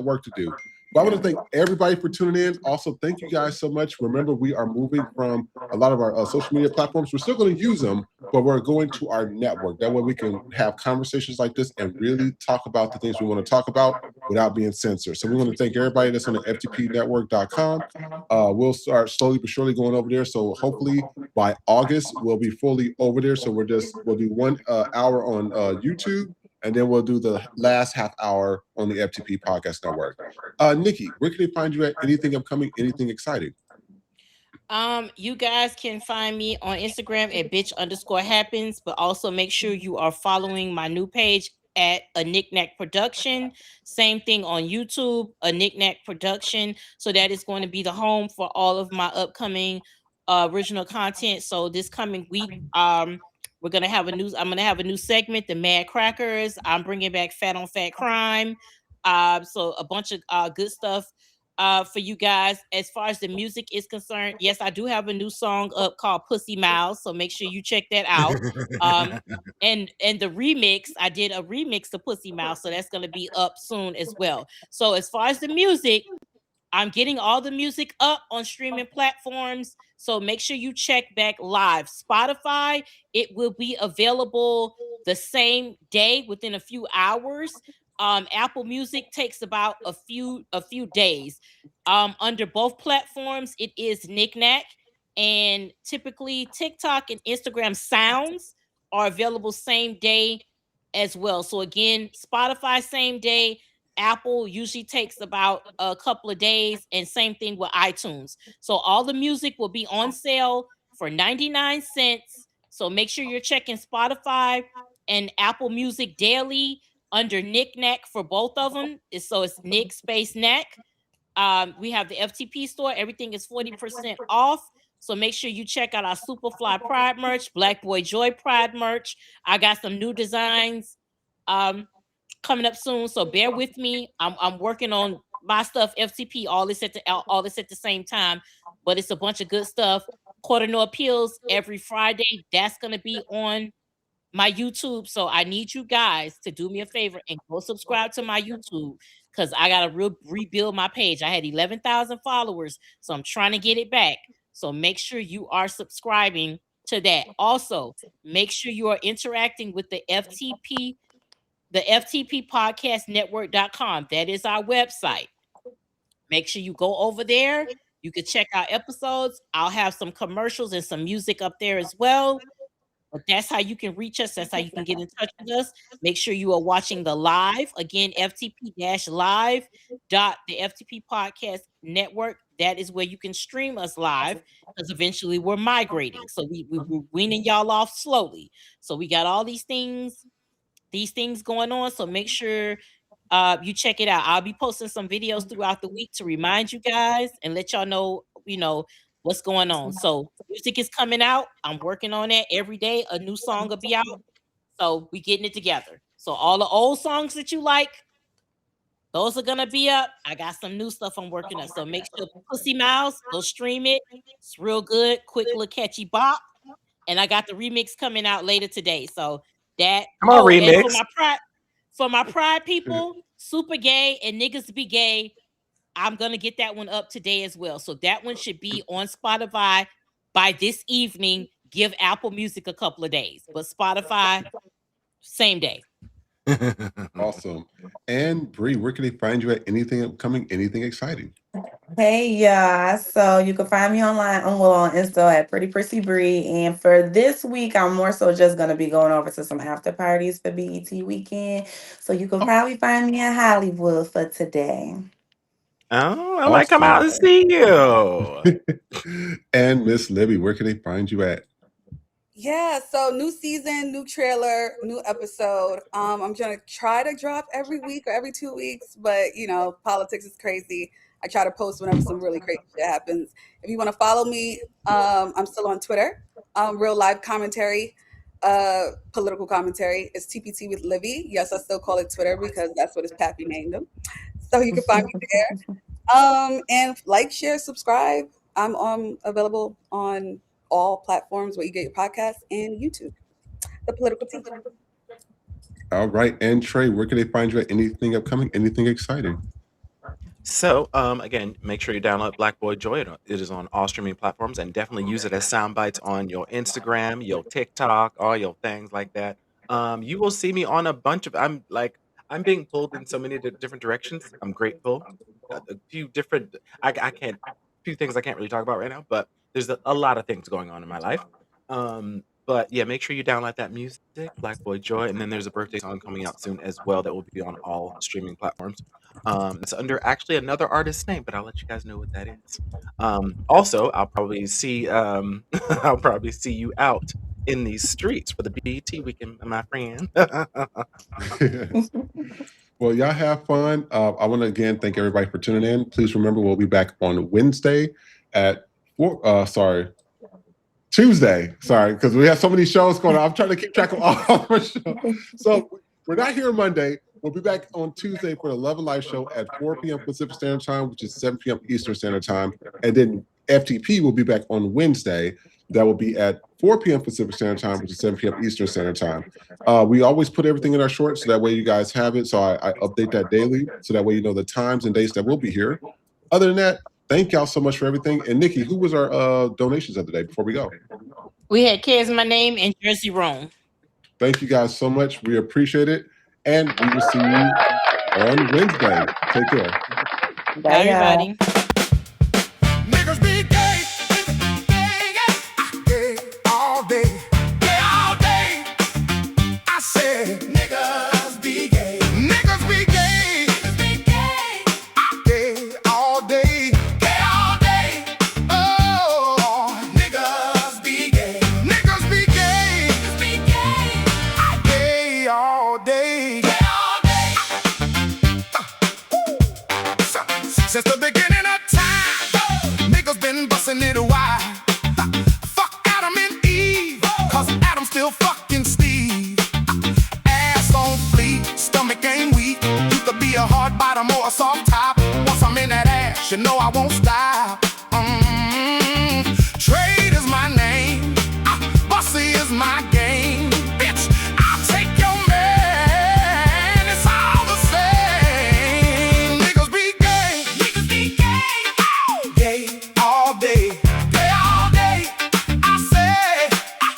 S6: work to do. Well, I want to thank everybody for tuning in. Also, thank you guys so much. Remember, we are moving from a lot of our social media platforms. We're still going to use them, but we're going to our network. That way we can have conversations like this and really talk about the things we want to talk about without being censored. So we want to thank everybody that's on the ftpnetwork.com. We'll start slowly but surely going over there. So hopefully by August, we'll be fully over there. So we'll do 1 hour on YouTube. And then we'll do the last half hour on the FTP Podcast Network. Nikki, where can they find you at? Anything upcoming? Anything exciting?
S7: You guys can find me on Instagram at bitch_happens, but also make sure you are following my new page at a Knickknack Production. Same thing on YouTube, a Knickknack Production. So that is going to be the home for all of my upcoming original content. So this coming week, I'm gonna have a new segment, the Mad Crackers. I'm bringing back Fat on Fat Crime. So a bunch of good stuff for you guys. As far as the music is concerned, yes, I do have a new song up called Pussy Mouse. So make sure you check that out. And the remix, I did a remix of Pussy Mouse, so that's gonna be up soon as well. So as far as the music, I'm getting all the music up on streaming platforms. So make sure you check back live. Spotify, it will be available the same day within a few hours. Apple Music takes about a few days. Under both platforms, it is Knickknack. And typically TikTok and Instagram sounds are available same day as well. So again, Spotify same day. Apple usually takes about a couple of days, and same thing with iTunes. So all the music will be on sale for 99 cents. So make sure you're checking Spotify and Apple Music daily under Knickknack for both of them. So it's Nick space Knack. We have the FTP store. Everything is 40% off. So make sure you check out our Superfly Pride merch, Black Boy Joy Pride merch. I got some new designs coming up soon, so bear with me. I'm working on my stuff, FTP, all this at the same time, but it's a bunch of good stuff. Quarter No Appeals every Friday. That's gonna be on my YouTube. So I need you guys to do me a favor and go subscribe to my YouTube, because I gotta rebuild my page. I had 11,000 followers, so I'm trying to get it back. So make sure you are subscribing to that. Also, make sure you are interacting with the FTP Podcast Network.com. That is our website. Make sure you go over there. You can check out episodes. I'll have some commercials and some music up there as well. But that's how you can reach us. That's how you can get in touch with us. Make sure you are watching the live. Again, FTP-live. The FTP Podcast Network. That is where you can stream us live, because eventually we're migrating. So we're weaning y'all off slowly. So we got all these things going on. So make sure you check it out. I'll be posting some videos throughout the week to remind you guys and let y'all know, what's going on. So music is coming out. I'm working on that every day. A new song will be out. So we getting it together. So all the old songs that you like, those are gonna be up. I got some new stuff I'm working on. So make sure Pussy Mouse, go stream it. It's real good, quick little catchy bop. And I got the remix coming out later today. So that
S1: remix.
S7: And for my pride people, super gay and niggas be gay, I'm gonna get that one up today as well. So that one should be on Spotify by this evening. Give Apple Music a couple of days, but Spotify same day.
S6: Awesome. And Bree, where can they find you at? Anything upcoming? Anything exciting?
S9: Hey, yeah. So you can find me online on Insta at Pretty Prissy Bree. And for this week, I'm more so just gonna be going over to some after parties for BET weekend. So you can probably find me in Hollywood for today.
S1: Oh, I might come out and see you.
S6: And Miss Libby, where can they find you at?
S10: Yeah, so new season, new trailer, new episode. I'm gonna try to drop every week or every 2 weeks, but politics is crazy. I try to post whenever some really crazy shit happens. If you want to follow me, I'm still on Twitter. Real live commentary, political commentary. It's TPT with Livy. Yes, I still call it Twitter because that's what his pappy named him. So you can find me there. And like, share, subscribe. I'm available on all platforms where you get your podcasts and YouTube. The Political Teacher.
S6: All right. And Trey, where can they find you at? Anything upcoming? Anything exciting?
S1: So, again, make sure you download Black Boy Joy. It is on all streaming platforms, and definitely use it as sound bites on your Instagram, your TikTok, all your things like that. You will see me on a bunch of. I'm being pulled in so many different directions. I'm grateful. A few different. I can't. Few things I can't really talk about right now, but there's a lot of things going on in my life. But yeah, make sure you download that music, Black Boy Joy, and then there's a birthday song coming out soon as well that will be on all streaming platforms. It's under actually another artist's name, but I'll let you guys know what that is. Also, I'll probably see I'll probably see you out in these streets for the BET weekend, my friend.
S6: Well, y'all have fun. I want to again thank everybody for tuning in. Please remember we'll be back on Wednesday at Tuesday. Sorry, because we have so many shows going on. I'm trying to keep track of all of our shows. So we're not here Monday. We'll be back on Tuesday for the Love and Life show at 4 p.m. Pacific Standard Time, which is 7 p.m. Eastern Standard Time. And then FTP will be back on Wednesday. That will be at 4 p.m. Pacific Standard Time, which is 7 p.m. Eastern Standard Time. We always put everything in our shorts, so that way you guys have it. So I update that daily, so that way you know the times and dates that we'll be here. Other than that, thank y'all so much for everything. And Nikki, who was our donations of the day before we go?
S7: We had Cares My Name and Jersey Rome.
S6: Thank you guys so much. We appreciate it. And we will see you on Wednesday. Take care.
S7: Bye, everybody.
S5: Niggas be gay, gay all day, gay all day. I said niggas be gay, niggas be gay, gay all day, gay all day. Oh, niggas be gay, niggas be gay, gay all day, gay all day. Since the beginning of time, niggas been busting it wide. Fuck Adam and Eve, cause Adam still fucking Steve. Ass on fleek, stomach ain't weak. You could be a hard bottom or a soft top. Once I'm in that ass, you know I won't stop. Trade is my name, Bussy is my game. Bitch, I'll take your man, it's all the same. Niggas be gay, gay all day, gay all day. I say,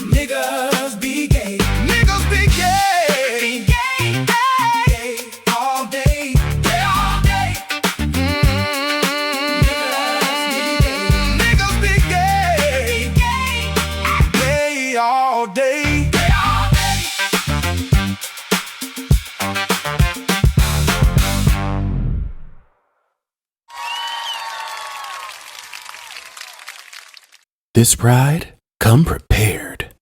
S5: niggas be gay, niggas be gay, gay all day, gay all day. Niggas be gay, gay all day, gay all day.
S3: This bride, come prepared.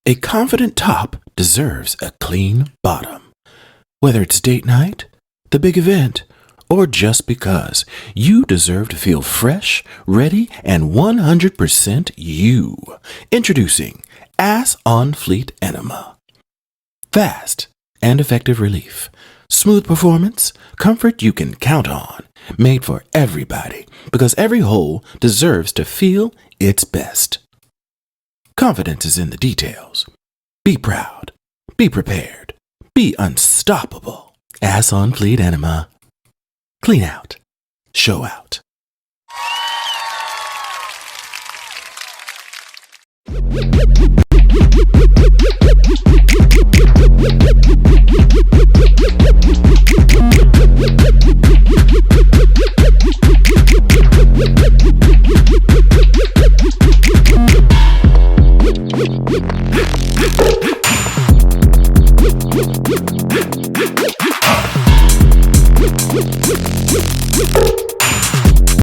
S3: A confident top deserves a clean bottom. Whether it's date night, the big event, or just because, you deserve to feel fresh, ready, and 100% you. Introducing Ass on Fleet Enema. Fast and effective relief. Smooth performance, comfort you can count on. Made for everybody, because every hole deserves to feel its best. Confidence is in the details. Be proud. Be prepared. Be unstoppable. Ass on Fleet Enema. Clean out. Show out.